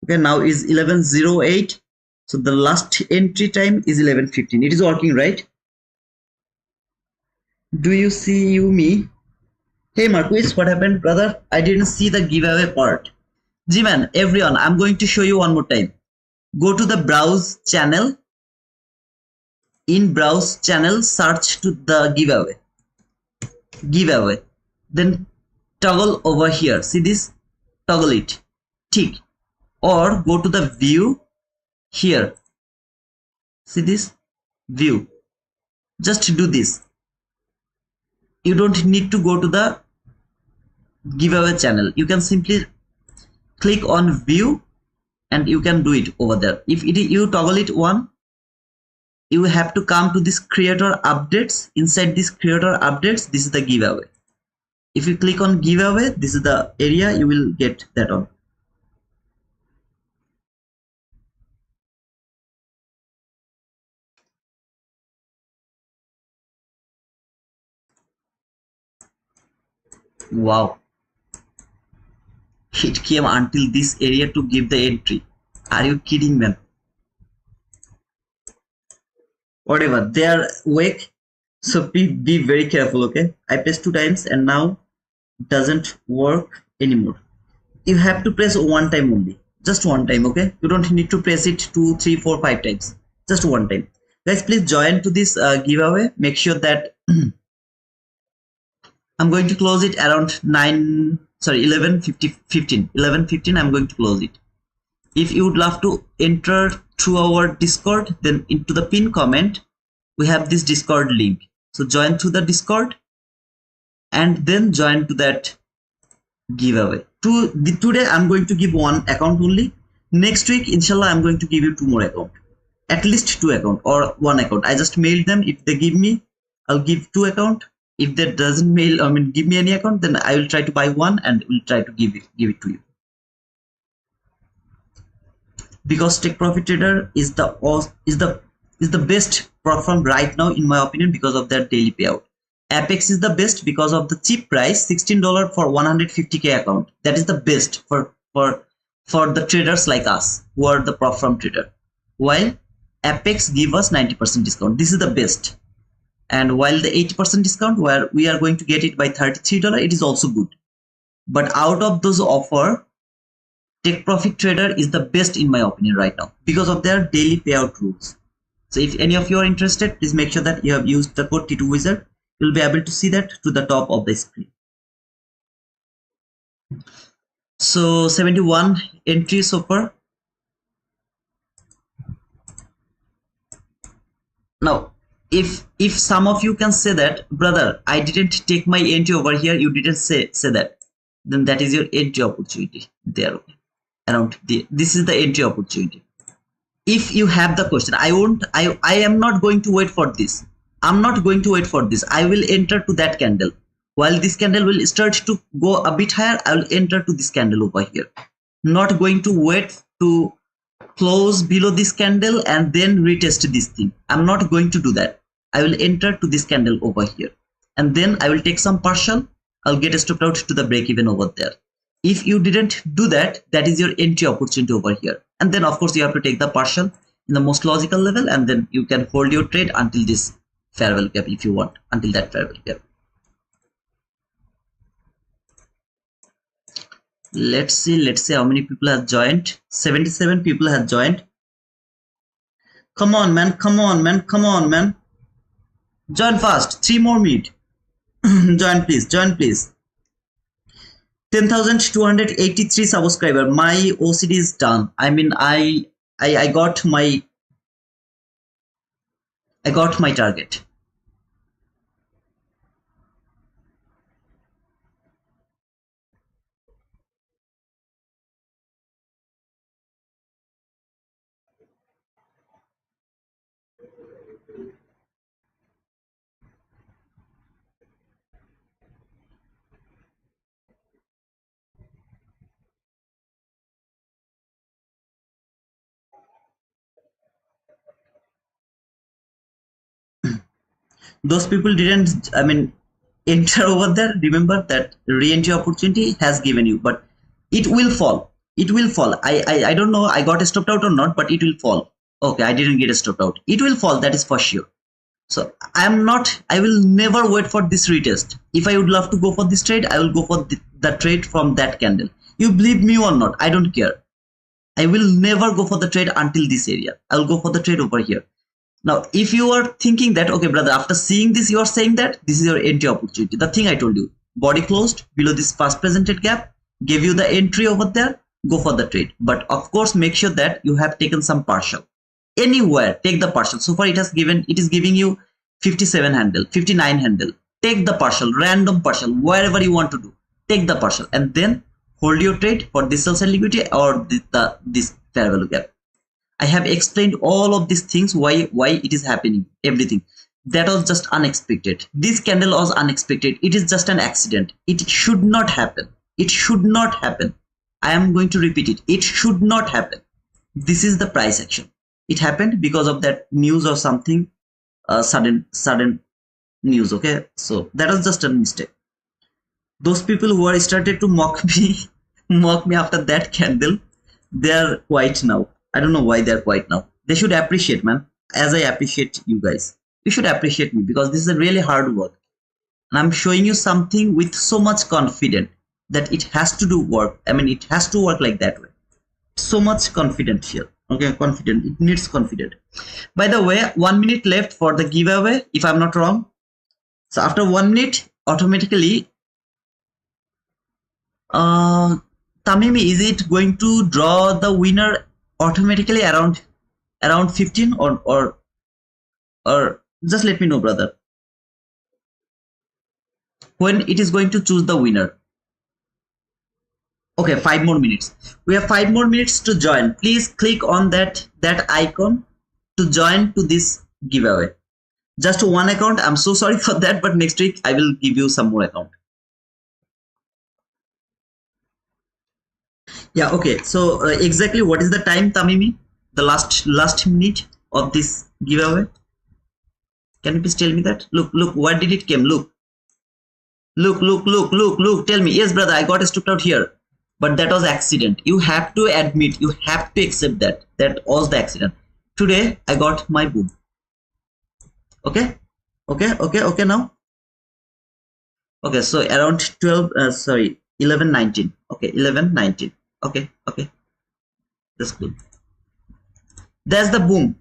Okay, now is 11:08, so the last entry time is 11:15. It is working, right? Do you see me? Hey Marquis, what happened, brother? I didn't see the giveaway part. G-man, everyone, I'm going to show you one more time. Go to the browse channel. In browse channel, search to the giveaway. Then toggle over here. See this? Toggle it. Tick. Or go to the view here. See this? View. Just do this. You don't need to go to the giveaway channel. You can simply click on view and you can do it over there. If you toggle it on, you have to come to this creator updates. Inside this creator updates, this is the giveaway. If you click on giveaway, this is the area you will get that on. Wow, it came until this area to give the entry. Are you kidding, man? Whatever, they are weak, so be very careful. Okay, I pressed 2 times and now it doesn't work anymore. You have to press 1 time only, just 1 time. Okay, you don't need to press it 2, 3, 4, 5 times, just 1 time. Guys, please join to this giveaway. Make sure that I'm going to close it around 11:15. I'm going to close it. If you would love to enter through our Discord, then into the pin comment we have this Discord link. So join through the Discord and then join to that giveaway. Today I'm going to give 1 account only. Next week, inshallah, I'm going to give you 2 more accounts, at least 2 accounts or 1 account. I just mailed them. If they give me, I'll give 2 accounts. If that doesn't give me any account, then I will try to buy 1 and will try to give it to you. Because Take Profit Trader is the is the best perform right now in my opinion because of their daily payout. Apex is the best because of the cheap price, $16 for 150k account. That is the best for the traders like us who are the prop firm trader. While Apex give us 90% discount. This is the best. And while the 80% discount where we are going to get it by $33, it is also good. But out of those offer, Take Profit Trader is the best in my opinion right now because of their daily payout rules. So if any of you are interested, please make sure that you have used the code T2Wizard. You'll be able to see that to the top of the screen. So 71 entries so far. Now, if some of you can say that, brother, I didn't take my entry over here, you didn't say that, then that is your entry opportunity there. Around this is the entry opportunity. If you have the question, I am not going to wait for this. I'm not going to wait for this. I will enter to that candle. While this candle will start to go a bit higher, I will enter to this candle over here. Not going to wait to close below this candle and then retest this thing. I'm not going to do that. I will enter to this candle over here. And then I will take some partial. I'll get stopped out to the break even over there. If you didn't do that, that is your entry opportunity over here. And then of course you have to take the partial in the most logical level, and then you can hold your trade until this fair value gap if you want, until that fair value gap. Let's see how many people have joined. 77 people have joined. Come on man, come on man. Join fast, 3 more minutes. join please. 10,283 subscriber. My OCD is done. I mean, I got my target. Those people didn't, I mean, enter over there. Remember that re-entry opportunity has given you, but it will fall. It will fall. I don't know I got stopped out or not, but it will fall. Okay, I didn't get stopped out. It will fall, that is for sure. So I will never wait for this retest. If I would love to go for this trade, I will go for the trade from that candle. You believe me or not, I don't care. I will never go for the trade until this area. I'll go for the trade over here. Now, if you are thinking that, okay, brother, after seeing this, you are saying that this is your entry opportunity. The thing I told you, body closed below this first presented gap, gave you the entry over there, go for the trade. But of course, make sure that you have taken some partial. Anywhere, take the partial. So far, it is giving you 57 handle, 59 handle. Take the partial, random partial, wherever you want to do. Take the partial and then hold your trade for this sell side liquidity or this fair value gap. I have explained all of these things, why it is happening, everything. That was just unexpected. This candle was unexpected. It is just an accident. It should not happen. It should not happen. I am going to repeat it. It should not happen. This is the price action. It happened because of that news or something, sudden news. Okay, so that was just a mistake. Those people who are started to mock me after that candle, they are quiet now. I don't know why they're quiet now. They should appreciate, man, as I appreciate you guys. You should appreciate me because this is a really hard work. And I'm showing you something with so much confidence that it has to do work. I mean, it has to work like that way. So much confidence here. Okay, confident. It needs confidence. By the way, 1 minute left for the giveaway, if I'm not wrong. So after 1 minute, automatically, Tamimi, is it going to draw the winner automatically around 15 or just let me know, brother, when it is going to choose the winner? Okay, 5 more minutes. We have 5 more minutes to join. Please click on that icon to join to this giveaway. Just one account. I'm so sorry for that, but next week I will give you some more account. Yeah, okay. So exactly what is the time, Tamimi? The last minute of this giveaway? Can you please tell me that? Look, what did it came? Look. Tell me. Yes, brother, I got stopped out here. But that was accident. You have to admit, you have to accept that. That was the accident. Today, I got my boom. Okay now. Okay, so around 11:19. Okay, 11:19. Okay. That's good. That's the boom.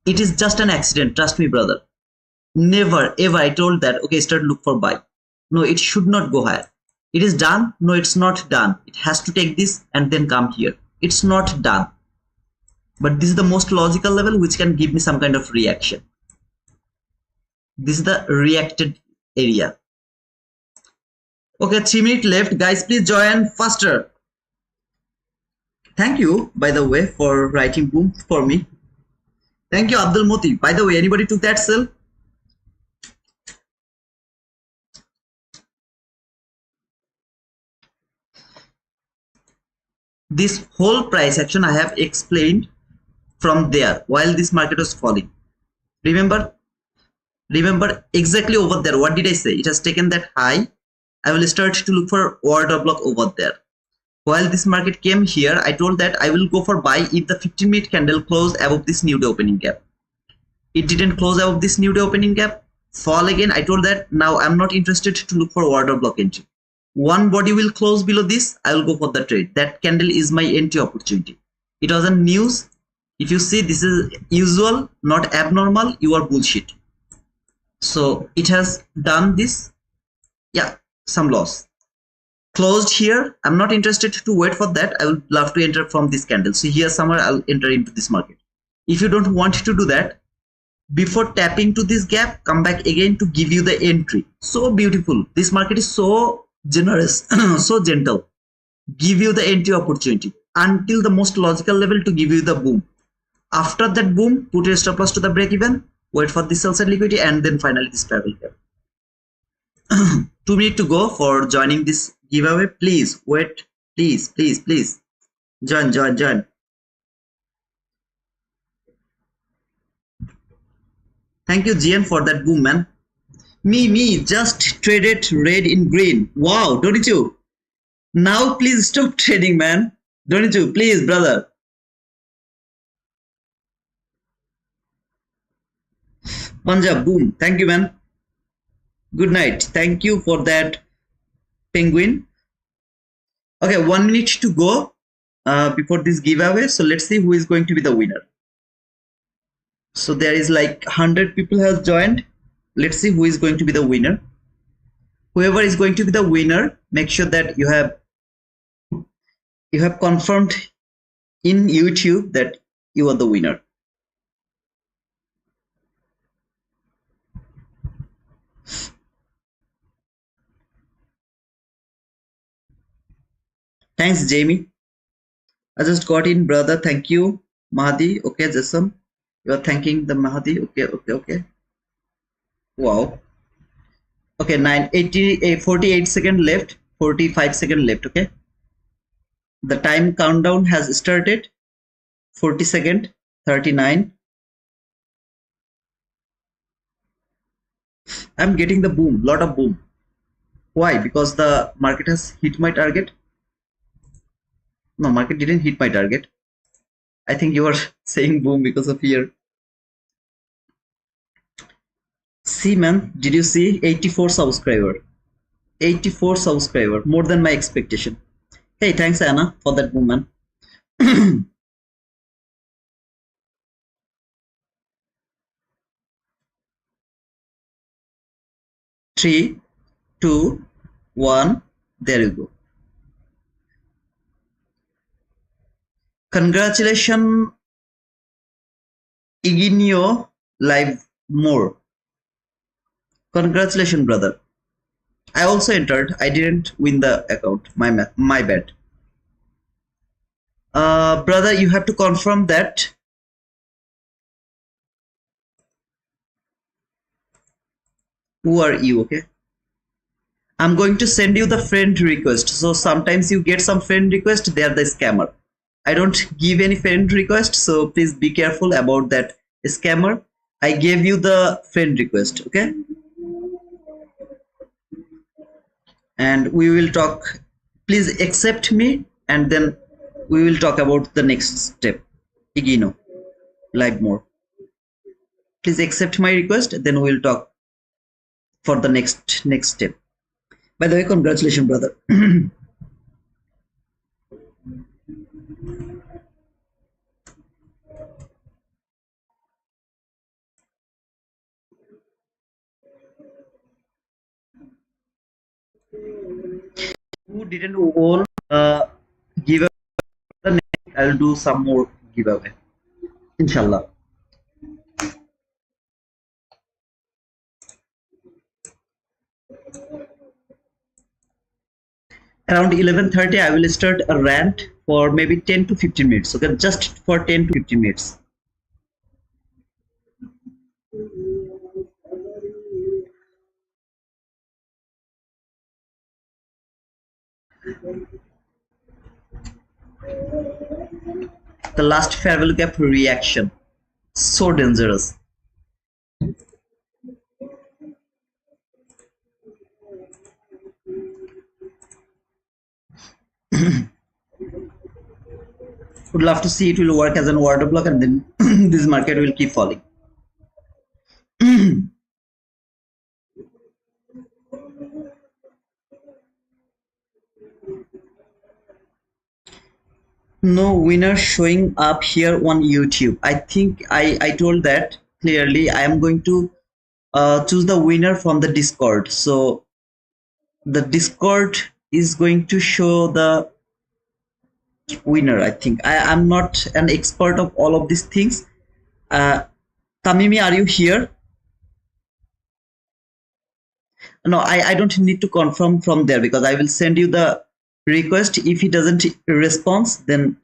It is just an accident. Trust me, brother. Never ever I told that, okay, start look for buy. No, it should not go higher. It is done. No, it's not done. It has to take this and then come here. It's not done. But this is the most logical level which can give me some kind of reaction. This is the reacted area. Okay, 3 minutes left. Guys, please join faster. Thank you, by the way, for writing boom for me. Thank you, Abdul Moti. By the way, anybody took that sell? This whole price action I have explained from there while this market was falling. Remember exactly over there. What did I say? It has taken that high. I will start to look for order block over there. While this market came here, I told that I will go for buy if the 15-minute candle closed above this new day opening gap. It didn't close above this new day opening gap. Fall again. I told that now I'm not interested to look for order block entry. One body will close below this. I will go for the trade. That candle is my entry opportunity. It was a news. If you see this is usual, not abnormal, you are bullshit. So it has done this. Yeah, some loss. Closed here. I'm not interested to wait for that. I would love to enter from this candle. So here somewhere I'll enter into this market. If you don't want to do that, before tapping to this gap, come back again to give you the entry. So beautiful. This market is so generous, so gentle. Give you the entry opportunity until the most logical level to give you the boom. After that boom, put your stop loss to the break even, wait for the sell side liquidity, and then finally this parallel gap. 2 minutes to go for joining this giveaway. Please wait. Please. Join. Thank you, GN, for that boom, man. Me just traded red in green. Wow, don't you? Now please stop trading, man. Don't you? Please, brother. Punjab, boom. Thank you, man. Good night. Thank you for that, penguin. Okay, 1 minute to go before this giveaway. So let's see who is going to be the winner. So there is like 100 people have joined. Let's see who is going to be the winner. Whoever is going to be the winner, make sure that you have confirmed in YouTube that you are the winner. Thanks, Jamie. I just got in, brother. Thank you, Mahdi. Okay, Jasam. You are thanking the Mahdi. Okay. Wow. Okay, 48 seconds left. 45 seconds left. Okay. The time countdown has started. 40 seconds. 39. I'm getting the boom. Lot of boom. Why? Because the market has hit my target. No, market didn't hit my target. I think you are saying boom because of fear. See, man, did you see 84 subscriber? 84 subscriber, more than my expectation. Hey, thanks Anna for that boom, man. 3, 2, 1. There you go. Congratulations, Iginio Live More. Congratulations, brother. I also entered. I didn't win the account. My bad. Brother, you have to confirm that. Who are you? Okay. I'm going to send you the friend request. So sometimes you get some friend request. They are the scammer. I don't give any friend request, so please be careful about that scammer. I gave you the friend request, okay? And we will talk. Please accept me, and then we will talk about the next step. Igino, live more. Please accept my request, then we will talk for the next step. By the way, congratulations, brother. Who didn't all give away? I'll do some more giveaway, inshallah. Around 11:30, I will start a rant for maybe 10 to 15 minutes. Okay, just for 10 to 15 minutes. The last fair value gap reaction, so dangerous. Would love to see it will work as an order block, and then this market will keep falling. No winner showing up here on YouTube. I think I told that clearly. I am going to choose the winner from the Discord. So the Discord is going to show the winner. I think I'm not an expert of all of these things. Tamimi, are you here? No, I don't need to confirm from there, because I will send you the request. If he doesn't respond, then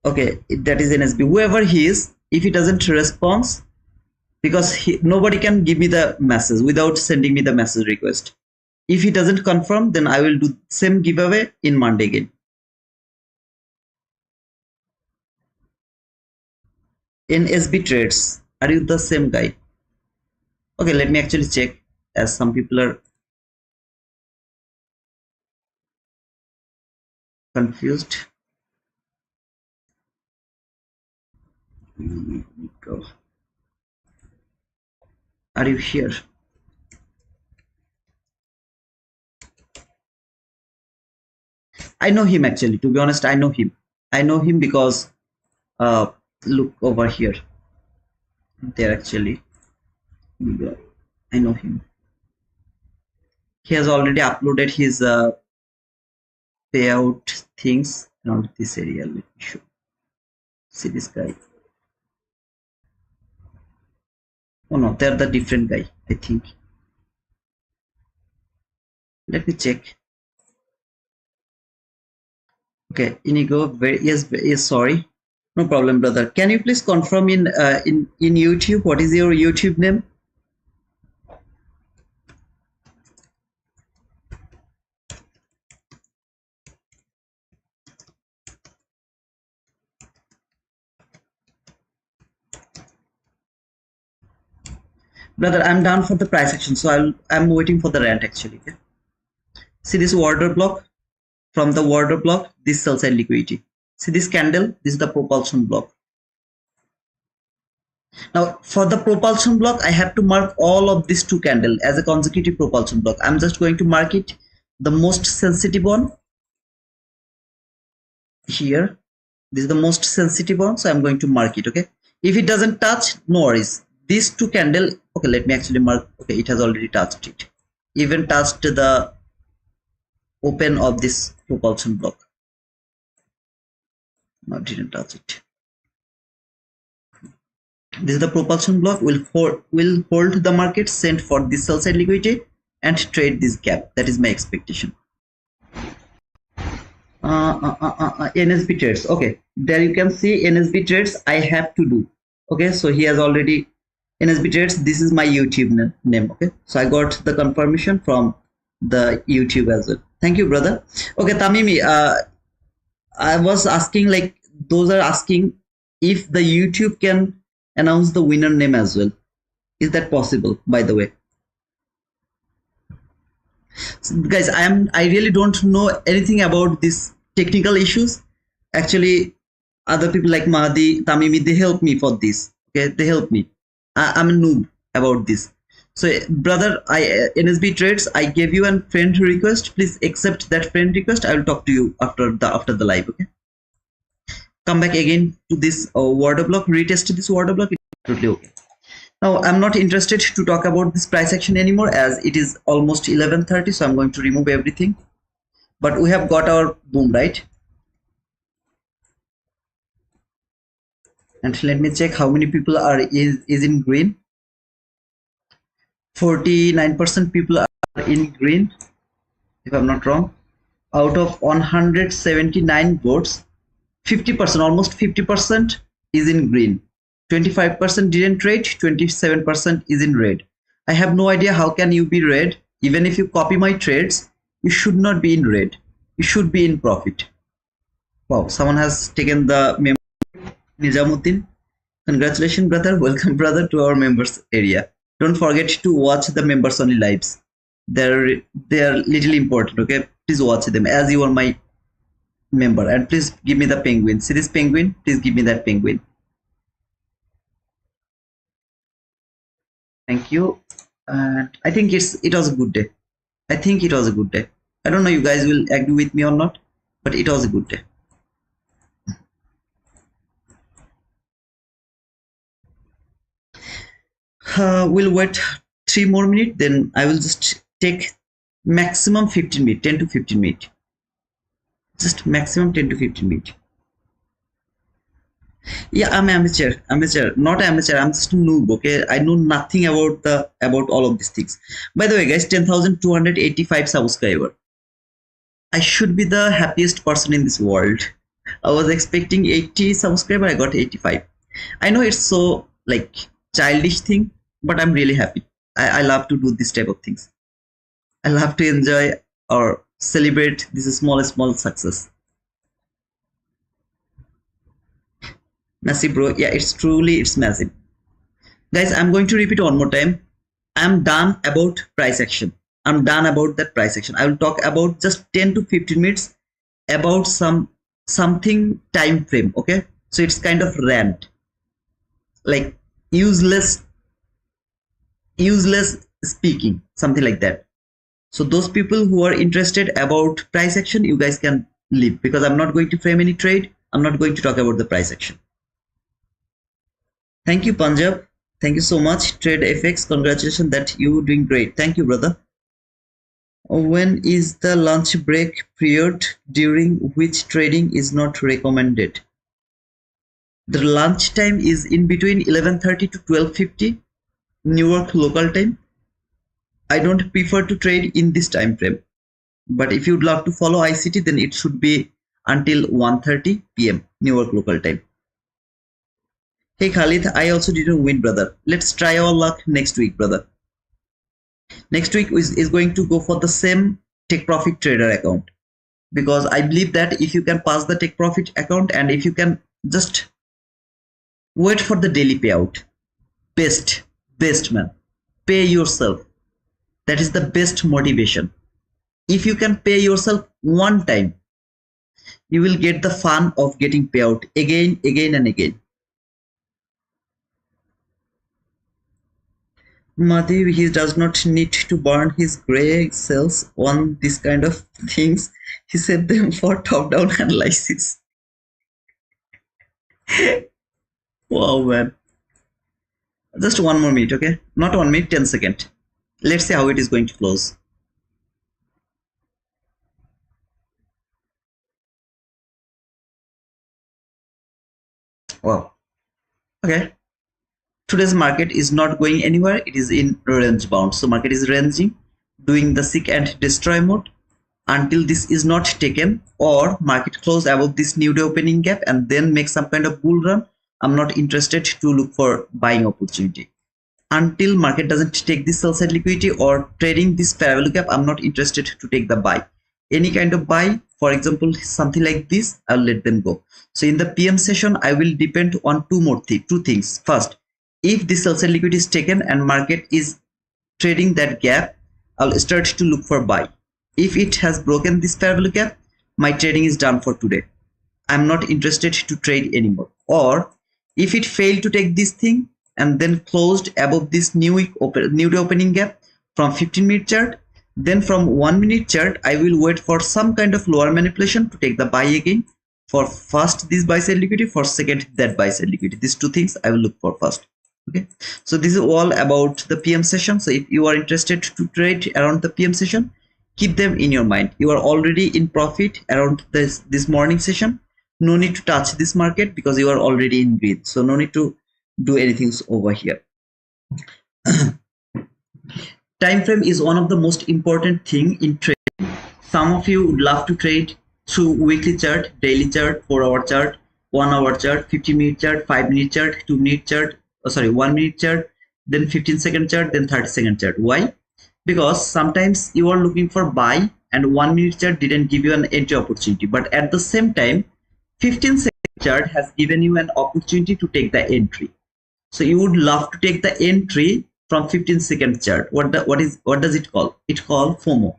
okay, that is NSB, whoever he is. If he doesn't respond, because nobody can give me the message without sending me the message request. If he doesn't confirm, then I will do same giveaway in Monday again. NSB trades, are you the same guy? Okay, let me actually check, as some people are confused. Go. Are you here? I know him, actually, to be honest. I know him because look over here, there actually. I know him. He has already uploaded his payout things around this area. Let me show. See this guy. Oh no, they're the different guy, I think. Let me check. Okay, Inigo, yes, sorry. No problem, brother. Can you please confirm in YouTube, what is your YouTube name? Brother, I'm done for the price action, so I'm waiting for the rant actually. Okay? See this order block? From the order block, this sell side liquidity. See this candle? This is the propulsion block. Now for the propulsion block, I have to mark all of these two candles as a consecutive propulsion block. I'm just going to mark it, the most sensitive one here. This is the most sensitive one, so I'm going to mark it. Okay, if it doesn't touch, no worries. These two candle, okay, let me actually mark. Okay, it has already touched it, even touched the open of this propulsion block. No, didn't touch it. This is the propulsion block. Will hold the market, send for this sell side liquidity and trade this gap. That is my expectation. NSB trades. Okay, there you can see NSB trades I have to do. Okay, so he has already NSB trades. This is my YouTube name. Okay, so I got the confirmation from the YouTube as well. Thank you, brother. Okay, Tamimi, I was asking like those are asking if the YouTube can announce the winner name as well. Is that possible, by the way? So guys, I really don't know anything about these technical issues. Actually, other people like Mahdi, Tamimi, they help me for this. Okay, they help me. I'm a noob about this. So, brother, NSB Trades, I gave you a friend request. Please accept that friend request. I will talk to you after the live. Okay. Come back again to this order block. Retest this order block. It's totally okay. Now, I'm not interested to talk about this price action anymore, as it is almost 11:30. So I'm going to remove everything. But we have got our boom, right? And let me check how many people is in green. 49% people are in green, if I'm not wrong. Out of 179 votes, 50%, almost 50% is in green. 25% didn't trade, 27% is in red. I have no idea how can you be red. Even if you copy my trades, you should not be in red. You should be in profit. Wow, someone has taken the member. Nizamuddin, congratulations, brother. Welcome, brother, to our members area. Don't forget to watch the members only lives. They're little important. Okay, please watch them as you are my member, and please give me the penguin. See this penguin? Please give me that penguin. Thank you. And I think it was a good day. I think it was a good day. I don't know you guys will agree with me or not, but it was a good day. We'll wait 3 more minutes, then I will just take maximum 15 minutes, 10 to 15 minutes. Just maximum 10 to 15 minutes. Yeah, I'm amateur, not amateur. I'm just a noob. Okay, I know nothing about all of these things. By the way, guys, 10,285 subscriber. I should be the happiest person in this world. I was expecting 80 subscriber. I got 85. I know it's so like childish thing, but I'm really happy. I love to do this type of things. I love to enjoy or celebrate this small success. Massive, bro. Yeah, it's massive. Guys, I'm going to repeat one more time. I'm done about price action. I'm done about that price action. I will talk about just 10 to 15 minutes about something time frame. Okay, so it's kind of rant, like useless speaking, something like that. So those people who are interested about price action, you guys can leave, because I'm not going to frame any trade. I'm not going to talk about the price action. Thank you, Punjab. Thank you so much. Trade FX, congratulations that you doing great. Thank you, brother. When is the lunch break period during which trading is not recommended? The lunch time is in between 11:30 to 12:50 Newark local time. I don't prefer to trade in this time frame, but if you'd love to follow ICT, then it should be until 1:30 p.m. Newark local time. Hey Khalid, I also didn't win, brother. Let's try our luck next week, brother. Next week is going to go for the same take profit trader account, because I believe that if you can pass the take profit account and if you can just wait for the daily payout, best man, pay yourself. That is the best motivation. If you can pay yourself one time, you will get the fun of getting payout again and again. Madhi, he does not need to burn his gray cells on this kind of things. He set them for top-down analysis. Wow, man. Just 1 more minute, okay? Not 1 minute, 10 seconds. Let's see how it is going to close. Wow. Okay. Today's market is not going anywhere. It is in range bound. So market is ranging, doing the seek and destroy mode until this is not taken, or market close above this new day opening gap and then make some kind of bull run. I'm not interested to look for buying opportunity. Until market doesn't take this sell side liquidity or trading this fair value gap, I'm not interested to take the buy. any kind of buy, for example something like this, I'll let them go. So in the PM session I will depend on two things. First, if this sell side liquidity is taken and market is trading that gap, I'll start to look for buy. If it has broken this fair value gap, my trading is done for today. I'm not interested to trade anymore. Or if it failed to take this thing and then closed above this new day opening gap from 15-minute chart, then from 1-minute chart I will wait for some kind of lower manipulation to take the buy again. For first this buy side liquidity, for second that buy side liquidity. These two things I will look for first. Okay, so this is all about the PM session. So if you are interested to trade around the PM session, keep them in your mind. You are already in profit around this morning session. No need to touch this market because you are already in green, so no need to do anything over here. Time frame is one of the most important thing in trading. Some of you would love to trade through weekly chart, daily chart, 4-hour chart, 1-hour chart, 50-minute chart, 5-minute chart, 2-minute chart, 1-minute chart, then 15-second chart, then 30-second chart. Why? Because sometimes you are looking for buy and 1-minute chart didn't give you an entry opportunity, but at the same time 15-second chart has given you an opportunity to take the entry. So you would love to take the entry from 15-second chart. What does it call? It called FOMO.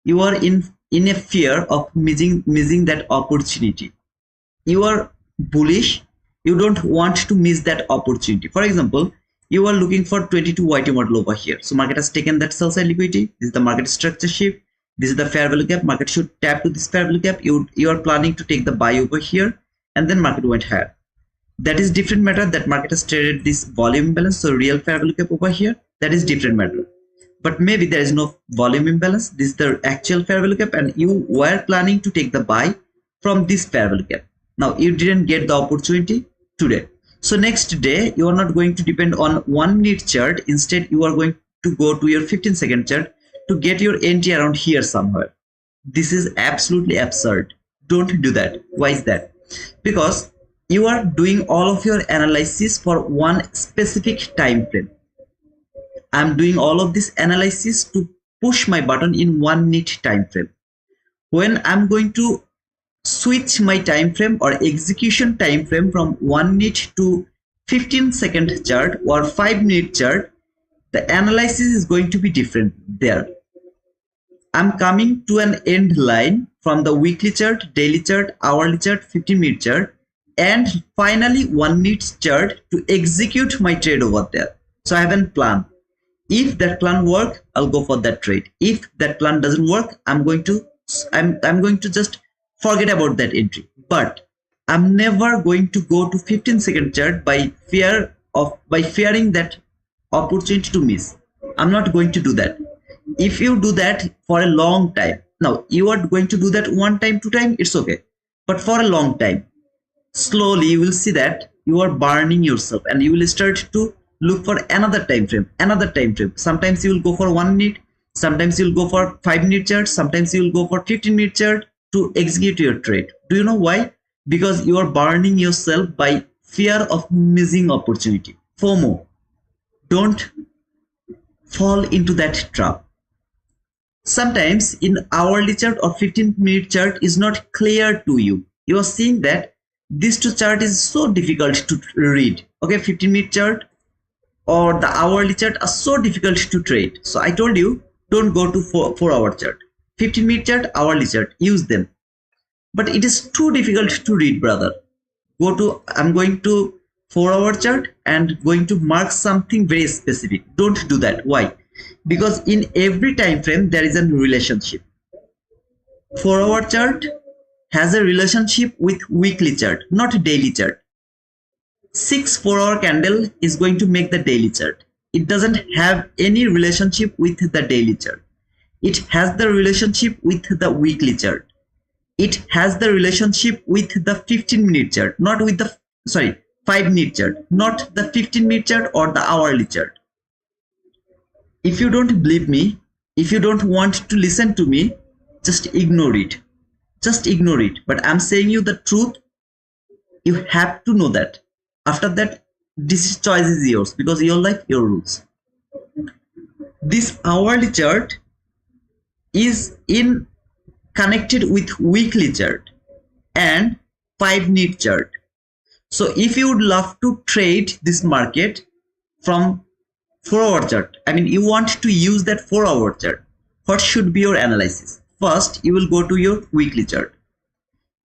You are in a fear of missing that opportunity. You are bullish. You don't want to miss that opportunity. For example, you are looking for 22 YT model over here. So market has taken that sell side liquidity. This is the market structure shift. This is the fair value gap. Market should tap to this fair value gap. You are planning to take the buy over here, and then market went higher. That is different matter. That market has traded this volume imbalance, so real fair value gap over here. That is different matter. But maybe there is no volume imbalance. This is the actual fair value gap, and you were planning to take the buy from this fair value gap. Now you didn't get the opportunity today. So next day you are not going to depend on 1-minute chart. Instead, you are going to go to your 15-second chart to get your entry around here somewhere. This is absolutely absurd. Don't do that. Why is that? Because you are doing all of your analysis for one specific time frame. I'm doing all of this analysis to push my button in 1-minute time frame. When I'm going to switch my time frame or execution time frame from 1-minute to 15-second chart or 5-minute chart, the analysis is going to be different there. I'm coming to an end line from the weekly chart, daily chart, hourly chart, 15-minute chart, and finally 1-minute chart to execute my trade over there. So I have a plan. If that plan works, I'll go for that trade. If that plan doesn't work, I'm going to just forget about that entry. But I'm never going to go to 15-second chart by fearing that opportunity to miss. I'm not going to do that. If you do that for a long time, now you are going to do that 1 time, 2 time, it's okay. But for a long time, slowly you will see that you are burning yourself and you will start to look for another time frame. Sometimes you will go for 1 minute, sometimes you will go for 5-minute chart, sometimes you will go for 15-minute chart to execute your trade. Do you know why? Because you are burning yourself by fear of missing opportunity. FOMO. Don't fall into that trap. Sometimes in hourly chart or 15-minute chart is not clear to you. You are seeing that this two chart is so difficult to read. Okay, 15-minute chart or the hourly chart are so difficult to trade. So I told you, don't go to 4-hour chart. 15-minute chart, hourly chart, use them. But it is too difficult to read, brother. I'm going to 4-hour chart and going to mark something very specific. Don't do that. Why? Because in every time frame there is a relationship. 4-hour chart has a relationship with weekly chart, not daily chart. 6 4-hour candle is going to make the daily chart. It doesn't have any relationship with the daily chart. It has the relationship with the weekly chart. It has the relationship with the 15-minute chart, not with the 5-minute chart, not the 15-minute chart or the hourly chart. If you don't believe me, if you don't want to listen to me, just ignore it. Just ignore it. But I'm saying you the truth. You have to know that. After that, this choice is yours because your life, your rules. This hourly chart is in connected with weekly chart and 5-minute chart. So if you would love to trade this market from 4-hour chart, I mean you want to use that 4-hour chart, what should be your analysis? First, you will go to your weekly chart.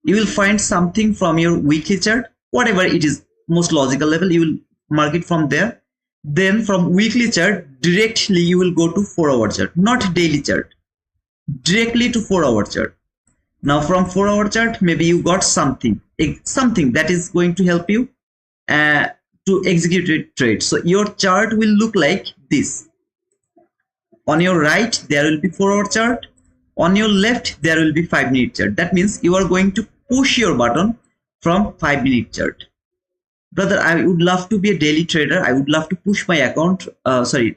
You will find something from your weekly chart, whatever it is, most logical level, you will mark it from there. Then from weekly chart, directly you will go to 4-hour chart, not daily chart, directly to 4-hour chart. Now from 4-hour chart, maybe you got something that is going to help you to execute a trade. So your chart will look like this. On your right, there will be 4-hour chart. On your left, there will be 5-minute chart. That means you are going to push your button from 5-minute chart. Brother, I would love to be a daily trader. I would love to push my account,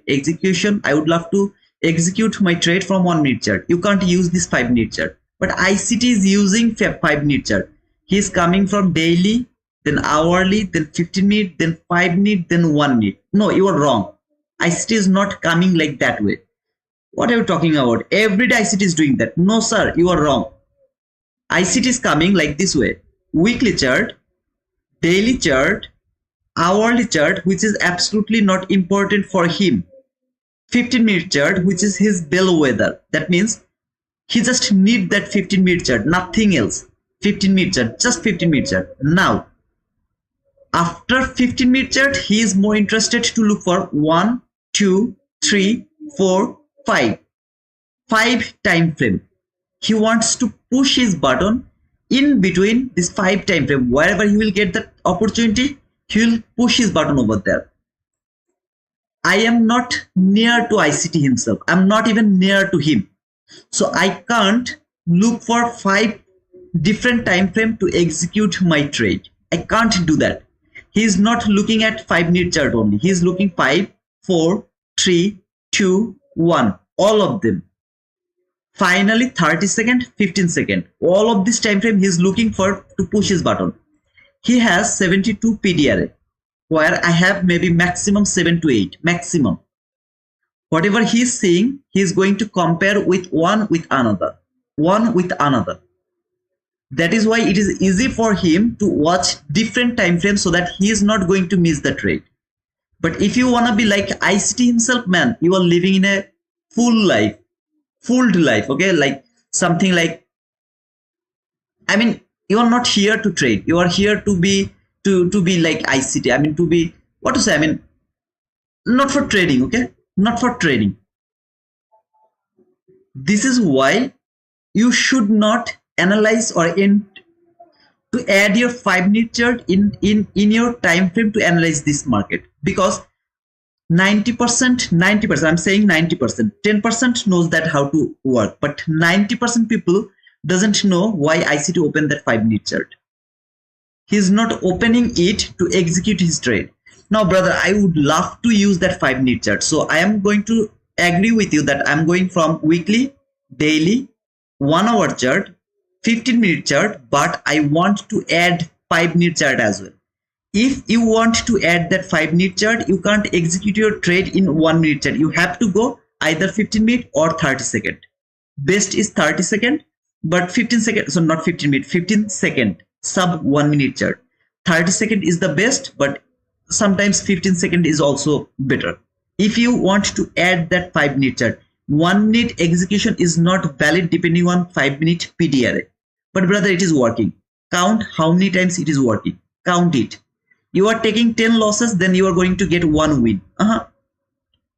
execution. I would love to execute my trade from 1-minute chart. You can't use this 5-minute chart. But ICT is using 5-minute chart. He is coming from daily, then hourly, then 15-minute, then 5-minute, then 1-minute. No, you are wrong. ICT is not coming like that way. What are you talking about? Every day ICT is doing that. No, sir, you are wrong. ICT is coming like this way. Weekly chart, daily chart, hourly chart, which is absolutely not important for him. 15-minute chart, which is his bellwether. That means he just need that 15-minute chart, nothing else. 15-minute chart, just 15-minute chart. Now, after 15-minute chart, he is more interested to look for 1, 2, 3, 4, 5. 5 time frame. He wants to push his button in between this 5 time frame. Wherever he will get the opportunity, he will push his button over there. I am not near to ICT himself. I'm not even near to him. So I can't look for 5 different time frame to execute my trade. I can't do that. He is not looking at 5-minute chart only. He is looking 5, 4, 3, 2, 1. All of them. Finally, 30 second, 15 second. All of this time frame he is looking for to push his button. He has 72 PDRA, where I have maybe maximum 7 to 8. Maximum. Whatever he is seeing, he is going to compare with one with another. One with another. That is why it is easy for him to watch different time frames so that he is not going to miss the trade. But if you want to be like ICT himself, man, you are living in a full life, okay? Like something like, I mean, you are not here to trade. You are here to be like ICT. I mean, to be, what to say? I mean, not for trading, okay? Not for trading. This is why you should not analyze or to add your 5-minute chart in your time frame to analyze this market, because 90%, I'm saying 90%, 10% knows that how to work, but 90% people doesn't know why ICT opened that 5-minute chart. He's not opening it to execute his trade. Now, brother, I would love to use that 5-minute chart. So I am going to agree with you that I'm going from weekly, daily, 1-hour chart, 15-minute chart, but I want to add 5-minute chart as well. If you want to add that 5-minute chart, you can't execute your trade in 1-minute chart. You have to go either 15-minute or 30 second. Best is 30 second, but 15 second, so not 15 minute, 15 second sub 1-minute chart. 30 second is the best, but sometimes 15 second is also better. If you want to add that 5-minute chart, 1-minute execution is not valid depending on 5-minute PDRA. But brother, it is working. Count how many times it is working. Count it. You are taking 10 losses, then you are going to get 1 win.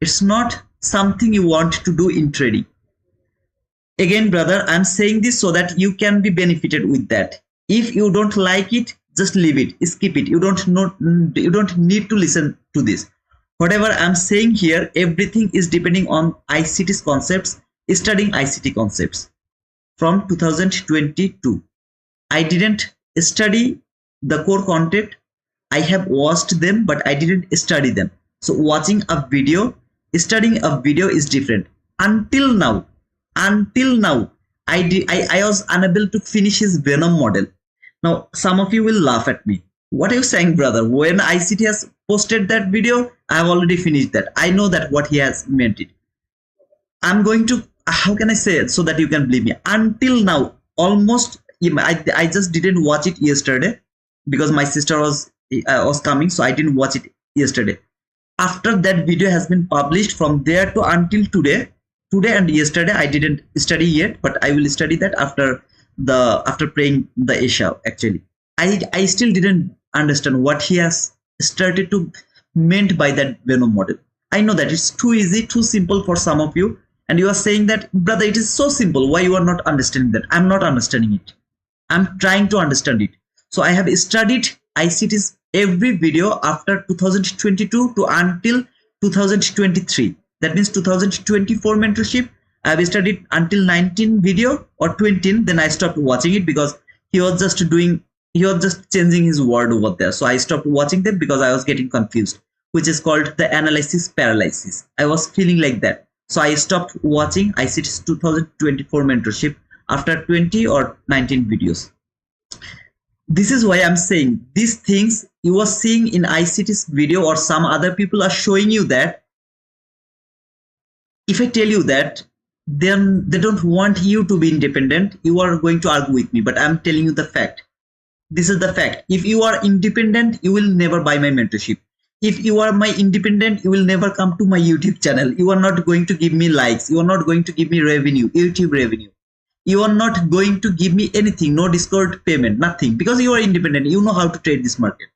It's not something you want to do in trading. Again, brother, I'm saying this so that you can be benefited with that. If you don't like it, just leave it, skip it. You don't need to listen to this. Whatever I'm saying here, everything is depending on ICT's concepts, studying ICT concepts from 2022. I didn't study the core content. I have watched them, but I didn't study them. So watching a video, studying a video is different. Until now, I was unable to finish his Venom model. Now, some of you will laugh at me. What are you saying, brother? When ICT has posted that video, I have already finished that. I know that what he has meant it. I'm going to how can I say it so that you can believe me? Until now, almost I just didn't watch it yesterday because my sister was coming, so I didn't watch it yesterday. After that video has been published, from there to until today and yesterday, I didn't study yet, but I will study that after praying the Isha. Actually, I still didn't understand what he has started to meant by that Venom model. I know that it's too easy, too simple for some of you, and you are saying that, brother, it is so simple. Why you are not understanding that? I'm not understanding it. I'm trying to understand it. So I have studied ICT's every video after 2022 to until 2023. That means 2024 mentorship. I have studied until 19 video or 20. Then I stopped watching it because he was just changing his word over there. So I stopped watching them because I was getting confused, which is called the analysis paralysis. I was feeling like that. So I stopped watching ICT's 2024 mentorship after 20 or 19 videos. This is why I'm saying these things you are seeing in ICT's video or some other people are showing you that. If I tell you that, then they don't want you to be independent, you are going to argue with me, but I'm telling you the fact. This is the fact. If you are independent, you will never buy my mentorship. If you are my independent, you will never come to my YouTube channel. You are not going to give me likes. You are not going to give me revenue, YouTube revenue. You are not going to give me anything, no Discord payment, nothing, because you are independent. You know how to trade this market.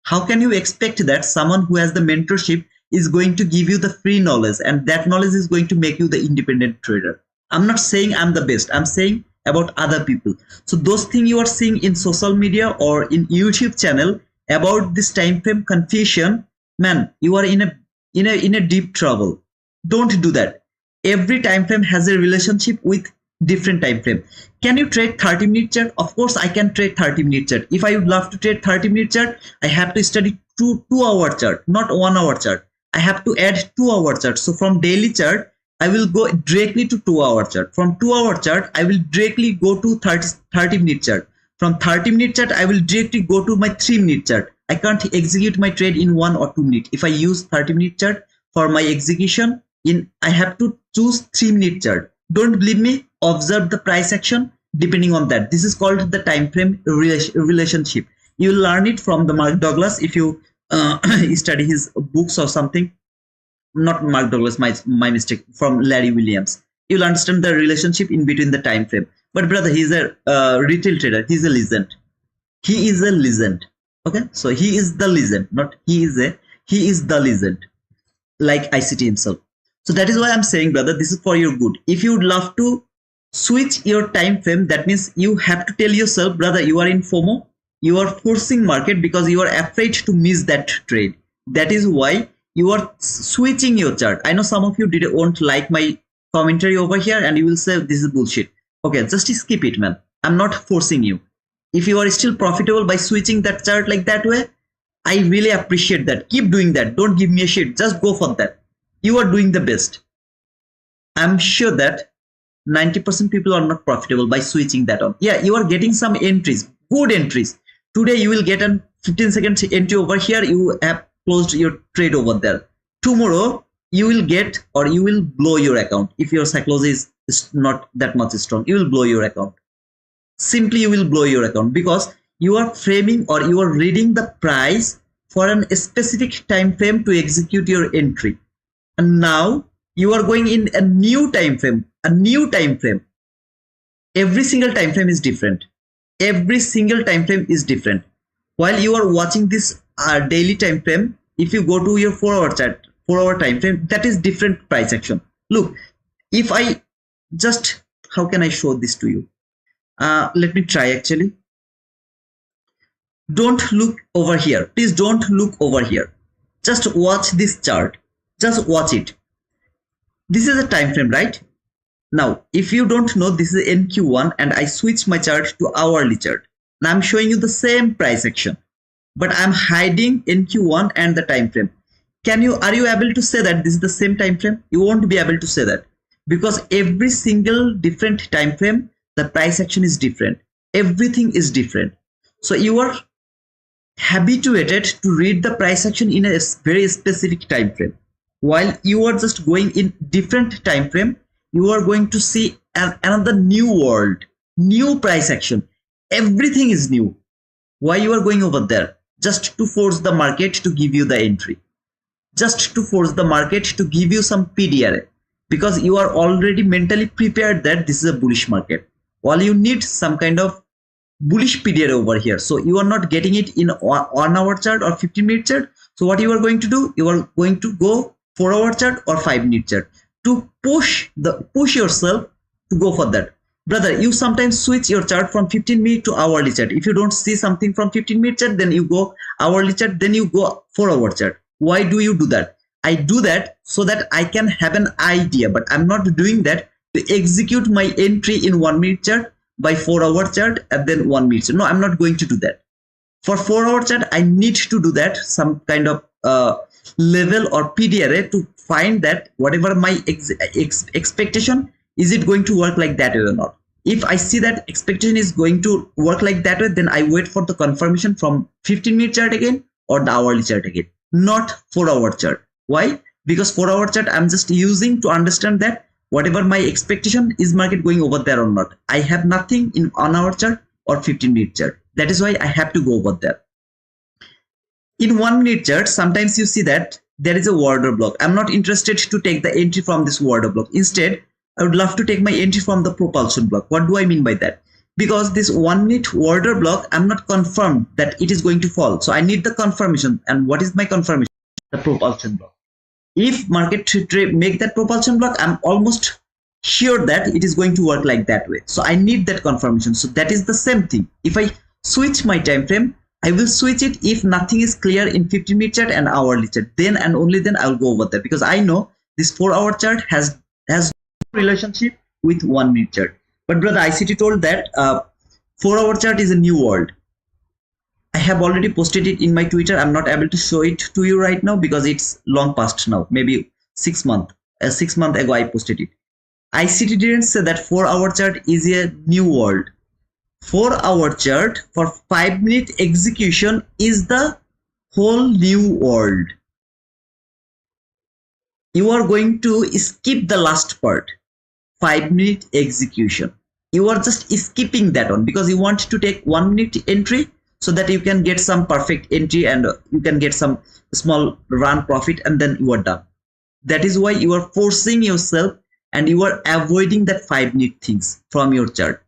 How can you expect that someone who has the mentorship is going to give you the free knowledge, and that knowledge is going to make you the independent trader? I'm not saying I'm the best. I'm saying about other people. So those things you are seeing in social media or in YouTube channel about this time frame confusion, man, you are in a deep trouble. Don't do that. Every time frame has a relationship with different time frame. Can you trade 30-minute chart? Of course I can trade 30-minute chart. If I would love to trade 30-minute chart, I have to study 2-hour chart, not 1 hour chart. I have to add 2-hour chart. So from daily chart, I will go directly to 2-hour chart. From 2-hour chart, I will directly go to 30-minute chart. From 30-minute chart, I will directly go to my 3-minute chart. I can't execute my trade in 1 or 2 minutes. If I use 30-minute chart for my execution, I have to choose 3-minute chart. Don't believe me? Observe the price action depending on that. This is called the time frame relationship. You will learn it from the Mark Douglas if you study his books or something. Not Mark Douglas, my mistake, from Larry Williams. You'll understand the relationship in between the time frame. But brother, he's a retail trader. He's a legend. He is a legend. Okay, so he is the legend, not he is the legend, like ICT himself. So that is why I'm saying, brother, this is for your good. If you would love to switch your time frame, that means you have to tell yourself, brother, you are in FOMO. You are forcing market because you are afraid to miss that trade. That is why you are switching your chart. I know some of you won't like my commentary over here and you will say this is bullshit. Okay, just skip it, man. I'm not forcing you. If you are still profitable by switching that chart like that way, I really appreciate that. Keep doing that. Don't give me a shit. Just go for that. You are doing the best. I'm sure that 90% people are not profitable by switching that on. Yeah, you are getting some entries, good entries. Today you will get a 15-second entry over here. You have closed your trade over there. Tomorrow you will get, or you will blow your account. If your psychology is not that much strong, you will blow your account. Simply you will blow your account because you are framing or you are reading the price for a specific time frame to execute your entry. And now you are going in a new time frame, Every single time frame is different. Every single time frame is different. While you are watching this daily time frame, if you go to your 4-hour chart, 4-hour time frame, that is different price action. Look, if I just, how can I show this to you? Let me try actually. Don't look over here. Please don't look over here. Just watch this chart. Just watch it. This is a time frame, right? Now, if you don't know, this is NQ1 and I switch my chart to hourly chart. Now I'm showing you the same price action, but I'm hiding NQ1 and the time frame. Are you able to say that this is the same time frame? You won't be able to say that because every single different time frame, the price action is different. Everything is different. So you are habituated to read the price action in a very specific time frame. While you are just going in different time frame, you are going to see another new world, new price action. Everything is new. Why you are going over there? Just to force the market to give you the entry. Just to force the market to give you some PDRA, because you are already mentally prepared that this is a bullish market. All you need some kind of bullish PDRA over here. So you are not getting it in 1 hour chart or 15-minute chart. So what you are going to do, you are going to go 4 hour chart or 5-minute chart to push yourself to go for that. Brother, you sometimes switch your chart from 15-minute to hourly chart. If you don't see something from 15-minute chart, then you go hourly chart, then you go 4 hour chart. Why do you do that? I do that so that I can have an idea, but I'm not doing that to execute my entry in 1-minute chart by 4 hour chart and then 1-minute chart. No, I'm not going to do that. For 4 hour chart, I need to do that, some kind of level or PDRA to find that whatever my expectation, is it going to work like that way or not. If I see that expectation is going to work like that way, then I wait for the confirmation from 15-minute chart again or the hourly chart again, not 4 hour chart. Why? Because 4 hour chart I'm just using to understand that whatever my expectation, is market going over there or not. I have nothing in 1 hour chart or 15-minute chart. That is why I have to go over there. In 1-minute chart, sometimes you see that there is a order block. I'm not interested to take the entry from this order block. Instead, I would love to take my entry from the propulsion block. What do I mean by that? Because this 1-minute order block, I'm not confirmed that it is going to fall. So I need the confirmation. And what is my confirmation? The propulsion block. If market make that propulsion block, I'm almost sure that it is going to work like that way. So I need that confirmation. So that is the same thing. If I switch my time frame, I will switch it if nothing is clear in 15-minute chart and hourly chart. Then and only then I'll go over there, because I know this 4 hour chart has relationship with 1-minute chart. But brother, ICT told that 4 hour chart is a new world. I have already posted it in my Twitter. I'm not able to show it to you right now because it's long past now, maybe 6 months. 6 months ago I posted it. ICT didn't say that 4 hour chart is a new world. 4 hour chart for 5-minute execution is the whole new world. You are going to skip the last part, 5-minute execution. You are just skipping that one because you want to take 1-minute entry so that you can get some perfect entry and you can get some small run profit, and then you are done. That is why you are forcing yourself and you are avoiding that 5-minute things from your chart.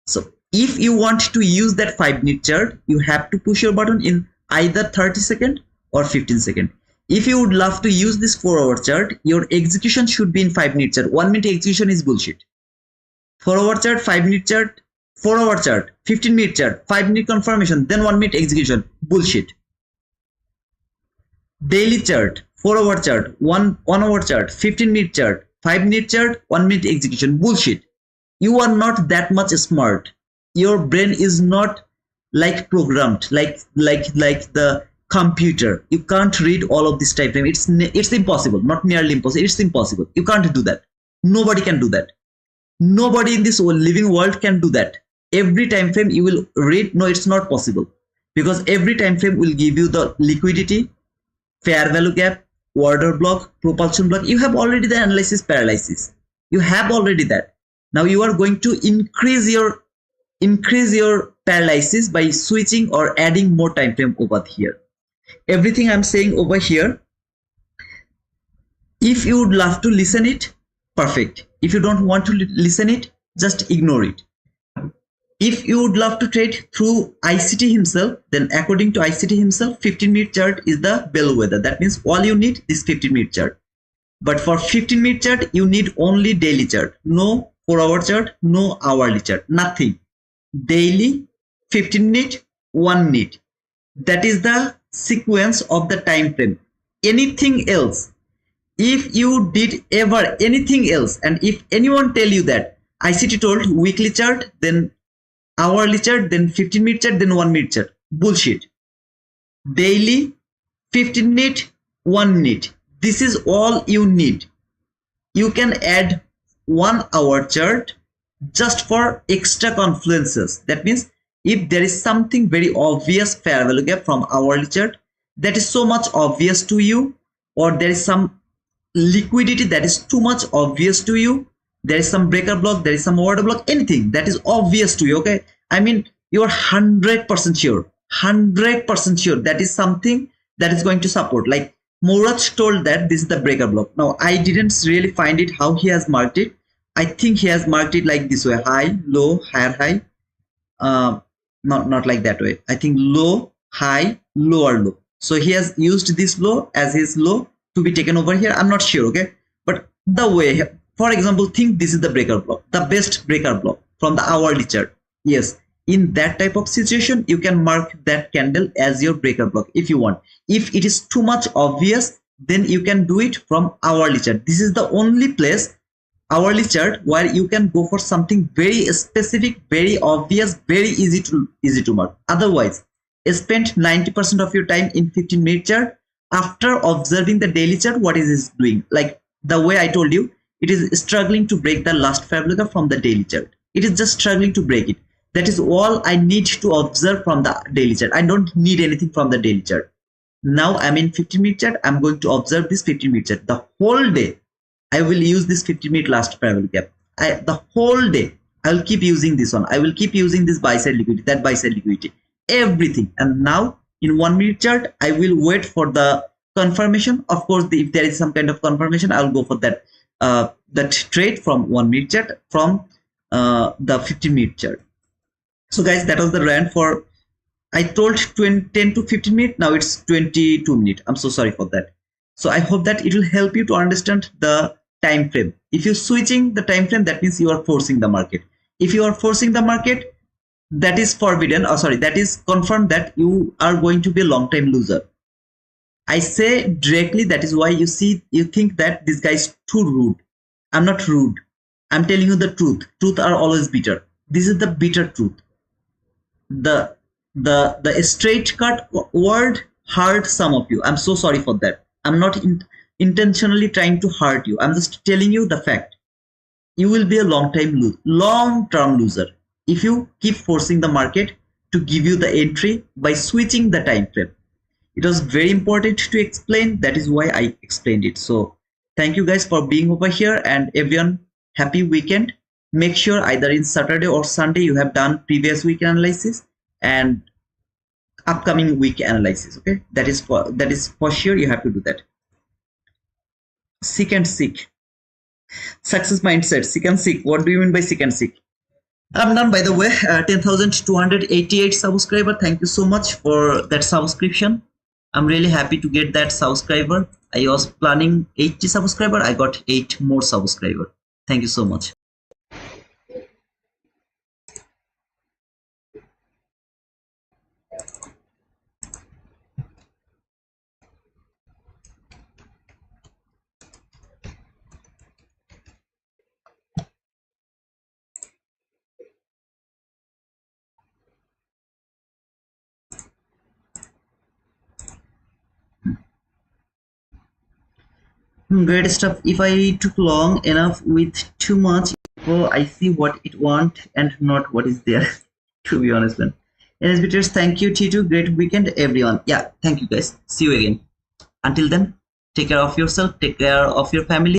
So if you want to use that 5-minute chart, you have to push your button in either 30 seconds or 15 seconds. If you would love to use this 4 hour chart, your execution should be in 5-minute chart. 1-minute execution is bullshit. 4 hour chart, 5-minute chart, 4 hour chart, 15-minute chart, 5-minute confirmation, then 1-minute execution, bullshit. Daily chart, 4 hour chart, 1 hour chart, 15-minute chart, 5-minute chart, 1-minute execution, bullshit. You are not that much smart. Your brain is not like programmed, like the computer. You can't read all of this time frame. It's impossible, not nearly impossible. It's impossible. You can't do that. Nobody can do that. Nobody in this living world can do that. Every time frame you will read, no, it's not possible, because every time frame will give you the liquidity, fair value gap, order block, propulsion block. You have already the analysis paralysis. You have already that. Now you are going to increase your paralysis by switching or adding more time frame over here. Everything I'm saying over here, if you would love to listen it, perfect. If you don't want to listen it, just ignore it. If you would love to trade through ICT himself, then according to ICT himself, 15-minute chart is the bellwether. That means all you need is 15-minute chart. But for 15-minute chart, you need only daily chart. No 4 hour chart, no hourly chart, nothing. Daily, 15-minute, 1 minute. That is the sequence of the time frame. Anything else, if you did ever anything else, and if anyone tell you that ICT told weekly chart, then hourly chart, then 15-minute chart, then 1 minute chart, bullshit. Daily, 15-minute, 1 minute. This is all you need. You can add 1 hour chart just for extra confluences. That means if there is something very obvious fair value gap from hourly chart that is so much obvious to you, or there is some liquidity that is too much obvious to you, there is some breaker block, there is some order block, anything that is obvious to you, okay? I mean, you are 100% sure, 100% sure that is something that is going to support. Like Mourad told that this is the breaker block. Now, I didn't really find it how he has marked it. I think he has marked it like this way: high, low, higher, high. Not like that way. I think low, high, lower, low. So he has used this low as his low to be taken over here. I'm not sure, okay? But the way, for example, think this is the breaker block, the best breaker block from the hourly chart. Yes, in that type of situation, you can mark that candle as your breaker block if you want. If it is too much obvious, then you can do it from hourly chart. This is the only place, hourly chart, where you can go for something very specific, very obvious, very easy to mark. Otherwise, spend 90% of your time in 15-minute chart after observing the daily chart. What is it doing? Like the way I told you, it is struggling to break the last fair from the daily chart. It is just struggling to break it. That is all I need to observe from the daily chart. I don't need anything from the daily chart. Now I'm in 15-minute chart. I'm going to observe this 15-minute chart. The whole day, I will use this 15-minute last parallel gap. The whole day, I will keep using this one. I will keep using this buy side liquidity, that buy side liquidity, everything. And now in 1-minute chart, I will wait for the confirmation. Of course, if there is some kind of confirmation, I will go for that that trade from 1-minute chart, from the 15-minute chart. So guys, that was the rant for, I told 10 to 15 minutes. Now it's 22 minutes. I'm so sorry for that. So I hope that it will help you to understand the time frame. If you're switching the time frame, that means you are forcing the market. If you are forcing the market, that is forbidden. Oh, sorry, that is confirmed that you are going to be a long time loser. I say directly, that is why you think that this guy is too rude. I'm not rude. I'm telling you the truth. Truth are always bitter. This is the bitter truth. The straight cut word hurt some of you. I'm so sorry for that. I'm not intentionally trying to hurt you. I'm just telling you the fact. You will be a long-term loser if you keep forcing the market to give you the entry by switching the time frame. It was very important to explain. That is why I explained it. So thank you guys for being over here, and everyone, happy weekend. Make sure either in Saturday or Sunday you have done previous week analysis and upcoming week analysis. Okay, that is for sure. You have to do that. Seek and seek. Success mindset. Seek and seek. What do you mean by seek and seek? I'm done, by the way. 10,288 subscriber. Thank you so much for that subscription. I'm really happy to get that subscriber. I was planning 80 subscriber. I got 8 more subscriber. Thank you so much. Great stuff. If I took long enough with too much info, I see what it want and not what is there. To be honest, man. NSBTers, thank you, T2. Great weekend, everyone. Yeah, thank you guys. See you again. Until then, take care of yourself, take care of your family.